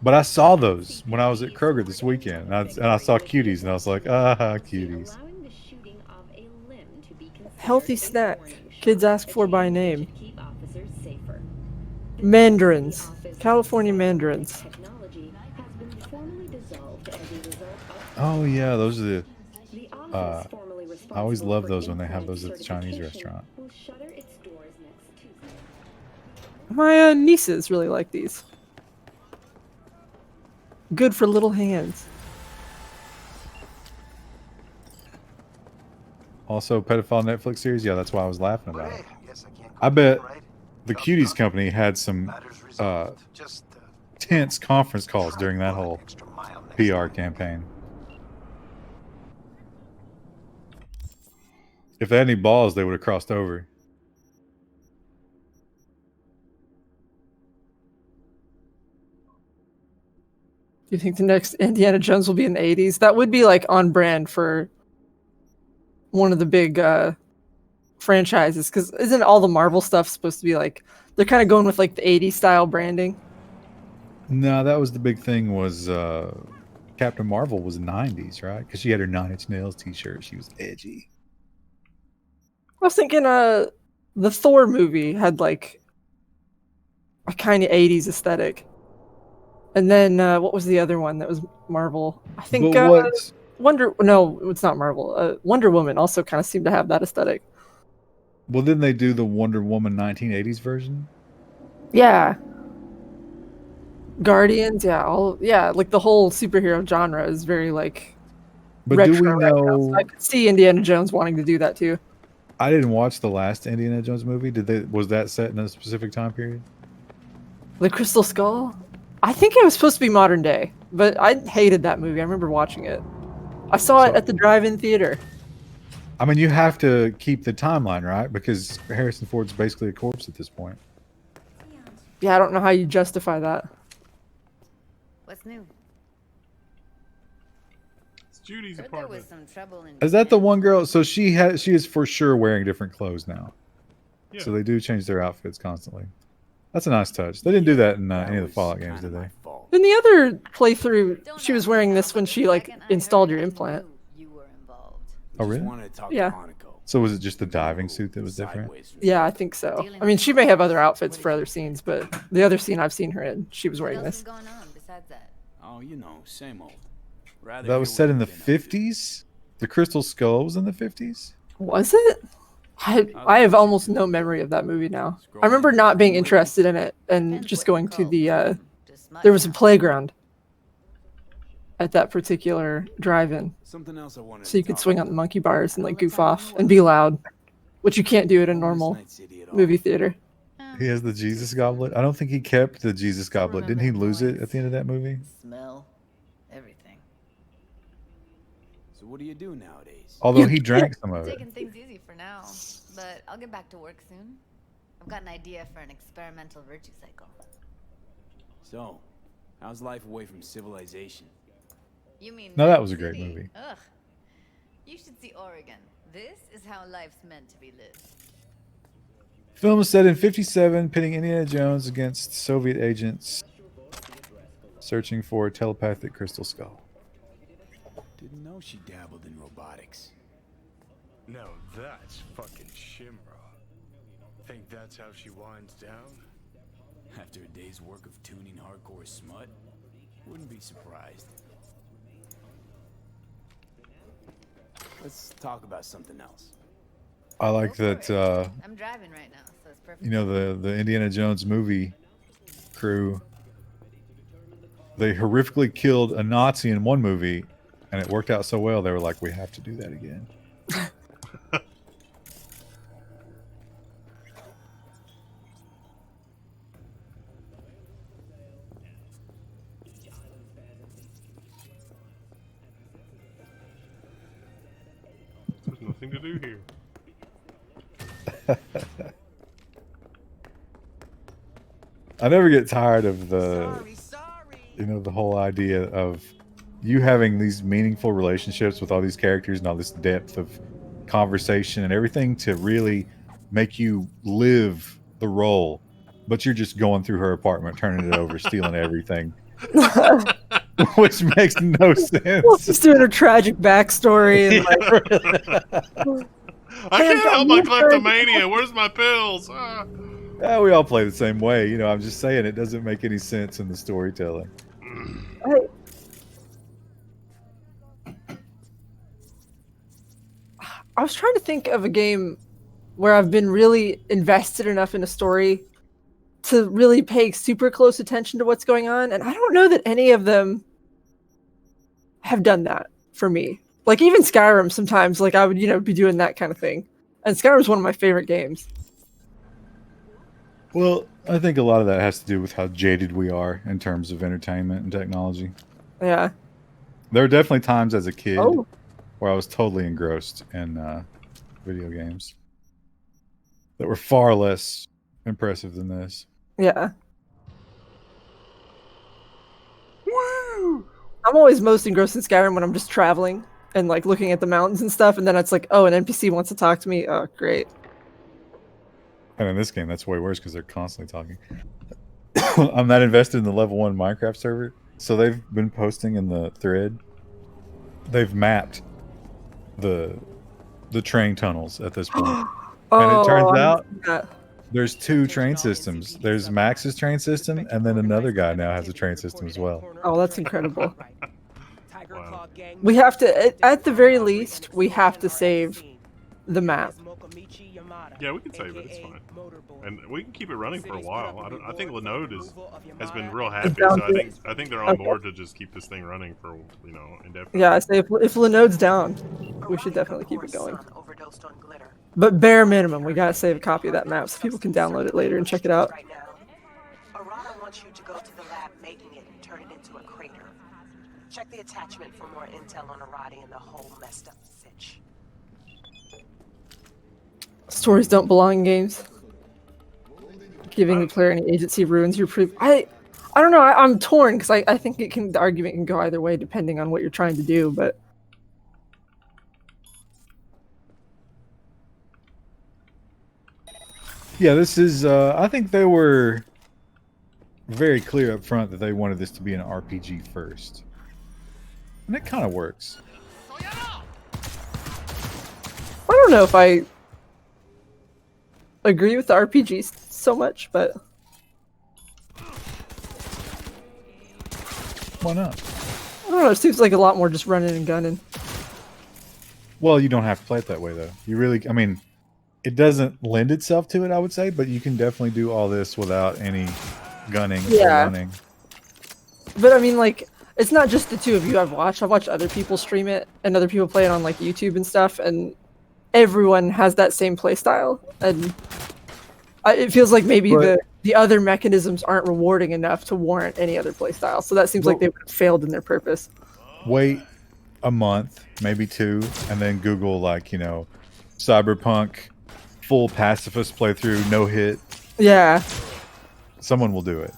C: But I saw those when I was at Kroger this weekend, and I saw cuties, and I was like, cuties.
B: Healthy snack. Kids ask for by name. Mandarins. California mandarins.
C: Oh yeah, those are the. I always love those when they have those at the Chinese restaurant.
B: My nieces really like these. Good for little hands.
C: Also, pedophile Netflix series. Yeah, that's why I was laughing about it. I bet the Cuties company had some tense conference calls during that whole PR campaign. If they had any balls, they would have crossed over.
B: Do you think the next Indiana Jones will be in the 80s? That would be like on brand for one of the big franchises, because isn't all the Marvel stuff supposed to be like, they're kind of going with like the 80s style branding?
C: No, that was the big thing, was Captain Marvel was 90s, right? Because she had her 9 Inch Nails t-shirt. She was edgy.
B: I was thinking the Thor movie had like a kind of 80s aesthetic. And then what was the other one that was Marvel? I think Wonder it's not Marvel. Wonder Woman also kind of seemed to have that aesthetic.
C: Well, didn't they do the Wonder Woman 1980s version?
B: Yeah. Guardians, like the whole superhero genre is very like
C: But
B: retro
C: do we
B: right now,
C: know?
B: so I could see Indiana Jones wanting to do that too.
C: I didn't watch the last Indiana Jones movie. Was that set in a specific time period?
B: The Crystal Skull? I think it was supposed to be modern day, but I hated that movie. I remember watching it. I saw it at the drive-in theater.
C: I mean, you have to keep the timeline, right? Because Harrison Ford's basically a corpse at this point.
B: Yeah, I don't know how you justify that.
I: What's new?
A: It's Judy's apartment.
I: There was some trouble in
C: Is that the one girl? So she is for sure wearing different clothes now.
A: Yeah.
C: So they do change their outfits constantly. That's a nice touch. They didn't do that in any of the Fallout games, did they?
B: In the other playthrough, she was wearing this when she like installed your implant.
C: Oh, really?
B: Yeah.
C: So was it just the diving suit that was different?
B: Yeah, I think so. I mean, she may have other outfits for other scenes, but the other scene I've seen her in, she was wearing this.
G: Oh, you know, same old.
C: That was set in the 50s? The Crystal Skull was in the 50s?
B: Was it? I have almost no memory of that movie now. I remember not being interested in it and just going to the there was a playground at that particular drive-in. So you could swing on the monkey bars and like goof off and be loud, which you can't do at a normal movie theater.
C: He has the Jesus goblet. I don't think he kept the Jesus goblet. Didn't he lose it at the end of that movie?
I: Smell everything.
G: So what do you do nowadays?
C: Although he drank some of it.
I: Taking things easy for now, but I'll get back to work soon. I've got an idea for an experimental virtue cycle.
G: So, how's life away from civilization?
I: You mean
C: No, that was a great
I: City?
C: movie.
I: Ugh. You should see Oregon. This is how life's meant to be lived.
C: Film is set in 57, pitting Indiana Jones against Soviet agents searching for a telepathic crystal skull.
G: Didn't know she dabbled in robotics.
F: No, that's fucking Shimra. Think that's how she winds down?
G: After a day's work of tuning hardcore smut, wouldn't be surprised. Let's talk about something else.
C: I like that.
I: I'm driving right now, so it's perfect.
C: You know, the Indiana Jones movie crew. They horrifically killed a Nazi in one movie, and it worked out so well. They were like, "We have to do that again."
A: There's nothing to do here.
C: I never get tired of the, you know, the whole idea of you having these meaningful relationships with all these characters and all this depth of conversation and everything to really make you live the role, but you're just going through her apartment, turning it over, stealing everything, which makes no sense.
B: Just doing a tragic backstory and
A: I can't help my kleptomania. Where's my pills?
C: Yeah, we all play the same way. You know, I'm just saying it doesn't make any sense in the storytelling.
B: I was trying to think of a game where I've been really invested enough in a story to really pay super close attention to what's going on, and I don't know that any of them have done that for me. Like even Skyrim, sometimes like I would, you know, be doing that kind of thing, and Skyrim's one of my favorite games.
C: Well, I think a lot of that has to do with how jaded we are in terms of entertainment and technology.
B: Yeah.
C: There were definitely times as a kid
B: Oh.
C: where I was totally engrossed in video games that were far less impressive than this.
B: Yeah.
A: Woo!
B: I'm always most engrossed in Skyrim when I'm just traveling and like looking at the mountains and stuff, and then it's like, oh, an NPC wants to talk to me. Oh, great.
C: And in this game, that's way worse because they're constantly talking. I'm not invested in the level 1 Minecraft server, so they've been posting in the thread. They've mapped the train tunnels at this point. And it turns out there's 2 train systems. There's Max's train system, and then another guy now has a train system as well.
B: Oh, that's incredible.
A: Wow.
B: We have to, at the very least, we have to save the map.
A: Yeah, we can save it. It's fine, and we can keep it running for a while. I think Linode has been real happy, so I think they're on board to just keep this thing running for, you know, indefinitely.
B: Yeah, I say if Linode's down, we should definitely keep it going. But bare minimum, we gotta save a copy of that map so people can download it later and check it out.
N: Arana wants you to go to the lab making it and turn it into a crater. Check the attachment for more intel on Arati and the whole messed up sitch.
B: Stories don't belong in games. Giving the player any agency ruins your proof. I don't know. I'm torn because I think the argument can go either way depending on what you're trying to do. But
C: yeah, this is. I think they were very clear up front that they wanted this to be an RPG first, and it kind of works.
B: I don't know if I agree with the RPG so much, but
C: why not?
B: I don't know. It seems like a lot more just running and gunning.
C: Well, you don't have to play it that way, though. You really, I mean, it doesn't lend itself to it, I would say, but you can definitely do all this without any gunning or running.
B: But I mean, like, it's not just the two of you I've watched other people stream it and other people play it on like YouTube and stuff, and everyone has that same play style, and it feels like maybe the other mechanisms aren't rewarding enough to warrant any other play style. So that seems like they would have failed in their purpose.
C: Wait a month, maybe 2, and then Google, like, you know, Cyberpunk full pacifist playthrough, no hit.
B: Yeah.
C: Someone will do it.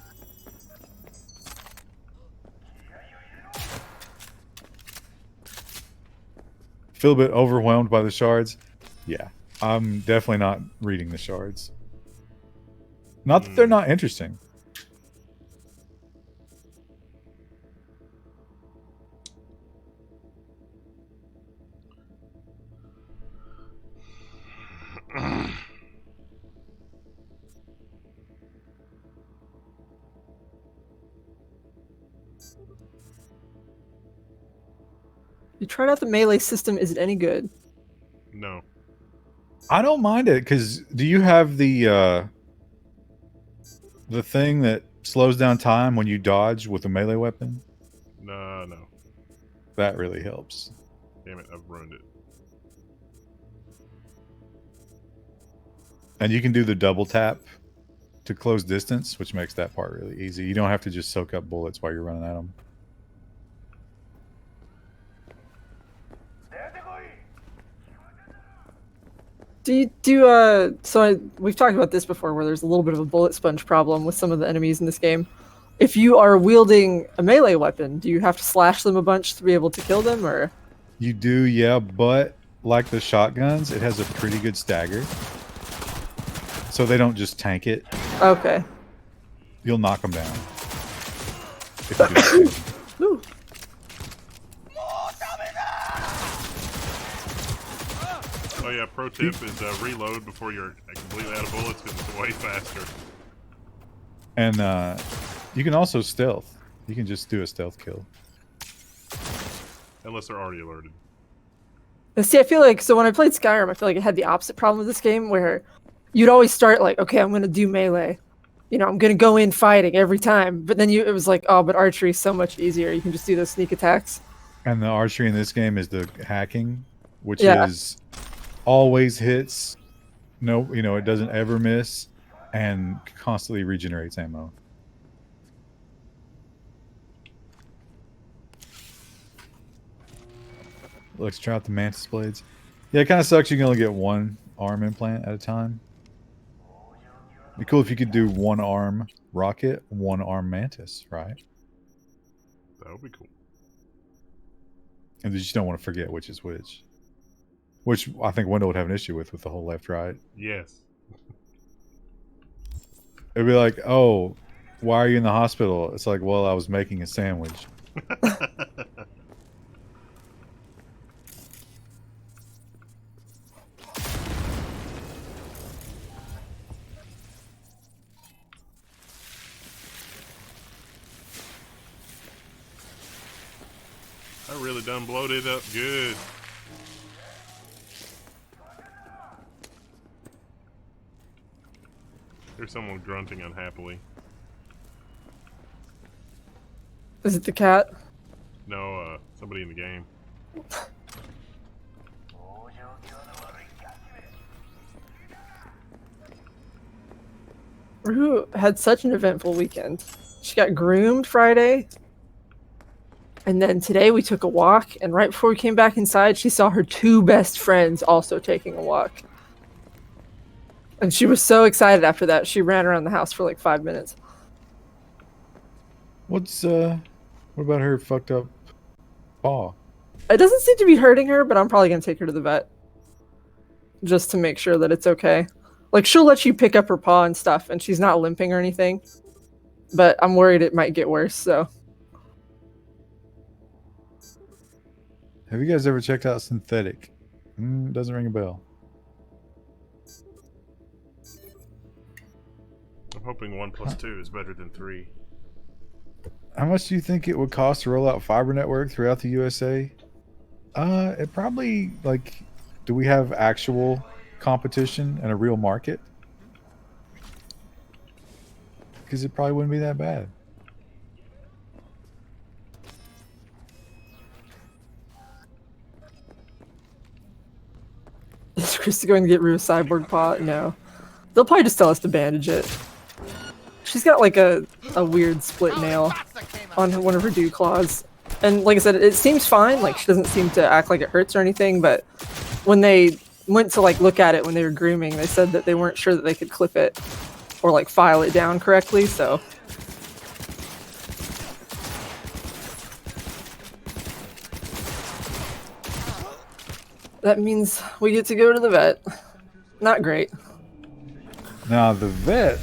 C: Feel a bit overwhelmed by the shards? Yeah. I'm definitely not reading the shards. Not that they're not interesting.
B: You tried out the melee system. Is it any good?
A: No.
C: I don't mind it because do you have the thing that slows down time when you dodge with a melee weapon?
A: No.
C: That really helps.
A: Damn it, I've ruined it.
C: And you can do the double tap to close distance, which makes that part really easy. You don't have to just soak up bullets while you're running at them.
B: We've talked about this before where there's a little bit of a bullet sponge problem with some of the enemies in this game. If you are wielding a melee weapon, do you have to slash them a bunch to be able to kill them, or?
C: You do, yeah, but like the shotguns, it has a pretty good stagger. So they don't just tank it.
B: Okay.
C: You'll knock them down. If you do.
B: Ooh.
A: Oh yeah, pro tip is reload before you're completely out of bullets because it's way faster.
C: And you can also stealth. You can just do a stealth kill.
A: Unless they're already alerted.
B: See, I feel like, so when I played Skyrim, I feel like it had the opposite problem with this game where you'd always start like, okay, I'm going to do melee. You know, I'm going to go in fighting every time. But then it was like, oh, but archery is so much easier. You can just do those sneak attacks.
C: And the archery in this game is the hacking, which is always hits. No, you know, it doesn't ever miss and constantly regenerates ammo. Let's try out the mantis blades. Yeah, it kind of sucks you can only get one arm implant at a time. It'd be cool if you could do one arm rocket, one arm mantis, right?
A: That would be cool.
C: And you just don't want to forget which is which. Which I think Wendell would have an issue with the whole left-right.
A: Yes.
C: It'd be like, oh, why are you in the hospital? It's like, well, I was making a sandwich.
A: I really done blowed it up good. There's someone grunting unhappily.
B: Is it the cat?
A: No, somebody in the game.
B: Rue had such an eventful weekend. She got groomed Friday. And then today we took a walk, and right before we came back inside, she saw her two best friends also taking a walk. And she was so excited after that, she ran around the house for like 5 minutes.
C: What about her fucked up paw?
B: It doesn't seem to be hurting her, but I'm probably going to take her to the vet. Just to make sure that it's okay. Like, she'll let you pick up her paw and stuff, and she's not limping or anything. But I'm worried it might get worse, so.
C: Have you guys ever checked out Synthetic? Doesn't ring a bell.
A: I'm hoping 1 + 2 is better than 3.
C: How much do you think it would cost to roll out fiber network throughout the USA? It probably, like, do we have actual competition and a real market? Because it probably wouldn't be that bad.
B: Is Krista going to get Rue a cyborg paw? No. They'll probably just tell us to bandage it. She's got like a weird split nail on one of her dew claws. And like I said, it seems fine. Like, she doesn't seem to act like it hurts or anything, but when they went to like look at it when they were grooming, they said that they weren't sure that they could clip it or like file it down correctly, so. That means we get to go to the vet. Not great.
C: Now, the vet,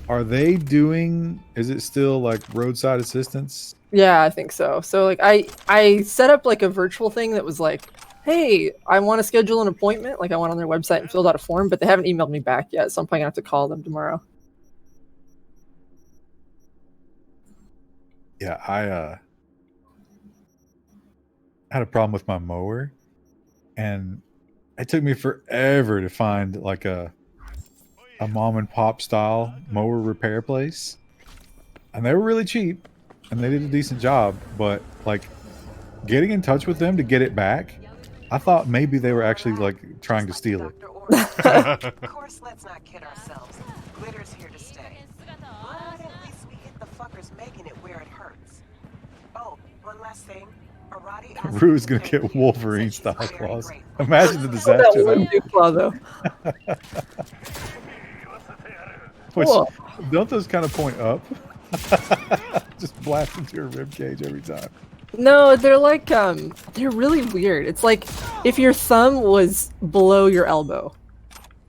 C: are they doing, is it still like roadside assistance?
B: Yeah, I think so. So like I set up like a virtual thing that was like, hey, I want to schedule an appointment. Like, I went on their website and filled out a form, but they haven't emailed me back yet, so I'm probably gonna have to call them tomorrow.
C: Yeah, I had a problem with my mower, and It took me forever to find like a mom and pop style mower repair place, and they were really cheap, and they did a decent job. But like getting in touch with them to get it back, I thought maybe they were actually like trying to steal it.
N: Of course, let's not kid ourselves. Glitter's here to stay. But at least we hit the fuckers making it where it hurts. Oh, one last thing. Arati asked
C: Rue's
N: me
C: gonna
N: to
C: get
N: thank you.
C: Wolverine
N: Said she's
C: style
N: very
C: claws.
N: grateful.
C: Imagine the
B: That
C: disaster
B: one
C: that.
B: new claw though.
C: Which,
B: Cool.
C: don't those kind of point up? Just blast into your rib cage every time.
B: No, they're like they're really weird. It's like if your thumb was below your elbow.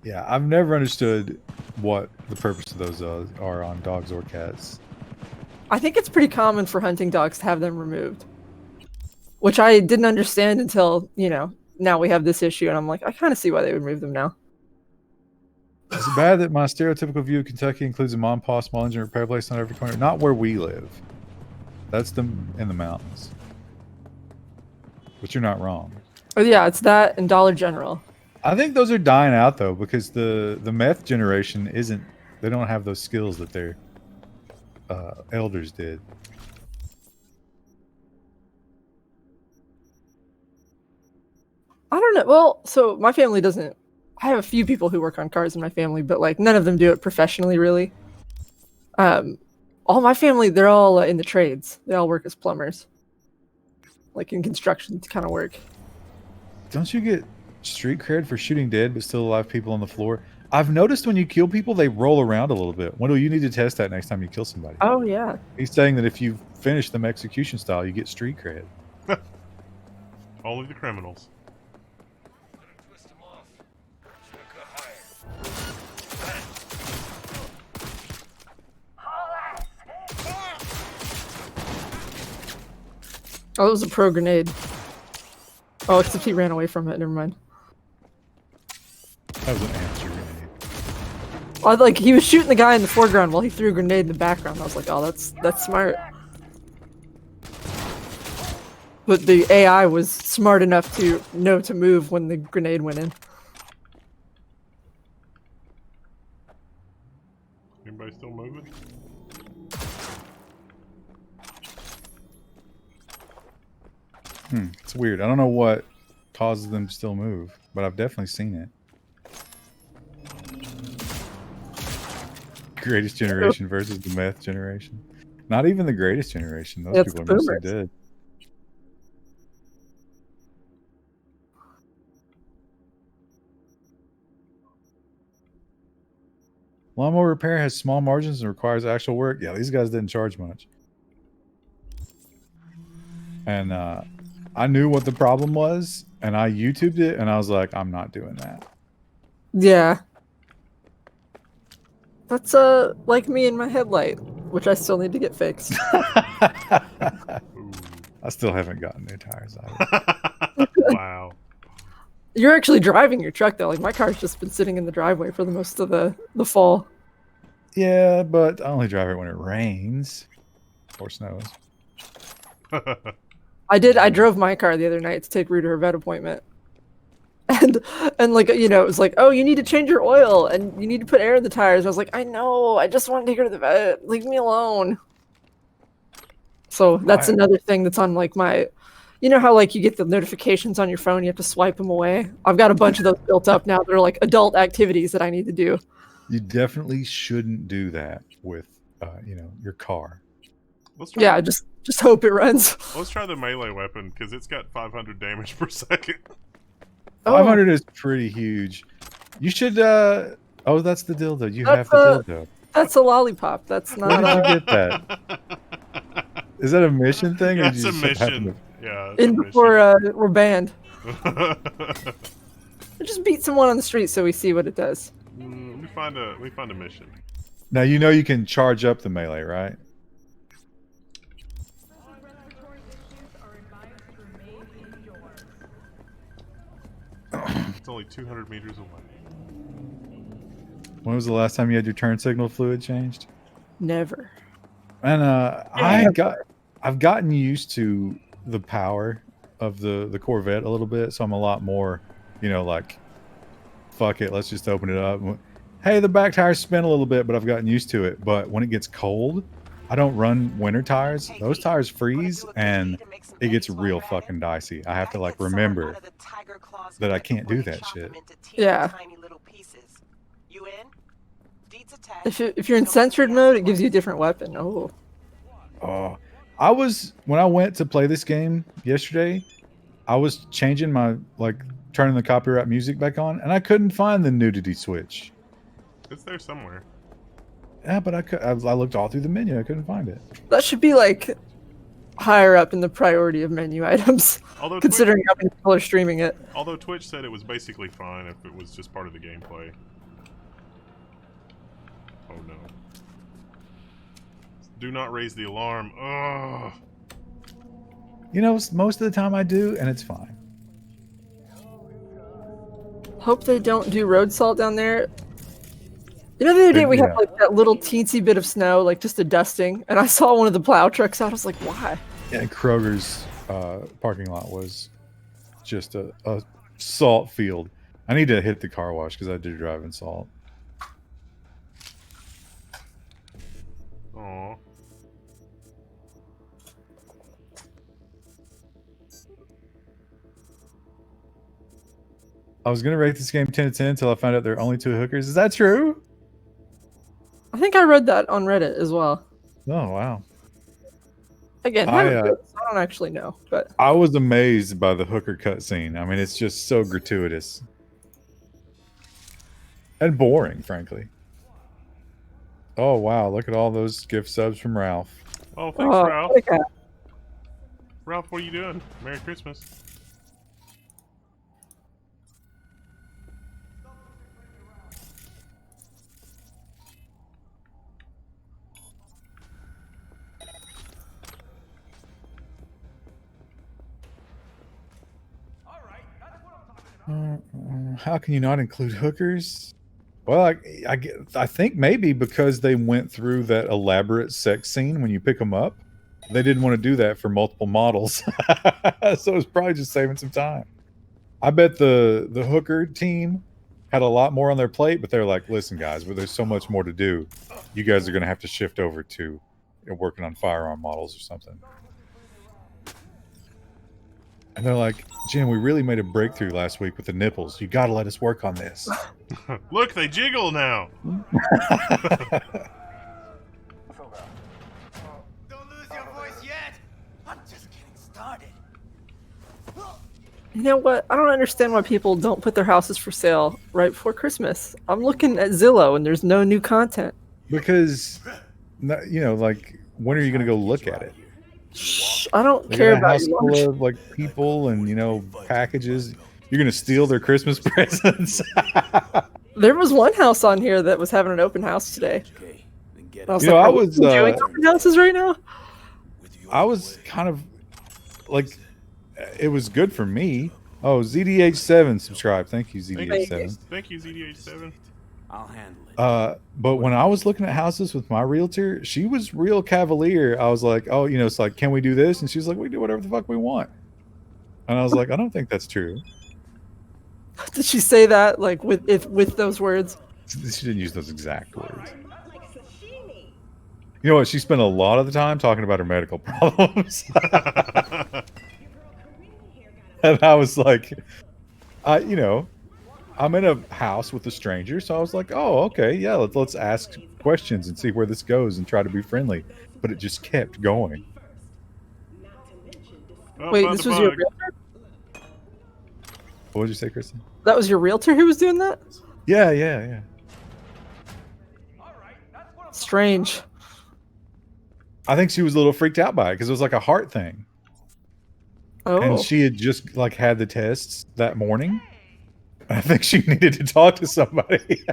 C: Yeah, I've never understood what the purpose of those are on dogs or cats.
B: I think it's pretty common for hunting dogs to have them removed. Which I didn't understand until, now we have this issue and I'm like, I kind of see why they would remove them now.
C: Is it bad that my stereotypical view of Kentucky includes a mom and pop small engine repair place on every corner? Not where we live. That's in the mountains. But you're not wrong.
B: Oh yeah, it's that and Dollar General.
C: I think those are dying out though, because the meth generation isn't. They don't have those skills that their elders did.
B: I don't know. Well, so my family doesn't. I have a few people who work on cars in my family, but like none of them do it professionally, really. All my family, they're all in the trades. They all work as plumbers, like in construction kind of work.
C: Don't you get street cred for shooting dead but still alive people on the floor? I've noticed when you kill people, they roll around a little bit. Wendell, you need to test that next time you kill somebody.
B: Oh yeah.
C: He's saying that if you finish them execution style, you get street cred.
A: Only the criminals.
B: Oh, it was a pro grenade. Oh, except he ran away from it. Never mind.
C: That was an answer grenade.
B: Well, he was shooting the guy in the foreground while he threw a grenade in the background. I was like, oh, that's smart. But the AI was smart enough to know to move when the grenade went in.
A: Anybody still moving?
C: It's weird. I don't know what causes them to still move, but I've definitely seen it. Greatest generation versus the meth generation. Not even the greatest generation. Those
B: It's
C: people are mostly
B: boomers.
C: dead. Lawnmower repair has small margins and requires actual work. Yeah, these guys didn't charge much. And I knew what the problem was, and I YouTubed it, and I was like, I'm not doing that.
B: Yeah. That's like me and my headlight, which I still need to get fixed.
C: I still haven't gotten new tires either.
A: Wow.
B: You're actually driving your truck though. Like my car's just been sitting in the driveway for the most of the fall.
C: Yeah, but I only drive it when it rains or snows.
B: I drove my car the other night to take Rue to her vet appointment. And like, it was like, oh, you need to change your oil and you need to put air in the tires. I was like, I know, I just want to take her to the vet. Leave me alone. So that's another thing that's on like my, how like you get the notifications on your phone, you have to swipe them away. I've got a bunch of those built up now. They're like adult activities that I need to do.
C: You definitely shouldn't do that with, your car.
B: Yeah, just hope it runs.
A: Let's try the melee weapon because it's got 500 damage per second.
C: 500 is pretty huge. You should. Oh, that's the dildo. You have the dildo.
B: That's a lollipop. That's not.
C: Where did you get that? Is that a mission thing?
A: Yeah,
C: or did
A: it's
C: you
A: a
C: just happen
A: mission.
C: to-
A: Yeah.
B: In before we're banned. Just beat someone on the street so we see what it does.
A: We find a mission.
C: Now you can charge up the melee, right?
A: It's only 200 meters away.
C: When was the last time you had your turn signal fluid changed?
B: Never.
C: And I've gotten used to the power of the Corvette a little bit, so I'm a lot more You know, like, fuck it, let's just open it up. Hey, the back tires spin a little bit, but I've gotten used to it. But when it gets cold, I don't run winter tires. Those tires freeze, and it gets real fucking dicey. I have to, like, remember that I can't do that shit.
B: Yeah. If you're in censored mode, it gives you a different weapon. Oh.
C: Oh, when I went to play this game yesterday, I was changing my, like, turning the copyright music back on, and I couldn't find the nudity switch.
A: It's there somewhere.
C: Yeah, but I looked all through the menu. I couldn't find it.
B: That should be like higher up in the priority of menu items,
A: Although
B: considering how many people are streaming it.
A: Although Twitch said it was basically fine if it was just part of the gameplay. Oh no. Do not raise the alarm. Ugh.
C: You know, most of the time I do, and it's fine.
B: Hope they don't do road salt down there. You know, the other day we had like that little teensy bit of snow, like just a dusting, and I saw one of the plow trucks out. I was like, why?
C: Yeah, Kroger's parking lot was just a salt field. I need to hit the car wash because I do drive in salt.
A: Aww.
C: I was gonna rate this game 10 to 10 until I found out there are only 2 hookers. Is that true?
B: I think I read that on Reddit as well.
C: Oh wow.
B: Again, I don't actually know, but
C: I was amazed by the hooker cutscene. I mean, it's just so gratuitous and boring, frankly. Oh wow! Look at all those gift subs from Ralph.
A: Oh, thanks, Ralph.
B: Okay.
A: Ralph, what are you doing? Merry Christmas.
C: How can you not include hookers? Well, I think maybe because they went through that elaborate sex scene when you pick them up, they didn't want to do that for multiple models, so it's probably just saving some time. I bet the hooker team had a lot more on their plate, but they're like, "Listen, guys, but there's so much more to do. You guys are going to have to shift over to working on firearm models or something." And they're like, "Jim, we really made a breakthrough last week with the nipples. You got to let us work on this."
A: Look, they jiggle now.
H: Don't lose your voice yet. I'm just getting started.
B: you know what? I don't understand why people don't put their houses for sale right before Christmas. I'm looking at Zillow and there's no new content.
C: Because, you know, like, when are you going to go look at it?
B: Shh, I don't care about
C: house full of, like, people and, you know, packages. You're going to steal their Christmas presents.
B: There was one house on here that was having an open house today. I was
C: You know,
B: like,
C: I
B: are we
C: was,
B: doing open houses right now?
C: I was kind of, like, it was good for me. Oh, ZDH7 subscribe. Thank you, ZDH7.
A: Thank you, ZDH7.
G: I'll handle it.
C: But when I was looking at houses with my realtor, she was real cavalier. I was like, oh, you know, it's like, can we do this? And she's like, we do whatever the fuck we want. And I was like, I don't think that's true.
B: Did she say that like with those words?
C: She didn't use those exact words. You know what? She spent a lot of the time talking about her medical problems. And I was like, you know, I'm in a house with a stranger, so I was like, oh, okay, yeah, let's ask questions and see where this goes and try to be friendly. But it just kept going.
A: Oh,
B: Wait, this was your realtor?
C: What did you say, Kristen?
B: That was your realtor who was doing that?
C: Yeah.
B: Strange.
C: I think she was a little freaked out by it because it was like a heart thing.
B: Oh.
C: And she had just like had the tests that morning. I think she needed to talk to somebody.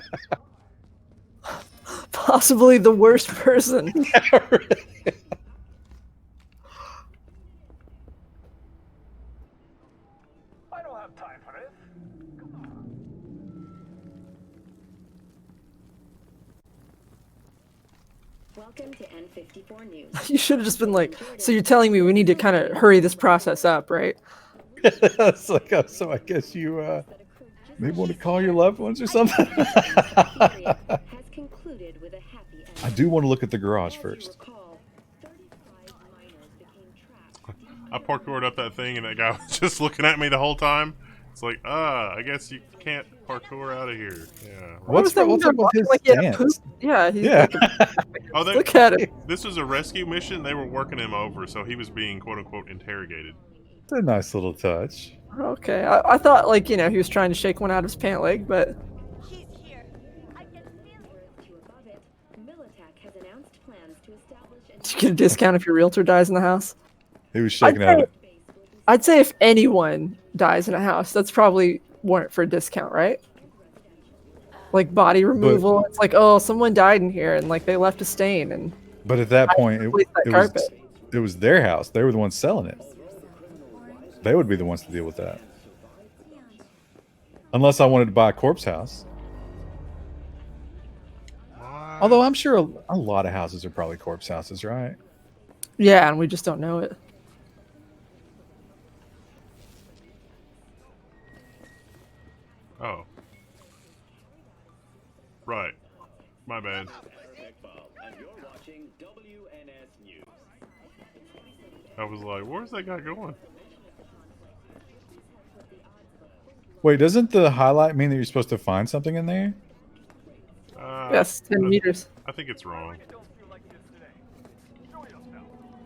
B: Possibly the worst person.
C: Yeah, really.
H: I don't have time for this.
M: Welcome to N54 News.
B: You should have just been like, so you're telling me we need to kind of hurry this process up, right?
C: It's like, oh, so I guess you Maybe want to call your loved ones or something.
M: has concluded with a happy ending.
C: I do want to look at the garage first.
A: I parkoured up that thing, and that guy was just looking at me the whole time. It's like, I guess you can't parkour out of here. Yeah. Right.
C: What's up with his
B: like
C: stance?
B: Yeah, he's
C: Yeah.
B: like look at him.
A: This was a rescue mission. They were working him over, so he was being quote unquote interrogated.
C: It's a nice little touch.
B: Okay, I thought like he was trying to shake one out of his pant leg, but you get a discount if your realtor dies in the house.
C: He was shaking out.
B: I'd say if anyone dies in a house, that's probably warrant for a discount, right? Like body removal, it's like, oh, someone died in here and like they left a stain, and
C: But at that point, it was their house. They were the ones selling it. They would be the ones to deal with that. Unless I wanted to buy a corpse house. Although I'm sure a lot of houses are probably corpse houses, right?
B: yeah, and we just don't know it.
A: Oh. Right. My bad. I was like, where's that guy going?
C: Wait, doesn't the highlight mean that you're supposed to find something in there?
B: Yes, 10 meters.
A: I think it's wrong.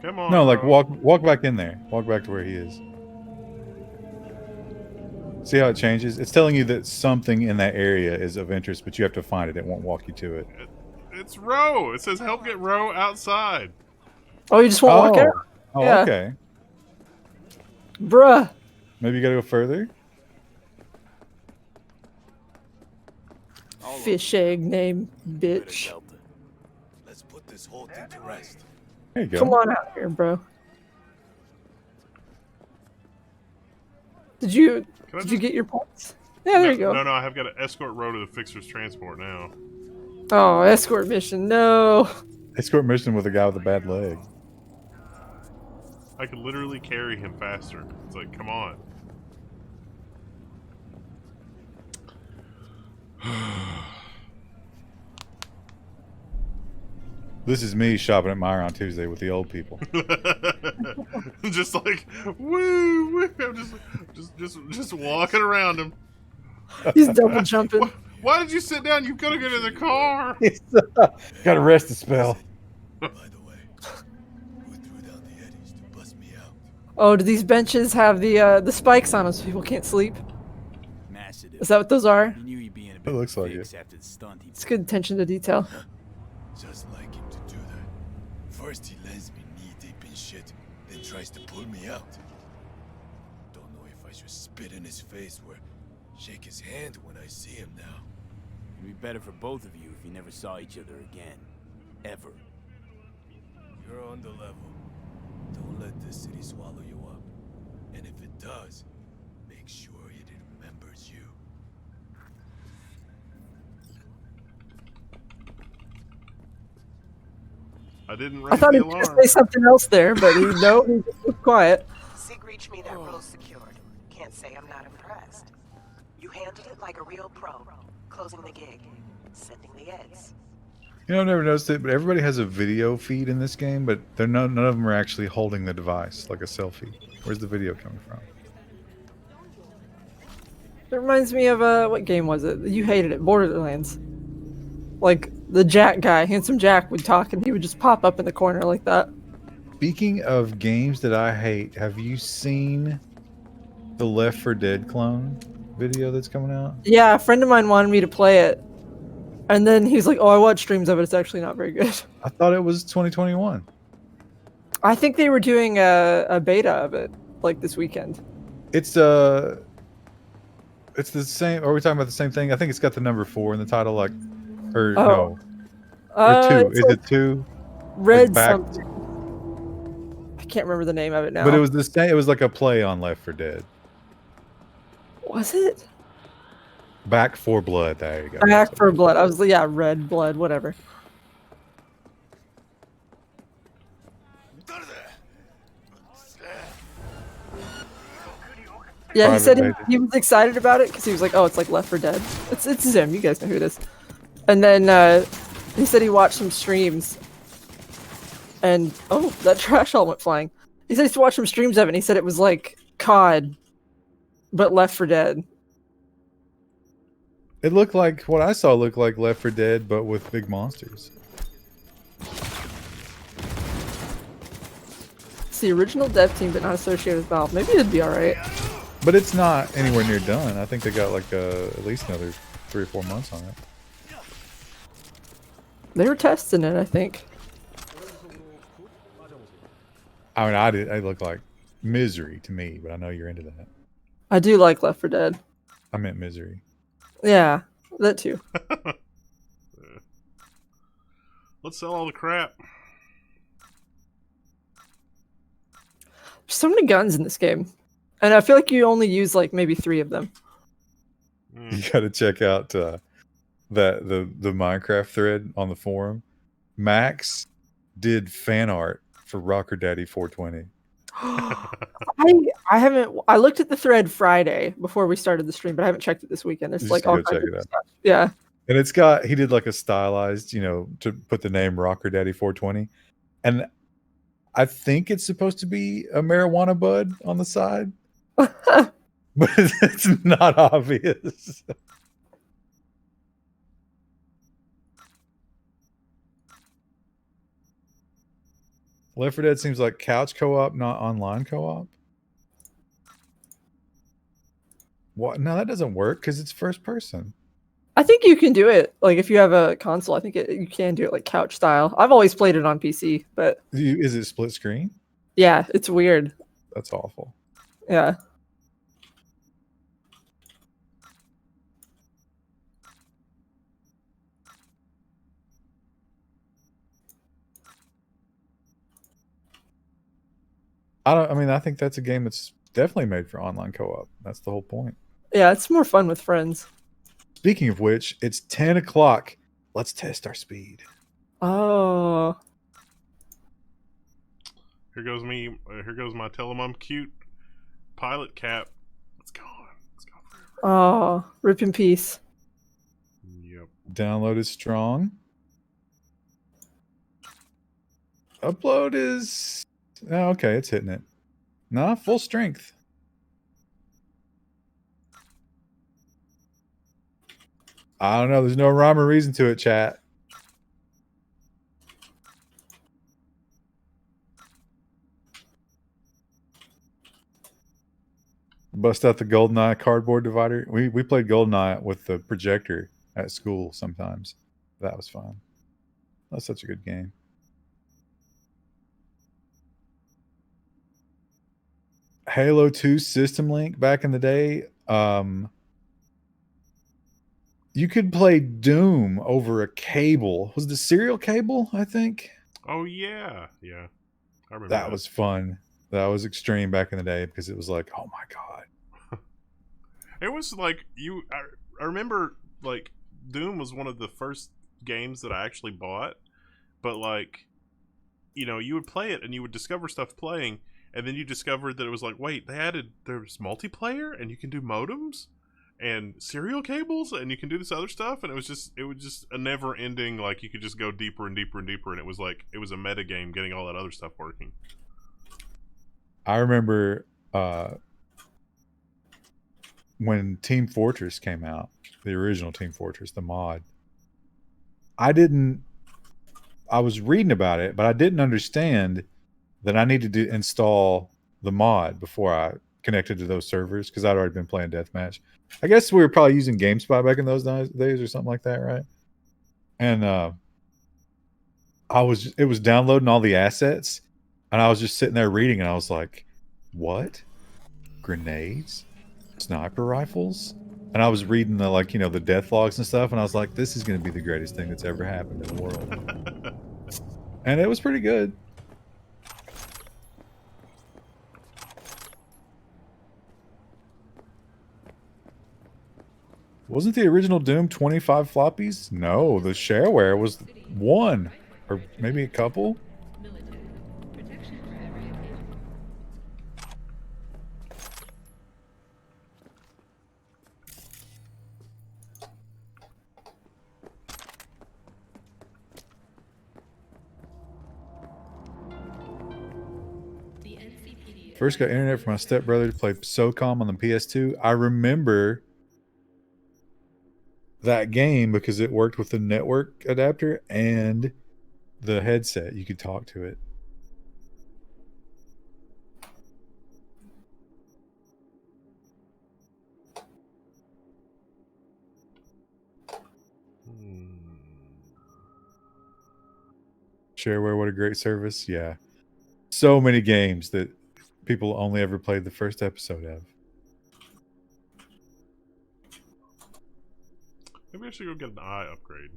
A: Come on.
C: No, like
A: bro.
C: walk back in there. Walk back to where he is. See how it changes? It's telling you that something in that area is of interest, but you have to find it. It won't walk you to it.
A: It's Roe. It says help get Roe outside.
B: Oh, you just won't walk out?
C: Oh,
B: Yeah.
C: okay.
B: Bruh.
C: Maybe you gotta go further?
B: Fish egg name, bitch.
H: Let's put this whole thing to rest.
C: There you go.
B: Come on out here, bro. Did you get your points? Yeah, there you go.
A: No, I have got to escort Roe to the fixer's transport now.
B: Oh, escort mission. No.
C: Escort mission with a guy with a bad leg.
A: I could literally carry him faster. It's like, come on.
C: This is me shopping at Meijer on Tuesday with the old people.
A: Just like, woo, woo. I'm just walking around him.
B: He's double jumping.
A: Why did you sit down? You've got to go to the car.
C: Got to rest a spell.
B: Oh, do these benches have the spikes on them so people can't sleep? Is that what those are?
C: It looks like it.
B: It's good attention to detail.
H: Just like him to do that. First he lends me knee-deep in shit, then tries to pull me out. Don't know if I should spit in his face or shake his hand when I see him now.
G: It'd be better for both of you if you never saw each other again. Ever.
H: You're on the level. Don't let this city swallow you up. And if it does, make sure it remembers you.
A: I didn't
B: I
A: raise
B: thought
A: the
B: he was
A: alarm.
B: going to say something else there, but he just was quiet.
N: Sig reached me that Roe's secured. Can't say I'm not impressed. You handled it like a real pro. Closing the gig. Sending the eds.
C: You know, I've never noticed it, but everybody has a video feed in this game, but none of them are actually holding the device like a selfie. Where's the video coming from?
B: It reminds me of what game was it? You hated it, Borderlands. Like the Jack guy, Handsome Jack would talk and he would just pop up in the corner like that.
C: Speaking of games that I hate, have you seen the Left 4 Dead clone video that's coming out?
B: Yeah, a friend of mine wanted me to play it. And then he's like, oh, I watched streams of it. It's actually not very good.
C: I thought it was 2021.
B: I think they were doing a beta of it, like this weekend.
C: It's the same. Are we talking about the same thing? I think it's got the number 4 in the title, like, or no, or 2. Is it 2?
B: Red
C: Back
B: something. I can't remember the name of it now.
C: But it was the same. It was like a play on Left 4 Dead.
B: Was it?
C: Back 4 Blood. There you go.
B: Back for Blood. I was Red Blood, whatever. Yeah, he
C: Private
B: said
C: beta.
B: he was excited about it because he was like, "Oh, it's like Left 4 Dead." It's him. You guys know who it is. And then he said he watched some streams, and oh, that trash all went flying. He said he watched some streams of it, and he said it was like COD, but Left 4 Dead.
C: It looked like what I saw looked like Left 4 Dead, but with big monsters.
B: It's the original dev team, but not associated with Valve. Maybe it'd be all right.
C: But it's not anywhere near done. I think they got like at least another 3 or 4 months on it.
B: They were testing it, I think.
C: I mean, I did. It looked like Misery to me, but I know you're into that.
B: I do like Left 4 Dead.
C: I meant Misery.
B: Yeah, that too.
A: Let's sell all the crap.
B: There's so many guns in this game, and I feel like you only use like maybe 3 of them.
C: You got to check out the Minecraft thread on the forum. Max did fan art for Rocker Daddy 420.
B: I haven't. I looked at the thread Friday before we started the stream, but I haven't checked it this weekend. There's
C: Just
B: like
C: go
B: all
C: check
B: kinds
C: it
B: of
C: out.
B: stuff. Yeah.
C: And he did like a stylized, to put the name Rocker Daddy 420. And I think it's supposed to be a marijuana bud on the side. But it's not obvious. Left 4 Dead seems like couch co-op, not online co-op. What? No, that doesn't work because it's first person.
B: I think you can do it. Like if you have a console, I think you can do it like couch style. I've always played it on PC, but
C: Is it split screen?
B: yeah, it's weird.
C: That's awful.
B: Yeah.
C: I think that's a game that's definitely made for online co-op. That's the whole point.
B: Yeah, it's more fun with friends.
C: Speaking of which, it's 10 o'clock. Let's test our speed.
B: Oh.
A: Here goes me. Here goes my Telemum cute pilot cap. It's gone. It's gone forever.
B: Oh, rip in peace.
A: Yep.
C: Download is strong. Upload is... Oh, okay, it's hitting it. Nah, full strength. I don't know. There's no rhyme or reason to it, chat. Bust out the GoldenEye cardboard divider. We played GoldenEye with the projector at school sometimes. That was fun. That's such a good game. Halo 2 System Link back in the day. You could play Doom over a cable. Was it the serial cable, I think?
A: Oh yeah, yeah. I remember
C: That was fun. That was extreme back in the day because it was like, oh my god.
A: It was like I remember like Doom was one of the first games that I actually bought, but like, you would play it and you would discover stuff playing, and then you discovered that it was like, wait, there's multiplayer and you can do modems and serial cables and you can do this other stuff, and it was just a never ending, like you could just go deeper and deeper and deeper, and it was like it was a meta game getting all that other stuff working.
C: I remember when Team Fortress came out, the original Team Fortress, the mod. I was reading about it, but I didn't understand that I needed to install the mod before I connected to those servers because I'd already been playing Deathmatch. I guess we were probably using GameSpy back in those days or something like that, right? And it was downloading all the assets, and I was just sitting there reading, and I was like, what? Grenades? Sniper rifles? And I was reading the death logs and stuff, and I was like, this is going to be the greatest thing that's ever happened in the world. And it was pretty good. Wasn't the original Doom 25 floppies? No, the shareware was 1 or maybe a couple. First got internet from my stepbrother to play SOCOM on the PS2. I remember that game because it worked with the network adapter and the headset. You could talk to it. Shareware, what a great service. Yeah. So many games that people only ever played the first episode of.
A: Maybe I should go get an eye upgrade.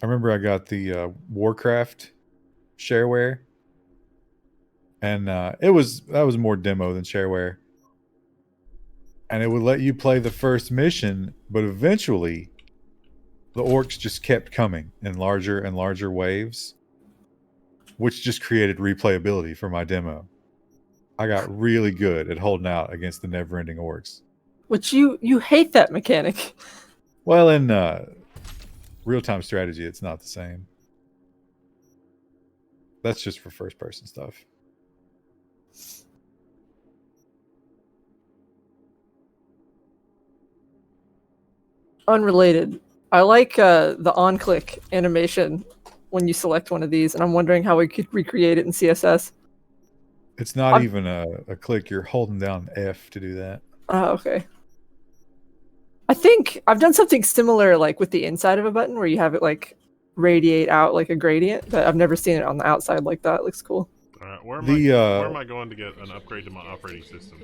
C: I remember I got the Warcraft shareware, and that was more demo than shareware, and it would let you play the first mission, but eventually the orcs just kept coming in larger and larger waves, which just created replayability for my demo. I got really good at holding out against the never-ending orcs.
B: Which you hate that mechanic.
C: Well, in real-time strategy, it's not the same. That's just for first-person stuff.
B: Unrelated. I like the on-click animation when you select one of these, and I'm wondering how we could recreate it in CSS.
C: It's not even a click. You're holding down F to do that.
B: Oh, okay. I think I've done something similar, like with the inside of a button, where you have it like radiate out like a gradient, but I've never seen it on the outside like that. It looks cool.
A: All right, where am I going to get an upgrade to my operating system?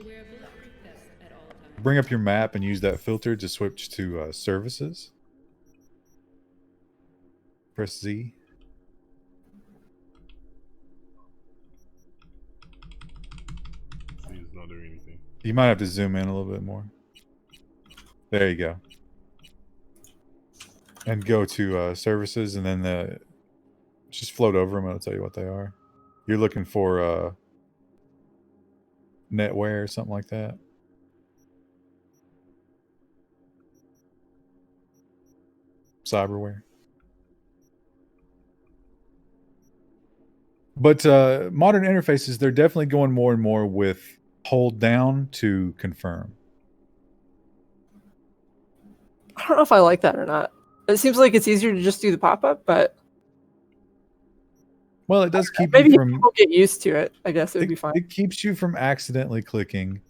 C: Bring up your map and use that filter to switch to services. Press Z.
A: Z is not doing anything.
C: You might have to zoom in a little bit more. There you go. And go to services, and then just float over them and it'll tell you what they are. You're looking for netware or something like that. Cyberware. But modern interfaces, they're definitely going more and more with hold down to confirm.
B: I don't know if I like that or not. It seems like it's easier to just do the pop-up, but
C: well, it does keep
B: maybe
C: you from
B: people get used to it. I guess it would be fine.
C: It keeps you from accidentally clicking,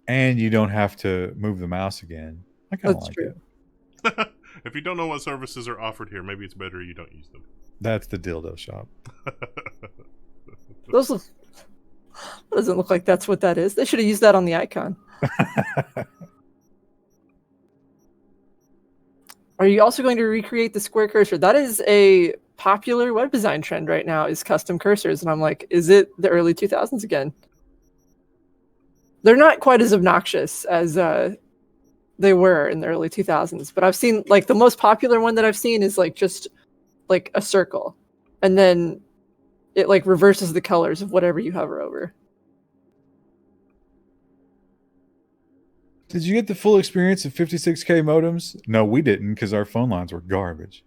C: and you don't have to move the mouse again. I kind of like
B: true.
C: it.
A: If you don't know what services are offered here, maybe it's better you don't use them.
C: That's the dildo shop.
B: Those look, doesn't look like that's what that is. They should have used that on the icon. Are you also going to recreate the square cursor? That is a popular web design trend right now, is custom cursors. And I'm like, is it the early 2000s again? They're not quite as obnoxious as they were in the early 2000s. But I've seen, like, the most popular one that I've seen is like just like a circle. And then it like reverses the colors of whatever you hover over.
C: Did you get the full experience of 56K modems? No, we didn't, because our phone lines were garbage.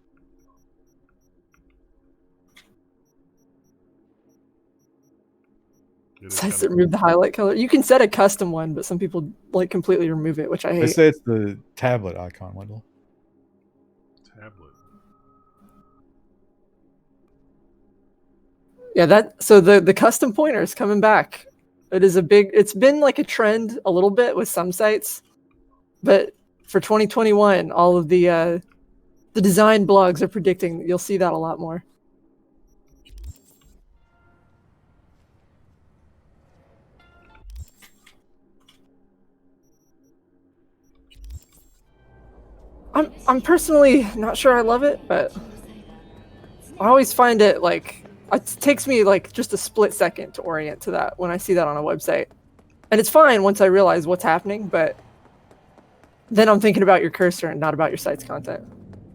B: Sites that remove the highlight color. You can set a custom one, but some people like completely remove it, which I hate.
C: They say it's the tablet icon, Wendell.
A: Tablet.
B: Yeah, so the custom pointer is coming back. It's been like a trend a little bit with some sites, but for 2021, all of the design blogs are predicting that you'll see that a lot more. I'm personally not sure I love it, but I always find it like it takes me like just a split second to orient to that when I see that on a website. And it's fine once I realize what's happening, but then I'm thinking about your cursor and not about your site's content.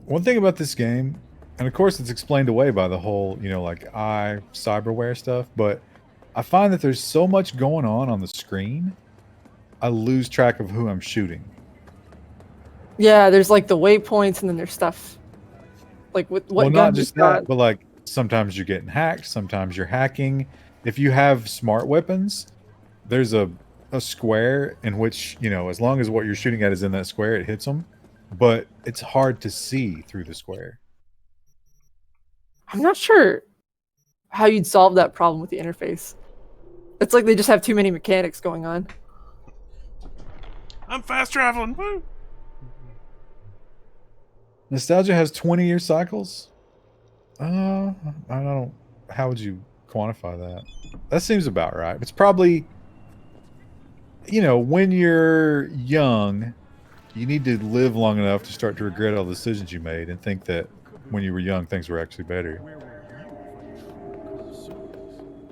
C: One thing about this game, and of course it's explained away by the whole, like cyberware stuff, but I find that there's so much going on the screen I lose track of who I'm shooting.
B: Yeah, there's like the waypoints, and then there's stuff like what
C: Well, not
B: gun you've
C: just
B: got.
C: that, but like sometimes you're getting hacked, sometimes you're hacking. If you have smart weapons, there's a square in which, you know, as long as what you're shooting at is in that square, it hits them. But it's hard to see through the square.
B: I'm not sure how you'd solve that problem with the interface. It's like they just have too many mechanics going on.
A: I'm fast traveling. Woo!
C: Nostalgia has 20-year cycles. I don't. How would you quantify that? That seems about right. It's probably, you know, when you're young, you need to live long enough to start to regret all the decisions you made and think that when you were young, things were actually better.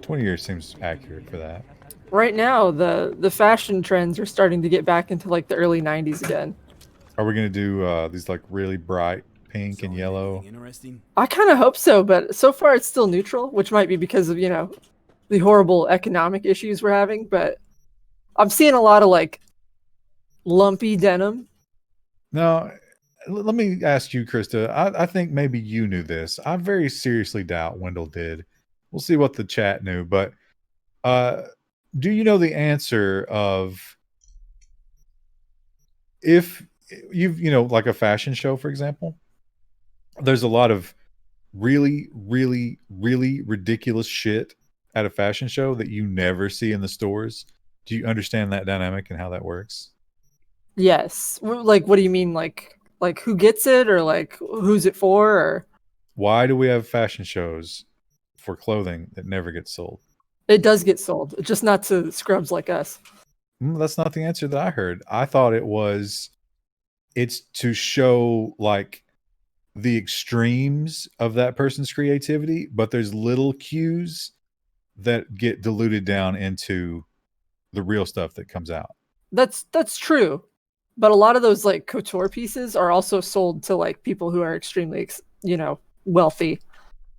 C: 20 years seems accurate for that.
B: Right now, the fashion trends are starting to get back into like the early 90s again.
C: Are we going to do these like really bright pink and yellow?
B: I kind of hope so, but so far it's still neutral, which might be because of, you know, the horrible economic issues we're having. But I'm seeing a lot of like lumpy denim.
C: Now, let me ask you, Krista. I think maybe you knew this. I very seriously doubt Wendell did. We'll see what the chat knew. But do you know the answer of if you've, you know, like a fashion show, for example, there's a lot of really, really, really ridiculous shit at a fashion show that you never see in the stores. Do you understand that dynamic and how that works?
B: Yes. Like, what do you mean? Like who gets it, or like who's it for? Or
C: why do we have fashion shows for clothing that never gets sold?
B: It does get sold, just not to scrubs like us.
C: That's not the answer that I heard. I thought it's to show like the extremes of that person's creativity, but there's little cues that get diluted down into the real stuff that comes out.
B: That's true. But a lot of those like couture pieces are also sold to like people who are extremely, you know, wealthy.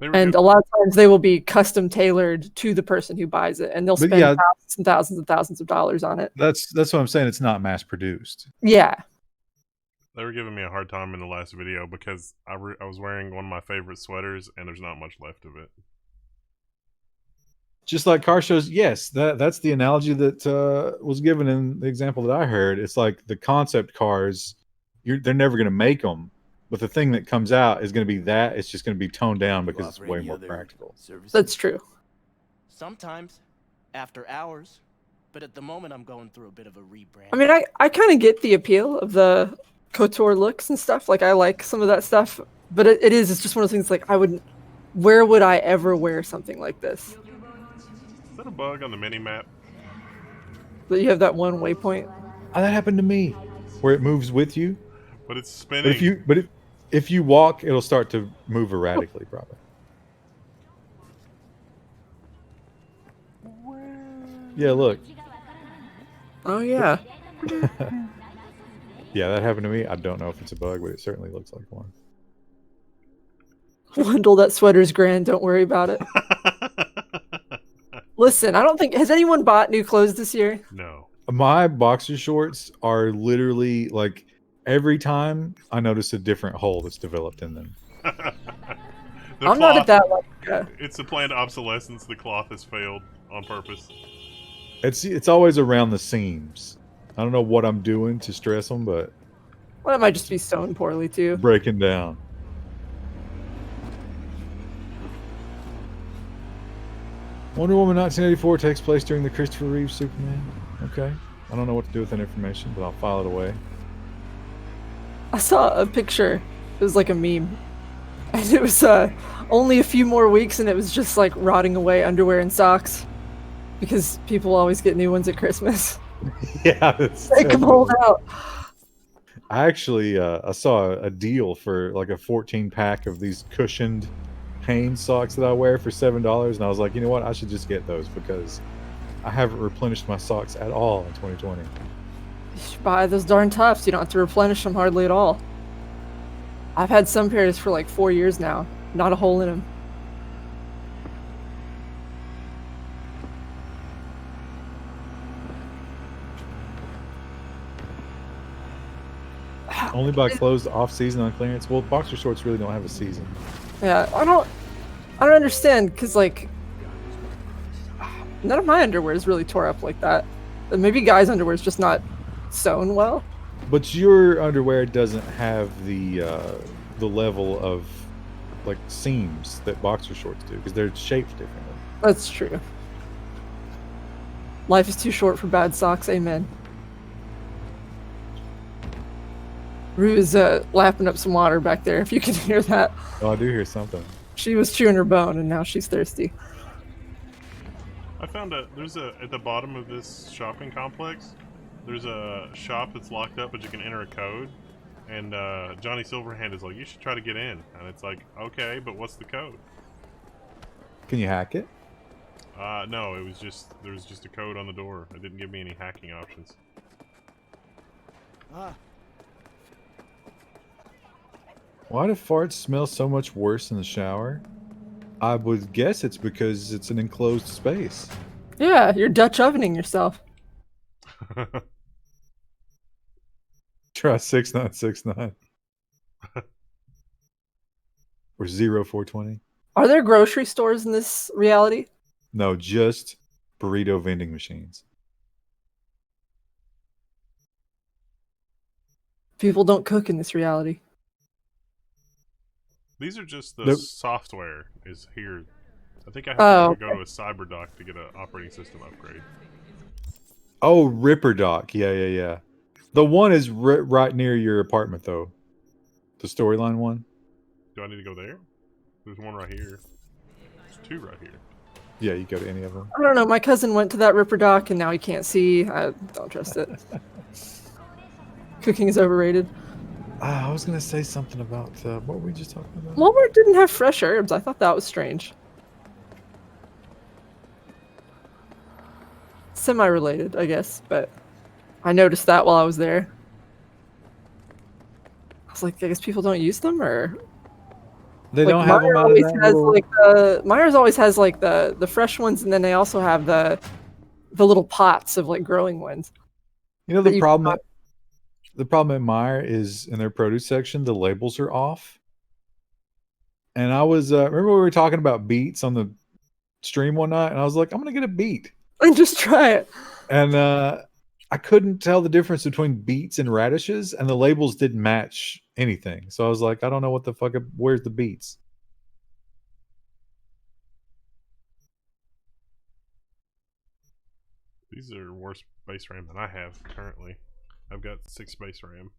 B: And a lot of times they will be custom tailored to the person who buys it, and they'll spend thousands and thousands and thousands of dollars on it.
C: That's what I'm saying. It's not mass produced.
B: Yeah.
A: They were giving me a hard time in the last video because I was wearing one of my favorite sweaters, and there's not much left of it.
C: Just like car shows, yes, that's the analogy that was given in the example that I heard. It's like the concept cars, they're never going to make them, but the thing that comes out is going to be that. It's just going to be toned down because it's way more practical.
B: That's true.
O: Sometimes, after hours, but at the moment I'm going through a bit of a rebrand.
B: I mean, I kind of get the appeal of the couture looks and stuff. Like, I like some of that stuff, but it's just one of those things like where would I ever wear something like this?
A: Is that a bug on the mini map?
B: That you have that one waypoint?
C: Oh, that happened to me, where it moves with you.
A: But it's spinning.
C: But if you walk, it'll start to move erratically, probably. Yeah, look.
B: Oh yeah.
C: Yeah, that happened to me. I don't know if it's a bug, but it certainly looks like one.
B: Wendell, that sweater's grand. Don't worry about it. Listen, I don't think... Has anyone bought new clothes this year?
A: No.
C: My boxer shorts are literally like every time I notice a different hole that's developed in them.
B: I'm not at that like.
A: It's a planned obsolescence. The cloth has failed on purpose.
C: It's always around the seams. I don't know what I'm doing to stress them, but...
B: Well, it might just be sewn poorly, too.
C: Breaking down. Wonder Woman 1984 takes place during the Christopher Reeve Superman. Okay. I don't know what to do with that information, but I'll file it away.
B: I saw a picture. It was like a meme. And it was only a few more weeks, and it was just like rotting away underwear and socks. Because people always get new ones at Christmas.
C: Yeah, that's
B: they can hold out.
C: I actually I saw a deal for like a 14-pack of these cushioned Hanes socks that I wear for $7, and I was like, you know what? I should just get those because I haven't replenished my socks at all in 2020.
B: You should buy those darn Tufts. You don't have to replenish them hardly at all. I've had some pairs for like 4 years now. Not a hole in them.
C: Only by closed off season on clearance. Well, boxer shorts really don't have a season.
B: Yeah, I don't understand because like none of my underwear is really tore up like that. Maybe guys' underwear is just not sewn well.
C: But your underwear doesn't have the level of like seams that boxer shorts do because they're shaped differently.
B: That's true. Life is too short for bad socks. Amen. Rue is lapping up some water back there. If you can hear that.
C: Oh, I do hear something.
B: She was chewing her bone, and now she's thirsty.
A: I found there's at the bottom of this shopping complex, there's a shop that's locked up, but you can enter a code. And Johnny Silverhand is like, you should try to get in. And it's like, okay, but what's the code?
C: Can you hack it?
A: No, there was just a code on the door. It didn't give me any hacking options.
C: Why do farts smell so much worse in the shower? I would guess it's because it's an enclosed space.
B: Yeah, you're Dutch ovening yourself.
C: Try 6969. Or 0420.
B: Are there grocery stores in this reality?
C: No, just burrito vending machines.
B: People don't cook in this reality.
A: These are just the
C: Nope.
A: software is here. I think I have to go
B: okay.
A: to a Cyberdoc to get an operating system upgrade.
C: Oh, Ripper Doc. Yeah. The one is right near your apartment, though. The storyline one.
A: Do I need to go there? There's one right here. There's two right here.
C: Yeah, you go to any of them.
B: I don't know. My cousin went to that Ripper Doc, and now he can't see. I don't trust it. Cooking is overrated.
C: I was going to say something about... what were we just talking about?
B: Walmart didn't have fresh herbs. I thought that was strange. Semi-related, I guess, but I noticed that while I was there. I was like, I guess people don't use them, or
C: They
B: like,
C: don't have them
B: Meijer
C: out of
B: always
C: that
B: has
C: little...
B: like Meijer's always has like the fresh ones, and then they also have the little pots of like growing ones.
C: You know,
B: that
C: the
B: you
C: problem at Meijer is in their produce section, the labels are off. And I was, remember we were talking about beets on the stream one night, and I was like, I'm going to get a beet.
B: And just try it.
C: And I couldn't tell the difference between beets and radishes, and the labels didn't match anything. So I was like, I don't know what the fuck, where's the beets?
A: These are worse base RAM than I have currently. I've got 6 base RAM.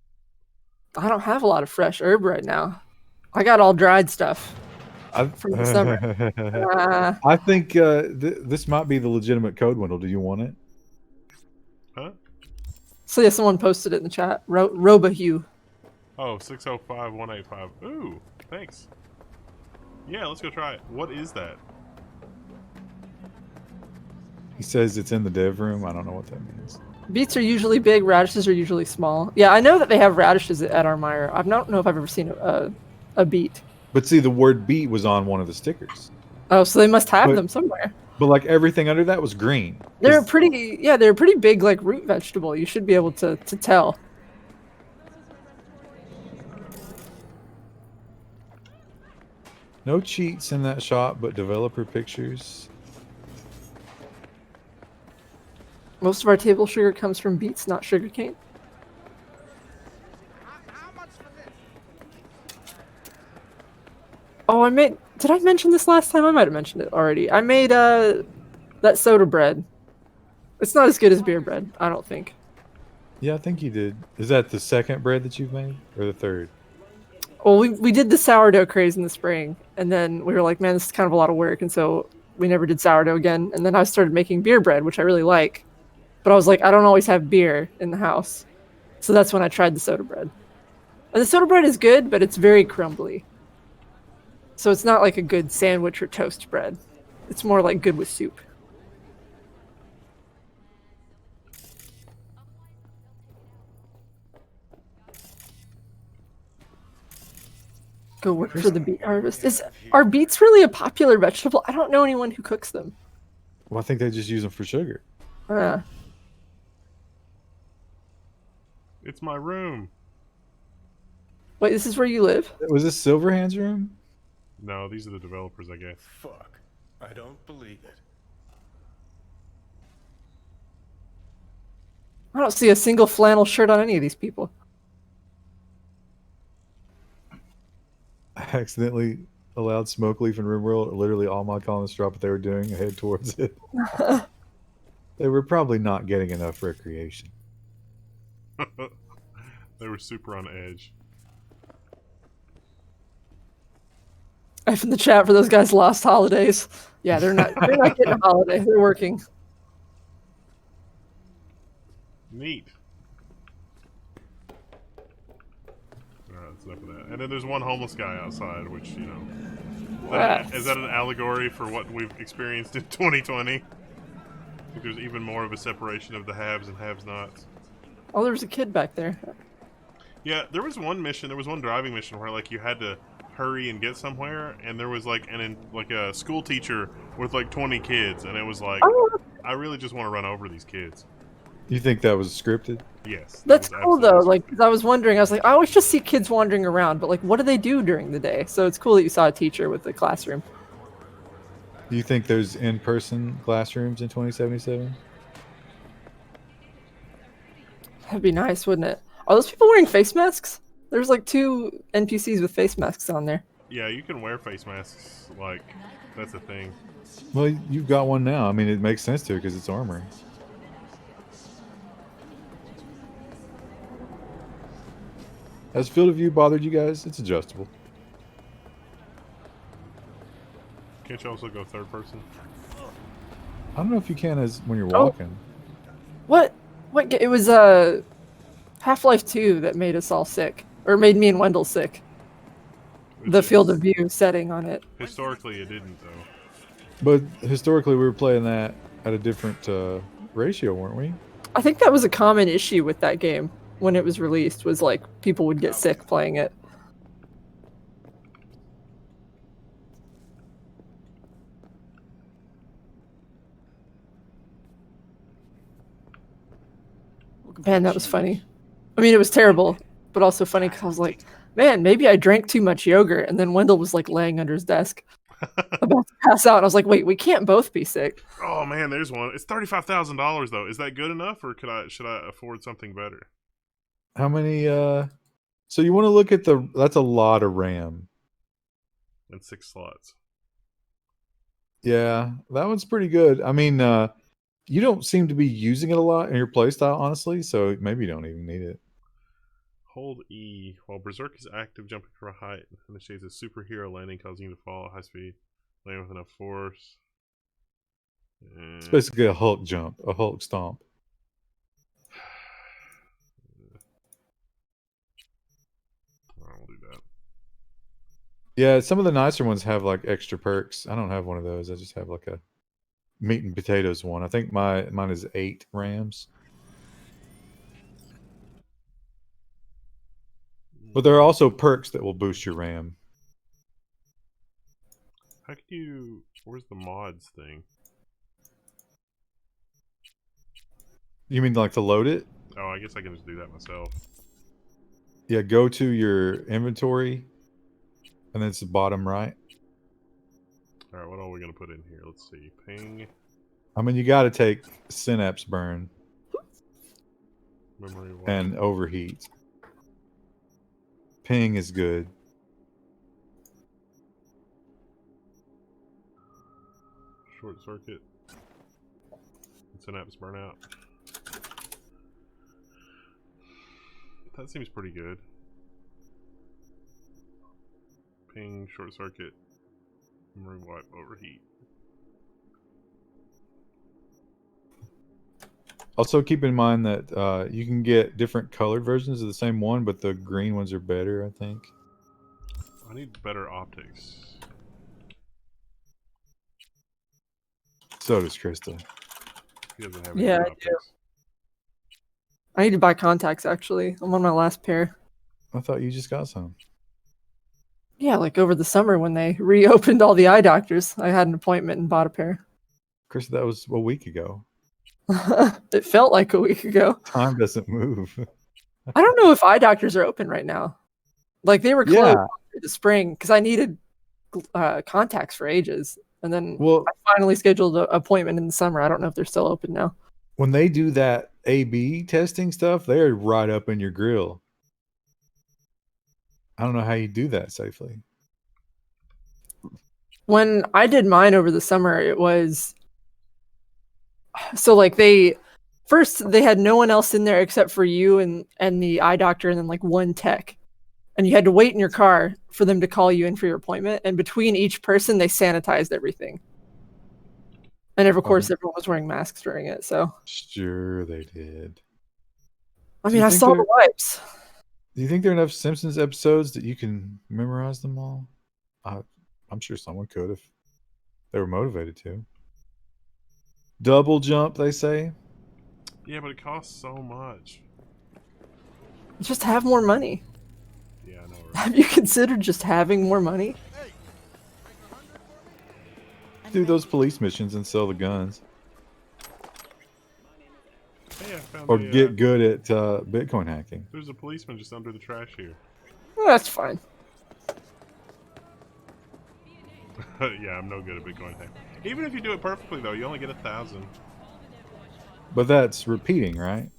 B: I don't have a lot of fresh herb right now. I got all dried stuff from the summer.
C: I think this might be the legitimate code, Wendell. Do you want it?
A: Huh?
B: So yeah, someone posted it in the chat. Robahue.
A: Oh, 605-185. Ooh, thanks. Yeah, let's go try it. What is that?
C: He says it's in the dev room. I don't know what that means.
B: Beets are usually big, radishes are usually small. Yeah, I know that they have radishes at our Meijer. I don't know if I've ever seen a beet.
C: But see, the word beet was on one of the stickers.
B: Oh, so they must have them somewhere.
C: But like everything under that was green.
B: They're they're a pretty big like root vegetable. You should be able to tell.
C: No cheats in that shop, but developer pictures.
B: Most of our table sugar comes from beets, not sugarcane. Oh, did I mention this last time? I might have mentioned it already. I made that soda bread. It's not as good as beer bread, I don't think.
C: Yeah, I think you did. Is that the second bread that you've made? Or the third?
B: Well, we did the sourdough craze in the spring, and then we were like, man, this is kind of a lot of work, and so we never did sourdough again. And then I started making beer bread, which I really like. But I was like, I don't always have beer in the house. So that's when I tried the soda bread. And the soda bread is good, but it's very crumbly. So it's not like a good sandwich or toast bread. It's more like good with soup. Go work for the beet harvest. Are beets really a popular vegetable? I don't know anyone who cooks them.
C: Well, I think they just use them for sugar.
A: It's my room.
B: Wait, this is where you live?
C: Was this Silverhand's room?
A: No, these are the developers, I guess.
F: Fuck. I don't believe it.
B: I don't see a single flannel shirt on any of these people.
C: I accidentally allowed Smoke Leaf and Rimworld. Literally all my colonists dropped what they were doing and head towards it. They were probably not getting enough recreation.
A: They were super on edge.
B: F in the chat for those guys lost holidays. Yeah, they're not getting a holiday. They're working.
A: Neat. Alright, that's enough of that. And then there's one homeless guy outside, which, you know... Is that an allegory for what we've experienced in 2020? I think there's even more of a separation of the haves and have-nots.
B: Oh, there was a kid back there.
A: Yeah, there was one mission, there was one driving mission where, like, you had to hurry and get somewhere, and there was, like, a school teacher with, like, 20 kids, and it was like, I really just want to run over these kids.
C: You think that was scripted?
A: Yes.
B: That's cool though. Like, 'cause I was wondering, I was like, I always just see kids wandering around, but like, what do they do during the day? So it's cool that you saw a teacher with the classroom.
C: Do you think there's in-person classrooms in 2077?
B: That'd be nice, wouldn't it? Are those people wearing face masks? There's like 2 NPCs with face masks on there.
A: Yeah, you can wear face masks. Like, that's a thing.
C: Well, you've got one now. I mean, it makes sense to because it's armor. Has field of view bothered you guys? It's adjustable.
A: Can't you also go third person?
C: I don't know if you can as when you're
B: Oh.
C: walking.
B: What? It was Half-Life 2 that made us all sick, or made me and Wendell sick. The field of view setting on it.
A: Historically, it didn't, though.
C: But historically, we were playing that at a different ratio, weren't we?
B: I think that was a common issue with that game when it was released. Was like people would get sick playing it. Man, that was funny. I mean, it was terrible, but also funny because I was like, man, maybe I drank too much yogurt. And then Wendell was like laying under his desk about to pass out. And I was like, wait, we can't both be sick.
A: Oh man, there's one. It's $35,000 though. Is that good enough, or should I afford something better?
C: How many? So you want to look at that's a lot of RAM.
A: And 6 slots.
C: Yeah, that one's pretty good. I mean, you don't seem to be using it a lot in your playstyle, honestly, so maybe you don't even need it.
A: Hold E while Berserk is active, jumping from a height initiates a superhero landing, causing you to fall at high speed, land with enough force.
C: It's basically a Hulk jump, a Hulk stomp.
A: I won't do that.
C: Yeah, some of the nicer ones have like extra perks. I don't have one of those. I just have like a meat and potatoes one. I think mine is 8 rams. But there are also perks that will boost your RAM.
A: How can you... Where's the mods thing?
C: You mean like to load it?
A: Oh, I guess I can just do that myself.
C: Yeah, go to your inventory, and then it's the bottom right.
A: Alright, what are we going to put in here? Let's see. Ping.
C: I mean, you got to take Synapse Burn.
A: Memory
C: and Overheat. Ping is good.
A: Short circuit. Synapse burnout. That seems pretty good. Ping, short circuit, memory wipe, overheat.
C: Also, keep in mind that you can get different colored versions of the same one, but the green ones are better, I think.
A: I need better optics.
C: So does Krista.
A: He doesn't have
B: Yeah, I
A: optics.
B: do. I need to buy contacts, actually. I'm on my last pair.
C: I thought you just got some.
B: Yeah, like over the summer when they reopened all the eye doctors, I had an appointment and bought a pair.
C: Krista, that was a week ago.
B: It felt like a week ago.
C: Time doesn't move.
B: I don't know if eye doctors are open right now. Like they were closed
C: Yeah.
B: through the spring because I needed contacts for ages, and then
C: Well,
B: I finally scheduled an appointment in the summer. I don't know if they're still open now.
C: when they do that A/B testing stuff, they're right up in your grill. I don't know how you do that safely.
B: When I did mine over the summer, it was so like they had no one else in there except for you and the eye doctor and then like one tech. And you had to wait in your car for them to call you in for your appointment. And between each person, they sanitized everything. And of course, everyone was wearing masks during it. So
C: Sure, they did.
B: I mean, I saw the wipes.
C: Do you think there are enough Simpsons episodes that you can memorize them all? I'm sure someone could if they were motivated to. Double jump, they say.
A: Yeah, but it costs so much.
B: Just have more money.
A: Yeah, I know. Right?
B: Have you considered just having more money?
C: Do those police missions and sell the guns.
A: Hey, I found
C: Or get good at Bitcoin hacking.
A: There's a policeman just under the trash here.
B: Well, that's fine.
A: Yeah, I'm no good at Bitcoin hacking. Even if you do it perfectly, though, you only get 1,000.
C: But that's repeating, right?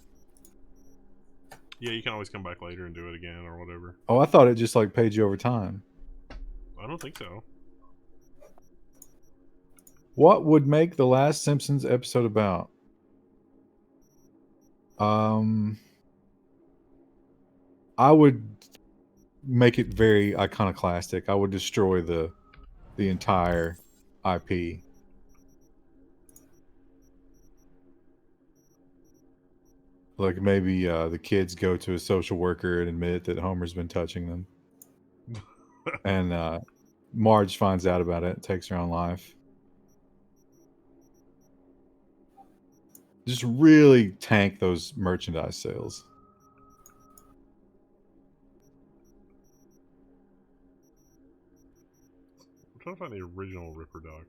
A: Yeah, you can always come back later and do it again or whatever.
C: Oh, I thought it just like paid you over time.
A: I don't think so.
C: What would make the last Simpsons episode about? I would make it very iconoclastic. I would destroy the entire IP. Like maybe the kids go to a social worker and admit that Homer's been touching them. And Marge finds out about it, takes her own life. Just really tank those merchandise sales.
A: I'm trying to find the original Ripper Doc.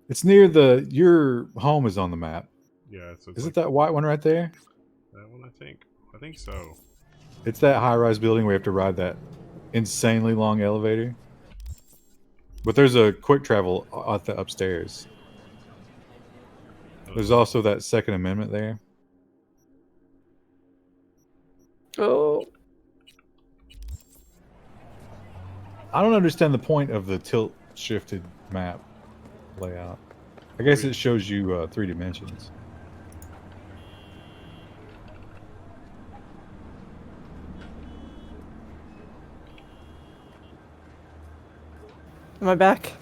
C: It's near your home is on the map.
A: Yeah, so
C: Is it that white one right there?
A: That one, I think. I think so.
C: It's that high-rise building where you have to ride that insanely long elevator. But there's a quick travel at the upstairs. There's also that Second Amendment there.
B: Oh.
C: I don't understand the point of the tilt-shifted map layout. I guess it shows you 3 dimensions.
B: Am I back?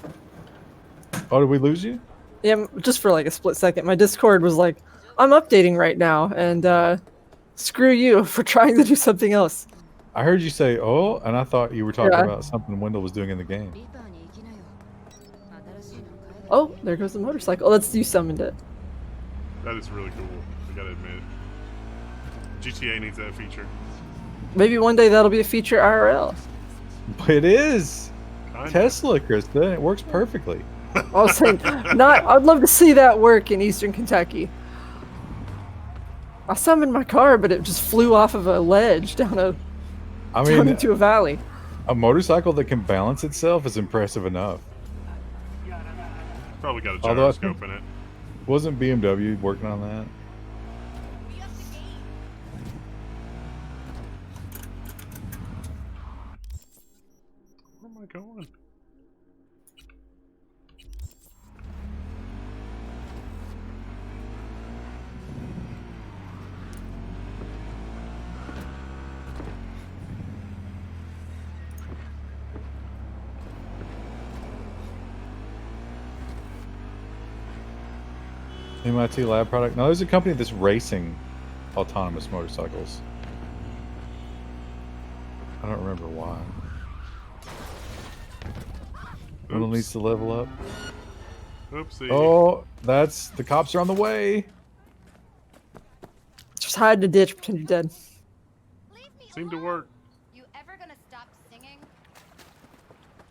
C: Oh, did we lose you?
B: Yeah, just for like a split second. My Discord was like, I'm updating right now, and screw you for trying to do something else.
C: I heard you say, oh, and I thought you were talking
B: Yeah.
C: about something Wendell was doing in the game.
B: Oh, there goes the motorcycle. Let's you summoned it.
A: That is really cool. I gotta admit it. GTA needs that feature.
B: Maybe one day that'll be a feature IRL.
C: It is.
A: Kinda.
C: Tesla, Krista. It works perfectly.
B: I was saying, I'd love to see that work in Eastern Kentucky. I summoned my car, but it just flew off of a ledge down into a valley.
C: A motorcycle that can balance itself is impressive enough.
A: Probably got a
C: Although I
A: gyroscope
C: think-
A: in it.
C: Wasn't BMW working on that?
A: Where am I going?
C: MIT lab product? No, there's a company that's racing autonomous motorcycles. I don't remember why. Wendell needs to level up.
A: Oopsie.
C: Oh, the cops are on the way.
B: Just hide in a ditch, pretend you're dead.
A: Seemed to work.
I: You ever gonna stop singing?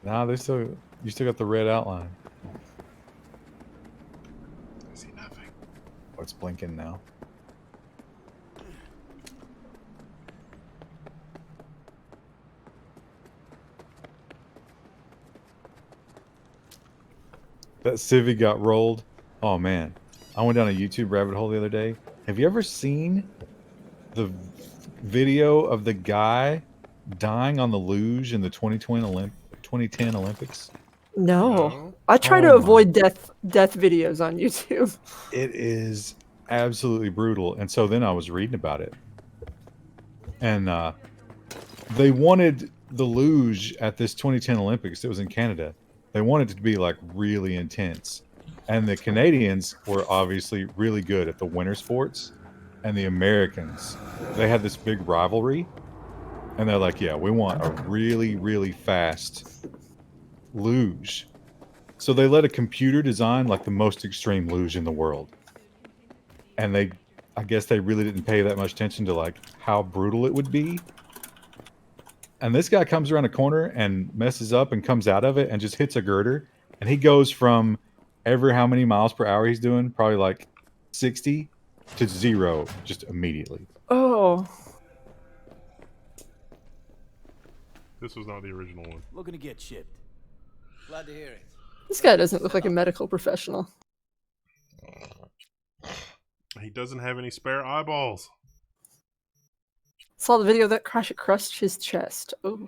C: Nah, you still got the red outline.
A: I see nothing.
C: Oh, it's blinking now. that Civi got rolled. Oh man, I went down a YouTube rabbit hole the other day. Have you ever seen the video of the guy dying on the luge in the 2010 Olympics?
B: No. I try
C: Oh
B: to
C: my.
B: avoid death videos on YouTube.
C: It is absolutely brutal. And so then I was reading about it. And they wanted the luge at this 2010 Olympics. It was in Canada. They wanted it to be like really intense. And the Canadians were obviously really good at the winter sports. And the Americans, they had this big rivalry. And they're like, yeah, we want a really, really fast luge. So they let a computer design like the most extreme luge in the world. And I guess they really didn't pay that much attention to like how brutal it would be. And this guy comes around a corner and messes up and comes out of it and just hits a girder. And he goes from ever how many miles per hour he's doing, probably like 60 to 0 just immediately.
B: Oh.
A: This was not the original one.
G: Looking to get shipped. Glad to hear it.
B: This guy doesn't look like a medical professional.
A: He doesn't have any spare eyeballs.
B: Saw the video of that crash. It crushed his chest. Oh.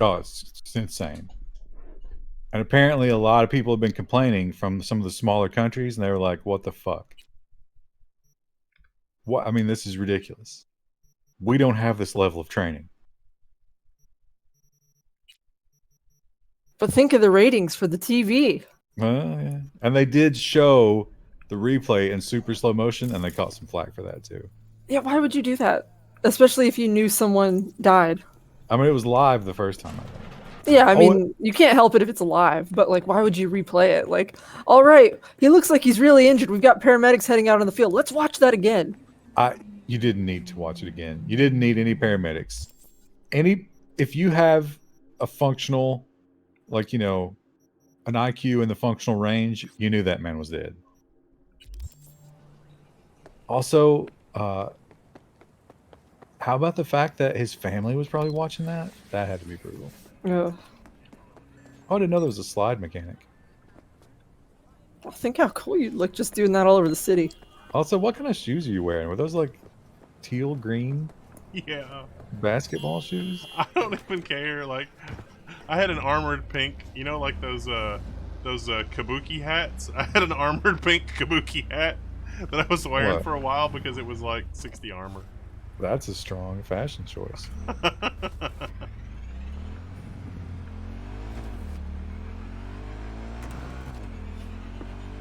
C: Oh, it's insane. And apparently a lot of people have been complaining from some of the smaller countries, and they were like, what the fuck? What? I mean, this is ridiculous. We don't have this level of training.
B: But think of the ratings for the TV.
C: Yeah. And they did show the replay in super slow motion, and they caught some flack for that too.
B: Yeah, why would you do that? Especially if you knew someone died.
C: I mean, it was live the first time.
B: Yeah, I mean, you can't help it if it's live, but like, why would you replay it? Like, all right, he looks like he's really injured. We've got paramedics heading out on the field. Let's watch that again.
C: You didn't need to watch it again. You didn't need any paramedics. If you have a functional, like, you know, an IQ in the functional range, you knew that man was dead. Also, how about the fact that his family was probably watching that? That had to be brutal.
B: Yeah.
C: Oh, I didn't know there was a slide mechanic.
B: Well, think how cool you'd look just doing that all over the city.
C: Also, what kind of shoes are you wearing? Were those like teal green?
A: Yeah.
C: Basketball shoes?
A: I don't even care. Like, I had an armored pink, you know, like those kabuki hats. I had an armored pink kabuki hat that I was wearing for a while because it was like 60 armor.
C: That's a strong fashion choice.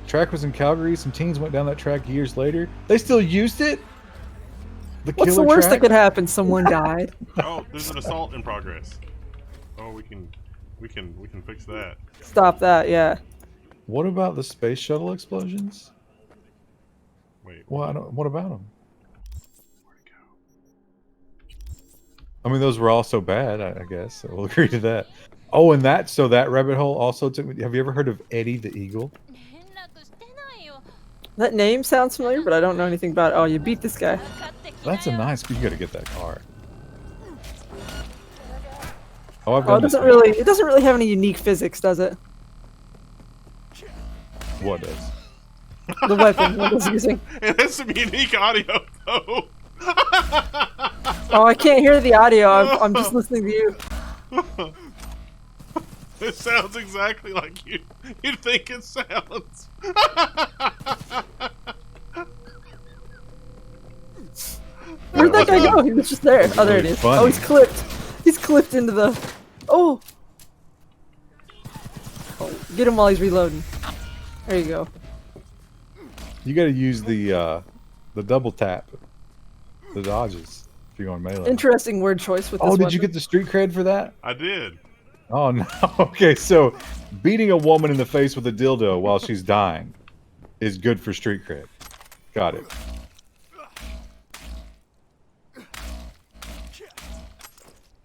C: Track was in Calgary. Some teens went down that track years later. They still used it?
B: What's the worst that could happen? Someone died.
A: Oh, there's an assault in progress. Oh, we can fix that.
B: Stop that, yeah.
C: What about the space shuttle explosions?
A: Wait.
C: What about them? Where'd it go? I mean, those were also bad, I guess. So we'll agree to that. Oh, and that rabbit hole also took me. Have you ever heard of Eddie the Eagle?
B: That name sounds familiar, but I don't know anything about it. Oh, you beat this guy.
C: That's a nice. You gotta get that car. Oh,
B: it doesn't really have any unique physics, does it?
C: What does?
B: The weapon what it's using.
A: It has some unique audio, though.
B: Oh, I can't hear the audio. I'm just listening to you.
A: It sounds exactly like you'd think it sounds.
B: Where'd that guy go? He was just there. Oh, there it is. Oh, he's clipped. He's clipped into the... Oh! Get him while he's reloading. There you go.
C: You gotta use the double tap. The dodges. If you're going melee.
B: Interesting word choice with this
C: Oh, did
B: weapon.
C: you get the street cred for that?
A: I did.
C: Oh, no. Okay, so beating a woman in the face with a dildo while she's dying is good for street cred. Got it.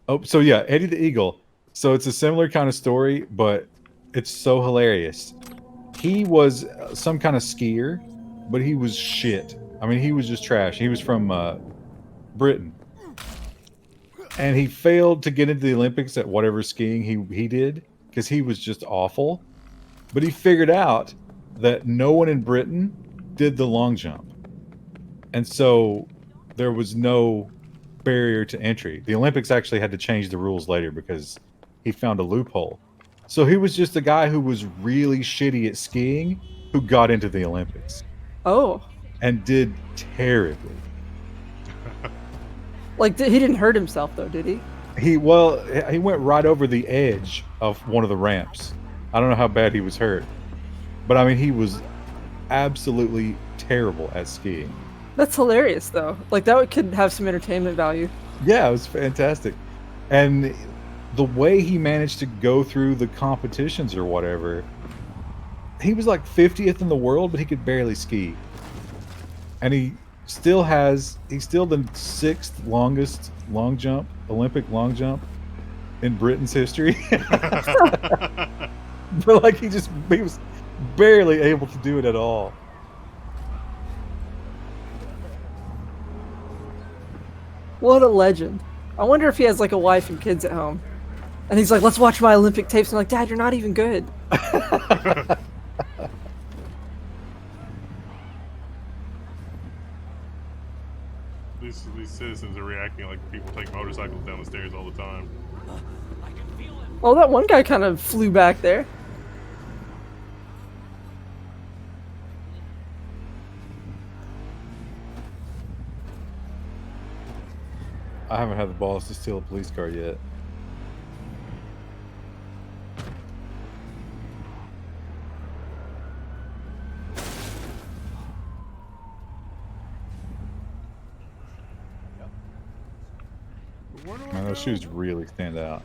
C: Oh, so yeah, Eddie the Eagle. So it's a similar kind of story, but it's so hilarious. He was some kind of skier, but he was shit. I mean, he was just trash. He was from Britain. And he failed to get into the Olympics at whatever skiing he did because he was just awful. But he figured out that no one in Britain did the long jump. And so there was no barrier to entry. The Olympics actually had to change the rules later because he found a loophole. So he was just a guy who was really shitty at skiing who got into the Olympics.
B: Oh.
C: And did terribly.
B: Like, he didn't hurt himself, though, did he?
C: He went right over the edge of one of the ramps. I don't know how bad he was hurt. But, I mean, he was absolutely terrible at skiing.
B: That's hilarious, though. Like, that could have some entertainment value.
C: Yeah, it was fantastic. And the way he managed to go through the competitions or whatever, he was like 50th in the world, but he could barely ski. And he's still the 6th longest long jump, Olympic long jump in Britain's history. But like he was barely able to do it at all.
B: What a legend. I wonder if he has like a wife and kids at home. And he's like, let's watch my Olympic tapes. And I'm like, Dad, you're not even good.
A: These citizens are reacting like people take motorcycles down the stairs all the time.
B: Oh, that one guy kind of flew back there.
C: I haven't had the balls to steal a police car yet. Man, those shoes really stand out.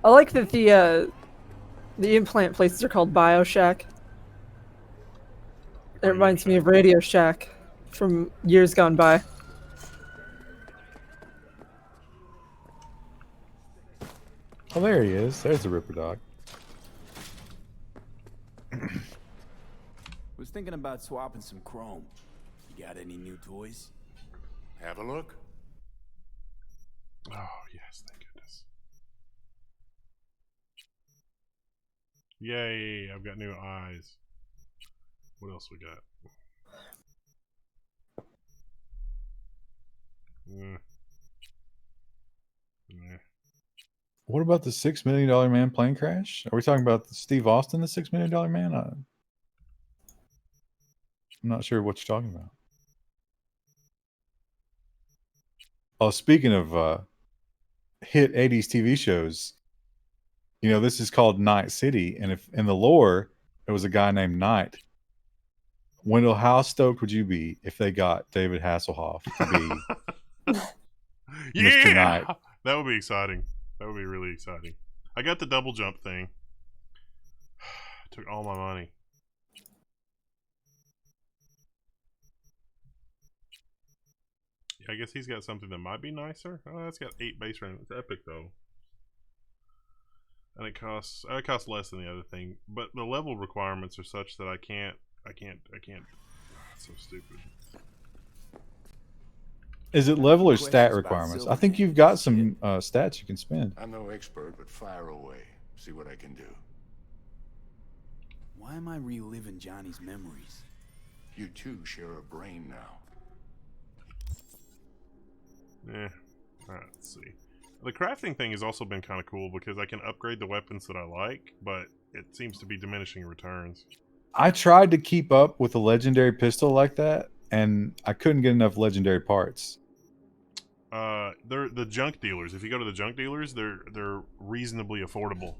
B: I like that the implant places are called BioShack. It reminds me of Radio Shack from years gone by.
C: Oh, there he is. There's the Ripper Dog.
G: Was thinking about swapping some chrome. You got any new toys?
F: Have a look.
A: Oh, yes, thank goodness. Yay, I've got new eyes. What else we got?
C: What about the $6 Million Man plane crash? Are we talking about Steve Austin, the $6 Million Man? I'm not sure what you're talking about. Oh, speaking of hit 80s TV shows, you know, this is called Night City, and if in the lore there was a guy named Knight. Wendell, how stoked would you be if they got David Hasselhoff to be Mr. Knight?
A: That would be exciting. That would be really exciting. I got the double jump thing. Took all my money. Yeah, I guess he's got something that might be nicer. Oh, that's got 8 base range. It's epic though. And it costs less than the other thing, but the level requirements are such that I can't. It's so stupid.
C: Is it level or stat requirements? I think you've got some stats you can spend.
F: I'm no expert, but fire away. See what I can do.
G: Why am I reliving Johnny's memories?
F: You two share a brain now.
A: Alright, let's see. The crafting thing has also been kind of cool because I can upgrade the weapons that I like, but it seems to be diminishing returns.
C: I tried to keep up with a legendary pistol like that, and I couldn't get enough legendary parts.
A: They're the junk dealers. If you go to the junk dealers, they're reasonably affordable.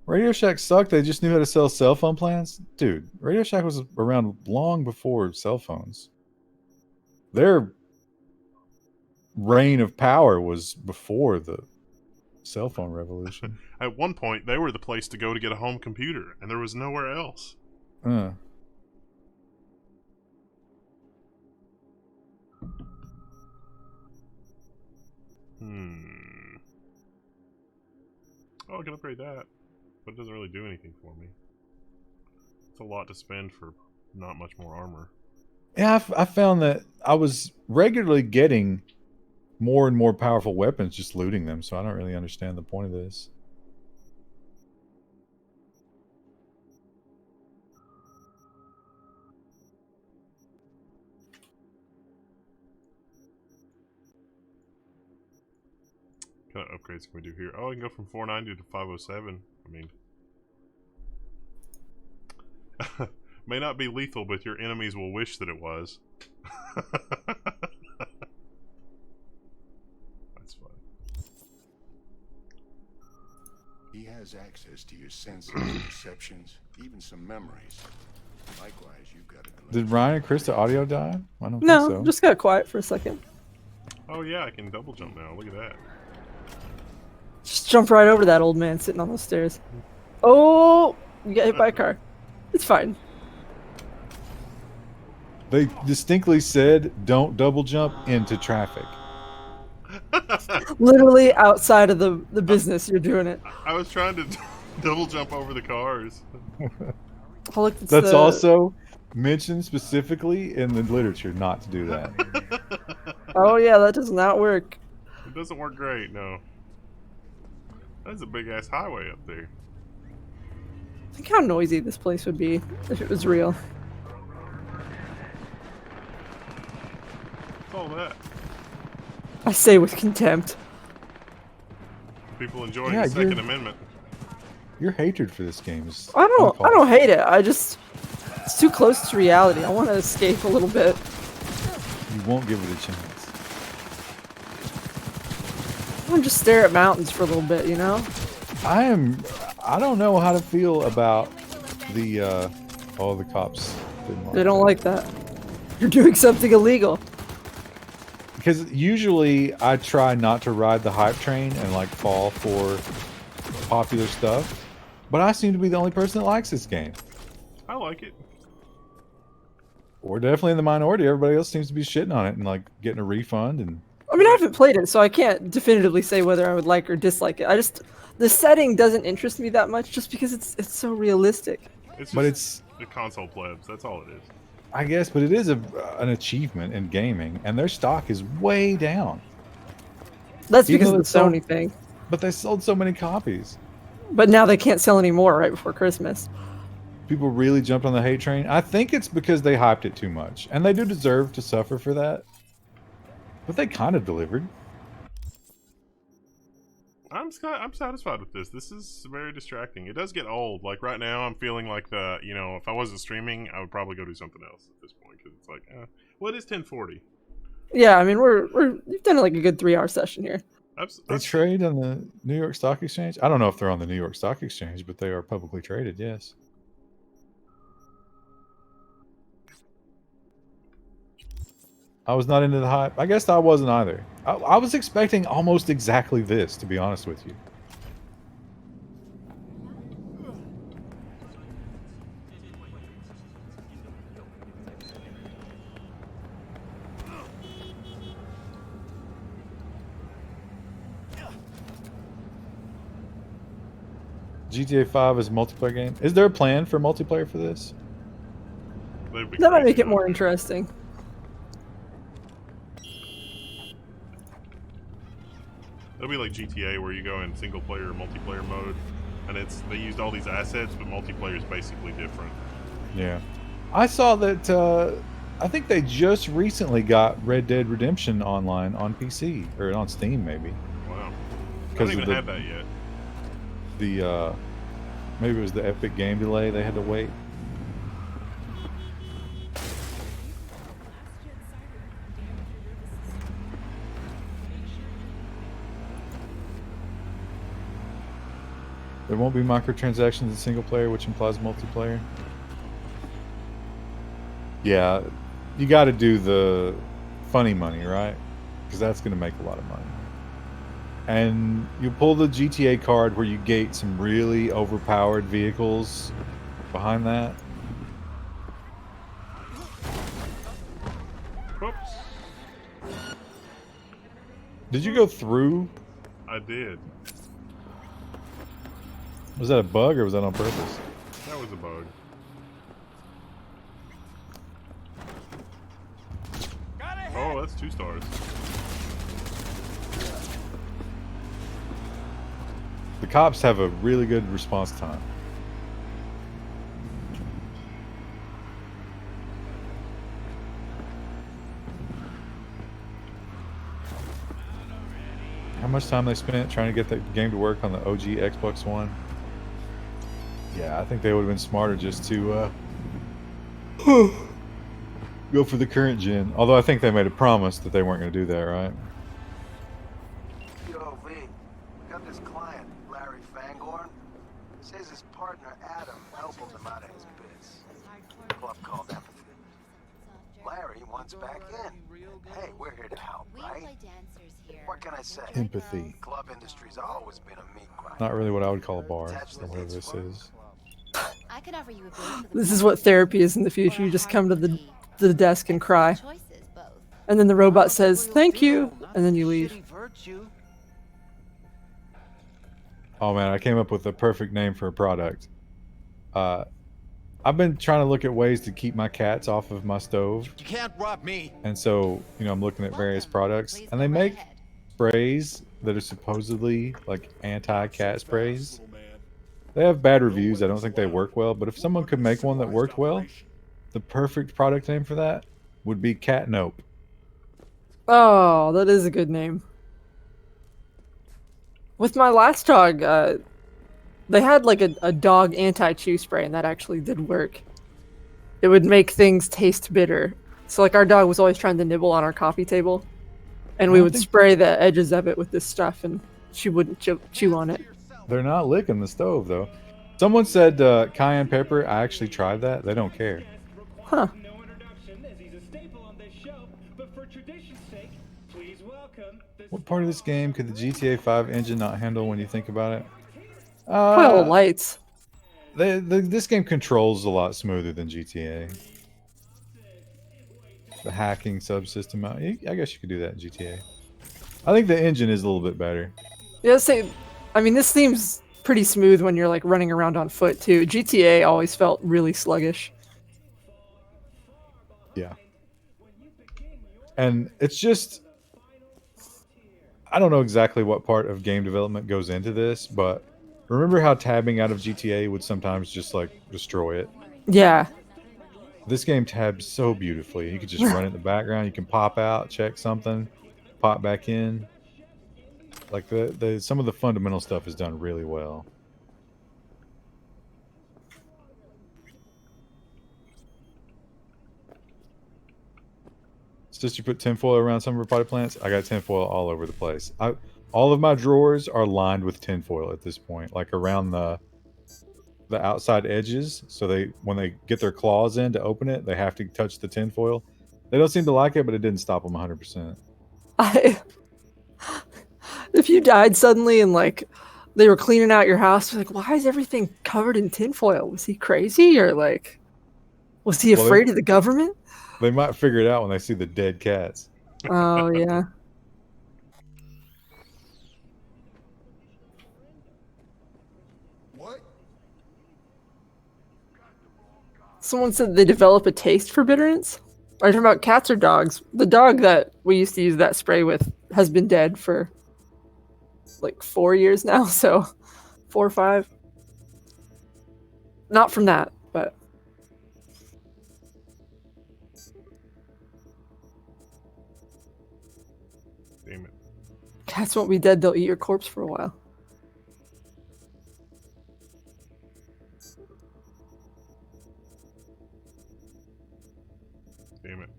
C: Radio Shack sucked. They just knew how to sell cell phone plans. Dude, Radio Shack was around long before cell phones. Their reign of power was before the cell phone revolution.
A: At one point, they were the place to go to get a home computer, and there was nowhere else. Oh, I can upgrade that, but it doesn't really do anything for me. It's a lot to spend for not much more armor.
C: Yeah, I found that I was regularly getting more and more powerful weapons just looting them, so I don't really understand the point of this.
A: What kind of upgrades can we do here? Oh, I can go from 490 to 507. I mean, may not be lethal, but your enemies will wish that it was. That's fun.
P: He has access to your senses, perceptions, even some memories. Likewise, you've got a glimpse.
C: Did Ryan and Krista audio die? I don't
B: No,
C: think so.
B: just got quiet for a second.
A: Oh yeah, I can double jump now. Look at that.
B: Just jump right over that old man sitting on those stairs. Oh, you got hit by a car. It's fine.
C: They distinctly said, "Don't double jump into traffic."
B: Literally outside of the business, you're doing it.
A: I was trying to double jump over the cars.
B: Oh, look, it's
C: That's also mentioned specifically in the literature not to do that.
B: Oh yeah, that does not work.
A: It doesn't work great, no. That's a big ass highway up there.
B: Think how noisy this place would be if it was real.
A: What's all that?
B: I say with contempt.
A: People enjoying
C: Yeah,
A: the Second Amendment.
C: Your hatred for this game is
B: I don't hate it. It's too close to reality. I want to escape a little bit.
C: You won't give it a chance.
B: I want to just stare at mountains for a little bit, you know?
C: I don't know how to feel about the all the cops didn't like
B: They don't
C: that.
B: like that. You're doing something illegal.
C: Because usually I try not to ride the hype train and like fall for popular stuff, but I seem to be the only person that likes this game.
A: I like it.
C: We're definitely in the minority. Everybody else seems to be shitting on it and like getting a refund. And
B: I mean, I haven't played it, so I can't definitively say whether I would like or dislike it. The setting doesn't interest me that much just because it's so realistic.
A: It's
C: But
A: just the console plebs. That's all it is.
C: I guess, but it is an achievement in gaming, and their stock is way down.
B: That's
C: Even
B: because of
C: though
B: the
C: they sold-
B: Sony thing.
C: But they sold so many copies.
B: But now they can't sell any more right before Christmas.
C: People really jumped on the hate train. I think it's because they hyped it too much, and they do deserve to suffer for that. But they kind of delivered.
A: I'm satisfied with this. This is very distracting. It does get old. Like right now, I'm feeling like if I wasn't streaming, I would probably go do something else at this point because it's like, well, it is 10:40.
B: Yeah, I mean, we've done like a good 3-hour session here.
C: They trade on the New York Stock Exchange. I don't know if they're on the New York Stock Exchange, but they are publicly traded. Yes. I was not into the hype. I guess I wasn't either. I was expecting almost exactly this, to be honest with you. GTA 5 is a multiplayer game. Is there a plan for multiplayer for this?
B: That might make it more interesting.
A: It'll be like GTA where you go in single player or multiplayer mode, and they used all these assets, but multiplayer is basically different.
C: Yeah. I saw that I think they just recently got Red Dead Redemption online on PC or on Steam maybe.
A: Wow. I don't even have that yet.
C: Maybe it was the Epic game delay they had to wait. There won't be microtransactions in single player, which implies multiplayer. Yeah, you got to do the funny money, right? Because that's going to make a lot of money. And you pull the GTA card where you gate some really overpowered vehicles behind that.
A: Oops.
C: Did you go through?
A: I did.
C: Was that a bug or was that on purpose?
A: That was a bug. Oh, that's 2 stars.
C: The cops have a really good response time. How much time they spent trying to get that game to work on the OG Xbox One? Yeah, I think they would have been smarter just to go for the current gen. Although I think they made a promise that they weren't going to do that, right?
L: Yo, V, we got this client, Larry Fangorn. Says his partner, Adam, elbowed him out of his biz. Club called Empathy. Larry wants back in. Hey, we're here to help, right? What can I say?
C: Empathy.
L: Club industry's always been a meat grinder.
C: Not really what I would call a bar, or whatever this is.
K: I could offer you a bid for the
B: This is what therapy is in the future. You just come to the desk and cry. And then the robot says, "Thank you," and then you leave.
C: Oh man, I came up with the perfect name for a product. I've been trying to look at ways to keep my cats off of my stove.
H: You can't rob me.
C: And so, I'm looking at various products, and they make sprays that are supposedly like anti-cat sprays. They have bad reviews. I don't think they work well, but if someone could make one that worked well, the perfect product name for that would be Cat Nope.
B: Oh, that is a good name. With my last dog, they had like a dog anti-chew spray, and that actually did work. It would make things taste bitter. So like our dog was always trying to nibble on our coffee table, and we would spray the edges of it with this stuff, and she wouldn't chew on it.
C: They're not licking the stove though. Someone said cayenne pepper. I actually tried that. They don't care.
B: Huh.
C: What part of this game could the GTA 5 engine not handle when you think about it?
B: Well, lights.
C: This game controls a lot smoother than GTA. The hacking subsystem, I guess you could do that in GTA. I think the engine is a little bit better.
B: Yeah, I mean, this seems pretty smooth when you're like running around on foot too. GTA always felt really sluggish.
C: Yeah. And it's just, I don't know exactly what part of game development goes into this, but remember how tabbing out of GTA would sometimes just like destroy it?
B: Yeah.
C: This game tabs so beautifully. You can just run it in the background. You can pop out, check something, pop back in. Like some of the fundamental stuff is done really well. Sister put tinfoil around some of her potted plants. I got tinfoil all over the place. All of my drawers are lined with tinfoil at this point, like around the outside edges. So when they get their claws in to open it, they have to touch the tinfoil. They don't seem to like it, but it didn't stop them 100%.
B: If you died suddenly and like they were cleaning out your house, like, why is everything covered in tinfoil? Was he crazy, or like was he afraid of the government?
C: They might figure it out when they see the dead cats.
B: Oh yeah.
P: What?
B: Someone said they develop a taste for bitterants. Are you talking about cats or dogs? The dog that we used to use that spray with has been dead for like 4 years now, so 4 or 5. Not from that, but
A: damn it.
B: Cats won't be dead, they'll eat your corpse for a while.
A: Damn it.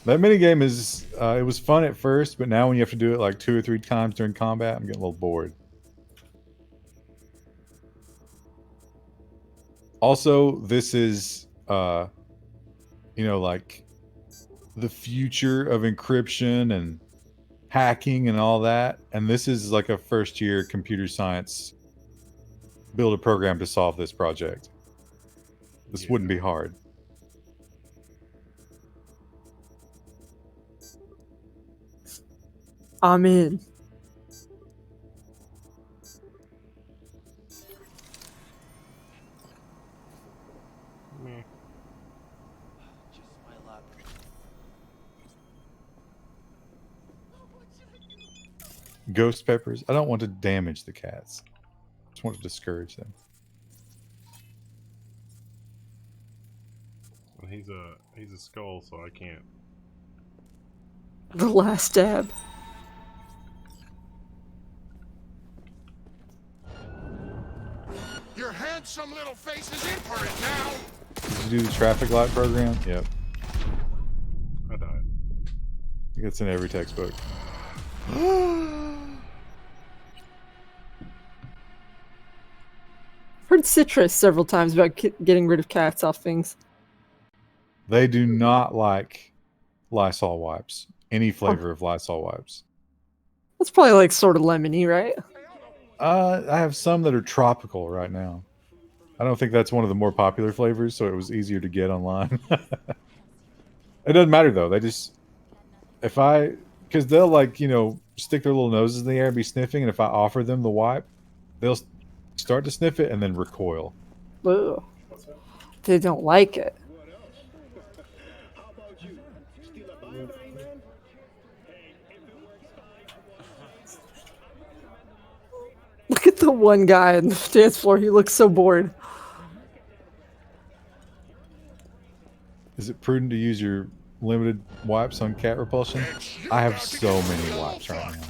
C: That minigame is, it was fun at first, but now when you have to do it like 2 or 3 times during combat, I'm getting a little bored. Also, this is, like the future of encryption and hacking and all that. And this is like a first-year computer science build a program to solve this project. This wouldn't be hard.
B: I'm in.
C: ghost peppers. I don't want to damage the cats. I just want to discourage them.
A: He's a skull, so I can't.
B: The last dab.
P: Your handsome little face is in for it now.
C: Did you do the traffic light program? Yep.
A: I died.
C: I think it's in every textbook.
B: Heard citrus several times about getting rid of cats off things.
C: They do not like Lysol wipes. Any flavor of Lysol wipes.
B: That's probably like sort of lemony, right?
C: I have some that are tropical right now. I don't think that's one of the more popular flavors, so it was easier to get online. It doesn't matter though. They just, because they'll like, stick their little noses in the air and be sniffing, and if I offer them the wipe, they'll start to sniff it and then recoil.
B: Ugh. They don't like it. Look at the one guy on the dance floor. He looks so bored.
C: Is it prudent to use your limited wipes on cat repulsion? I have so many wipes right now.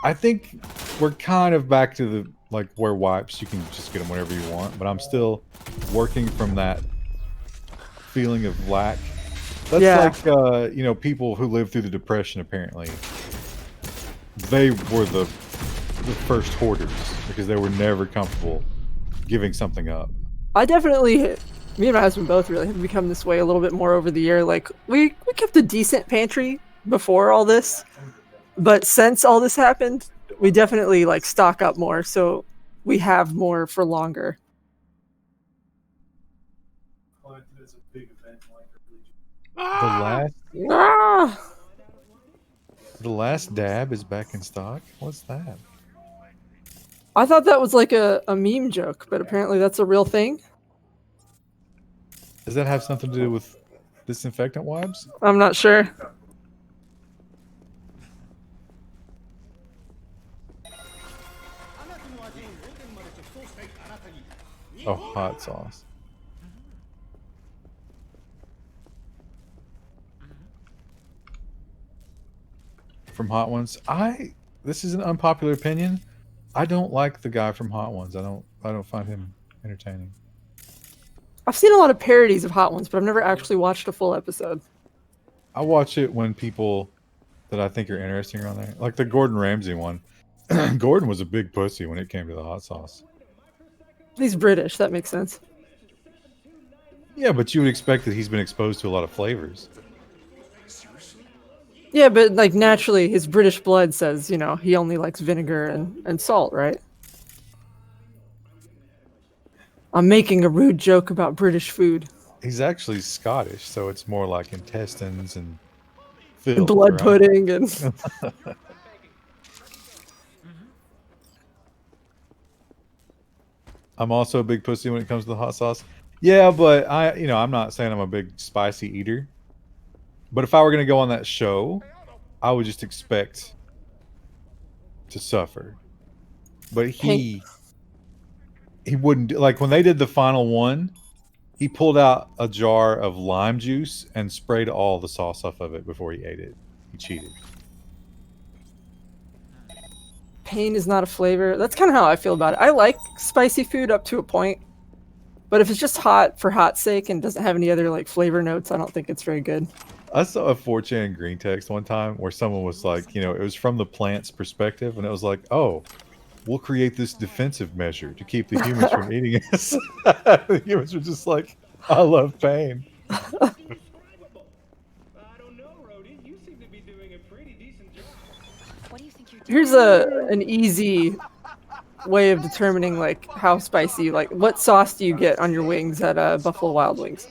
C: I think we're kind of back to the where wipes you can just get them whenever you want, but I'm still working from that feeling of lack. That's like people who lived through the Depression. Apparently, they were the first hoarders because they were never comfortable giving something up.
B: I definitely, me and my husband both really have become this way a little bit more over the year. Like we kept a decent pantry before all this, but since all this happened, we definitely stock up more, so we have more for longer.
C: The last dab is back in stock. What's that?
B: I thought that was like a meme joke, but apparently that's a real thing.
C: Does that have something to do with disinfectant wipes?
B: I'm not sure.
C: Oh, hot sauce. From Hot Ones. This is an unpopular opinion. I don't like the guy from Hot Ones. I don't find him entertaining.
B: I've seen a lot of parodies of Hot Ones, but I've never actually watched a full episode.
C: I watch it when people that I think are interesting are on there. Like the Gordon Ramsay one. Gordon was a big pussy when it came to the hot sauce.
B: He's British, that makes sense.
C: Yeah, but you would expect that he's been exposed to a lot of flavors.
B: Yeah, but naturally his British blood says, he only likes vinegar and salt, right? I'm making a rude joke about British food.
C: He's actually Scottish, so it's more like intestines and filth,
B: and blood
C: right?
B: pudding and
C: I'm also a big pussy when it comes to the hot sauce. Yeah, but I'm not saying I'm a big spicy eater. But if I were going to go on that show, I would just expect to suffer. But he wouldn't, when they did the final one, he pulled out a jar of lime juice and sprayed all the sauce off of it before he ate it. He cheated.
B: pain is not a flavor. That's kind of how I feel about it. I like spicy food up to a point, but if it's just hot for hot's sake and doesn't have any other flavor notes, I don't think it's very good.
C: I saw a 4chan green text one time where someone was like, it was from the plant's perspective, and it was like, oh, we'll create this defensive measure to keep the humans from eating us. The humans were just like, I love pain.
B: Here's an easy way of determining how spicy. What sauce do you get on your wings at Buffalo Wild Wings?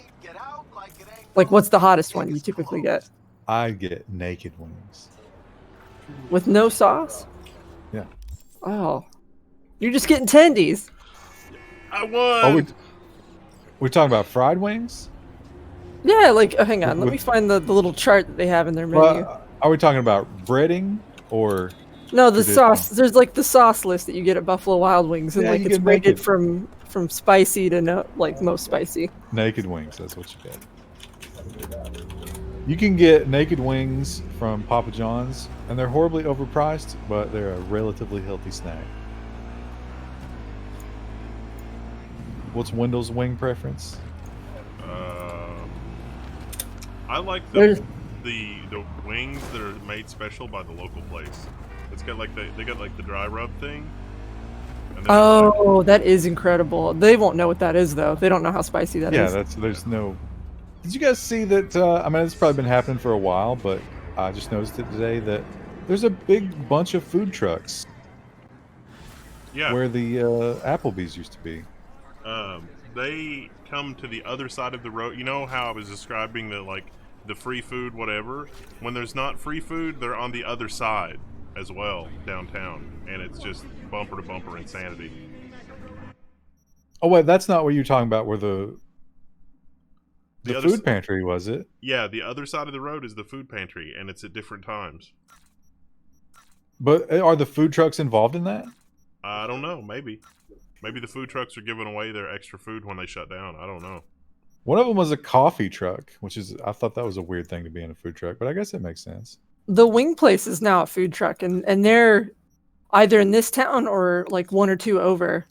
B: What's the hottest one you typically get?
C: I get naked wings.
B: With no sauce?
C: Yeah.
B: Oh, you're just getting tendies.
A: I won.
C: Oh, we're talking about fried wings?
B: Yeah, hang on. Let me find the little chart that they have in their menu.
C: Are we talking about breading or
B: No, the
C: traditional?
B: sauce. There's like the sauce list that you get at Buffalo Wild Wings, and
C: Yeah,
B: like
C: you
B: it's
C: get
B: rated
C: naked.
B: from spicy to no, like most spicy.
C: Naked wings. That's what you get. You can get naked wings from Papa John's, and they're horribly overpriced, but they're a relatively healthy snack. What's Wendell's wing preference?
A: I like
B: There's-
A: the wings that are made special by the local place. It's got like they got like the dry rub thing. And then
B: Oh, that is incredible. They won't know what that is though. They don't know how spicy that is.
C: Yeah, there's no. Did you guys see that? I mean, it's probably been happening for a while, but I just noticed it today that there's a big bunch of food trucks.
A: Yeah.
C: Where the Applebee's used to be.
A: They come to the other side of the road. You know how I was describing the free food, whatever. When there's not free food, they're on the other side as well, downtown, and it's just bumper to bumper insanity.
C: Oh wait, that's not what you're talking about. Where the
A: other
C: food pantry was it?
A: Yeah, the other side of the road is the food pantry, and it's at different times.
C: But are the food trucks involved in that?
A: I don't know. Maybe the food trucks are giving away their extra food when they shut down. I don't know.
C: One of them was a coffee truck, which is I thought that was a weird thing to be in a food truck, but I guess it makes sense.
B: The wing place is now a food truck, and they're either in this town or like one or two over.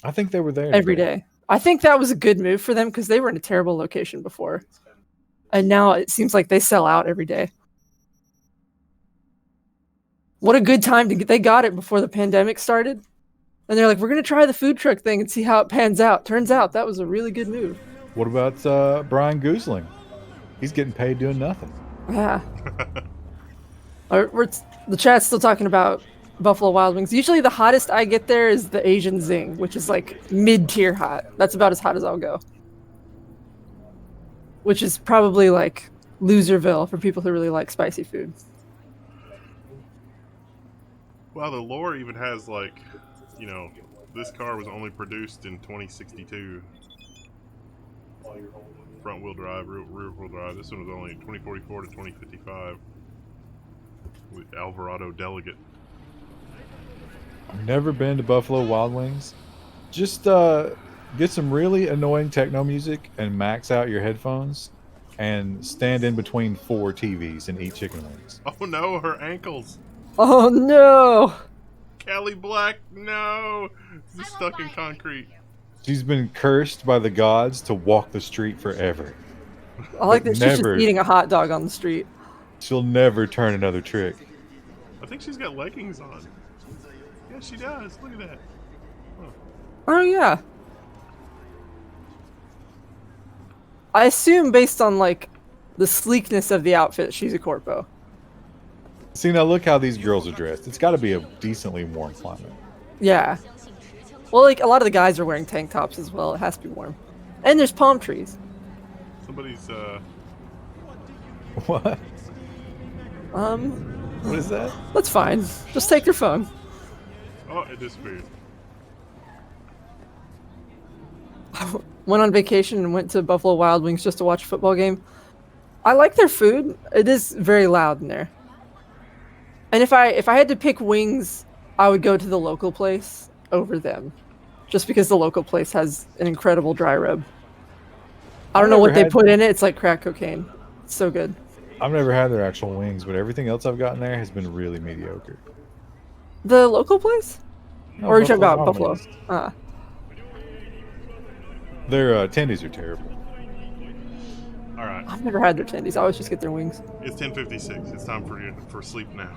C: I think they were there
B: every
C: today.
B: day. I think that was a good move for them because they were in a terrible location before, and now it seems like they sell out every day. What a good time to get! They got it before the pandemic started, and they're like, "We're gonna try the food truck thing and see how it pans out." Turns out that was a really good move.
C: What about Brian Goosling? He's getting paid doing nothing.
B: Yeah. The chat's still talking about Buffalo Wild Wings. Usually the hottest I get there is the Asian Zing, which is like mid-tier hot. That's about as hot as I'll go. Which is probably like Loserville for people who really like spicy food.
A: Well, the lore even has this car was only produced in 2062. Front wheel drive, rear wheel drive. This one was only 2044 to 2055. With Alvarado Delegate.
C: I've never been to Buffalo Wild Wings. Just get some really annoying techno music and max out your headphones and stand in between 4 TVs and eat chicken wings.
A: Oh no, her ankles.
B: Oh no!
A: Kelly Black, no! She's stuck in concrete.
C: She's been cursed by the gods to walk the street forever.
B: I like that
C: But
B: she's just eating a hot dog on the street.
C: She'll never turn another trick.
A: I think she's got leggings on. Yeah, she does. Look at that.
B: Oh yeah. I assume based on like the sleekness of the outfit, she's a corpo.
C: See, now look how these girls are dressed. It's got to be a decently warm climate.
B: Yeah. Well, like a lot of the guys are wearing tank tops as well. It has to be warm. And there's palm trees.
A: Somebody's
C: What? What is that?
B: That's fine. Just take their phone.
A: Oh, it disappeared.
B: Went on vacation and went to Buffalo Wild Wings just to watch a football game. I like their food. It is very loud in there. And if I had to pick wings, I would go to the local place over them. Just because the local place has an incredible dry rub. I don't know what they put in it. It's like crack cocaine. It's so good.
C: I've never had their actual wings, but everything else I've gotten there has been really mediocre.
B: The local place?
C: No,
B: or are you talking about
C: Wild
B: Buffalo?
C: Wings. Their tendies are terrible.
A: All right.
B: I've never had their tendies. I always just get their wings.
A: It's 10:56. It's time for sleep now.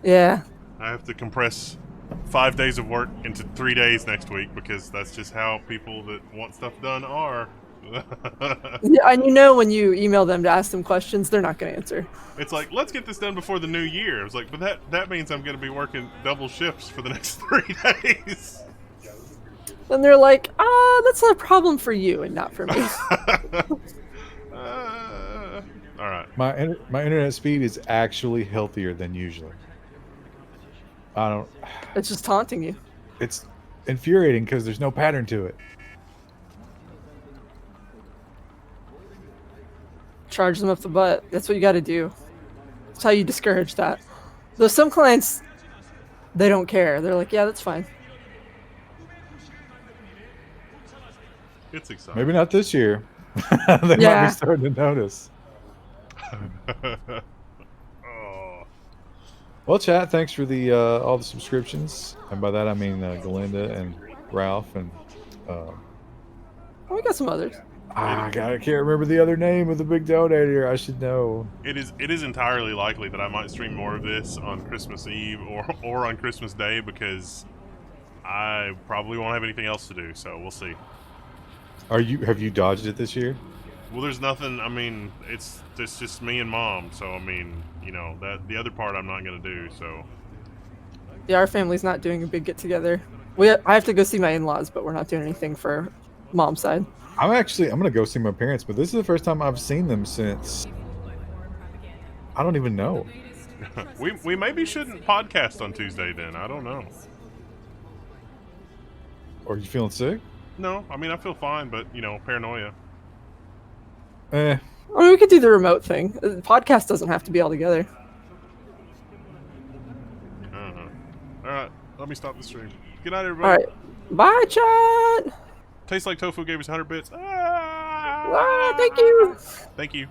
B: Yeah.
A: I have to compress 5 days of work into 3 days next week because that's just how people that want stuff done are.
B: Yeah, and you know when you email them to ask them questions, they're not going to answer.
A: It's like, let's get this done before the new year. I was like, but that means I'm going to be working double shifts for the next 3 days.
B: And they're like, that's a problem for you and not for me.
A: All right.
C: My internet speed is actually healthier than usually. I don't.
B: It's just taunting you.
C: It's infuriating because there's no pattern to it.
B: Charge them up the butt. That's what you got to do. That's how you discourage that. Though some clients, they don't care. They're like, yeah, that's fine.
A: It's exciting.
C: Maybe not this year. They might
B: Yeah.
C: be starting to notice.
A: Oh.
C: Well, chat, thanks for the all the subscriptions, and by that I mean Galinda and Ralph and
B: Oh, we got some others.
C: I can't remember the other name of the big donator. I should know.
A: It is entirely likely that I might stream more of this on Christmas Eve or on Christmas Day because I probably won't have anything else to do. So we'll see.
C: Have you dodged it this year?
A: Well, there's nothing. I mean, it's just me and Mom. So I mean, you know, that the other part I'm not gonna do. So
B: Yeah, our family's not doing a big get together. I have to go see my in-laws, but we're not doing anything for Mom's side.
C: I'm gonna go see my parents, but this is the first time I've seen them since I don't even know.
A: we maybe shouldn't podcast on Tuesday then. I don't know.
C: Are you feeling sick?
A: No, I mean I feel fine, but you know, paranoia.
C: Eh.
B: I mean, we could do the remote thing. The podcast doesn't have to be all together.
A: All right, let me stop the stream. Good night, everybody.
B: All right, bye, chat.
A: Tastes like tofu gave us 100 bits.
B: Ah, thank you.
A: Thank you.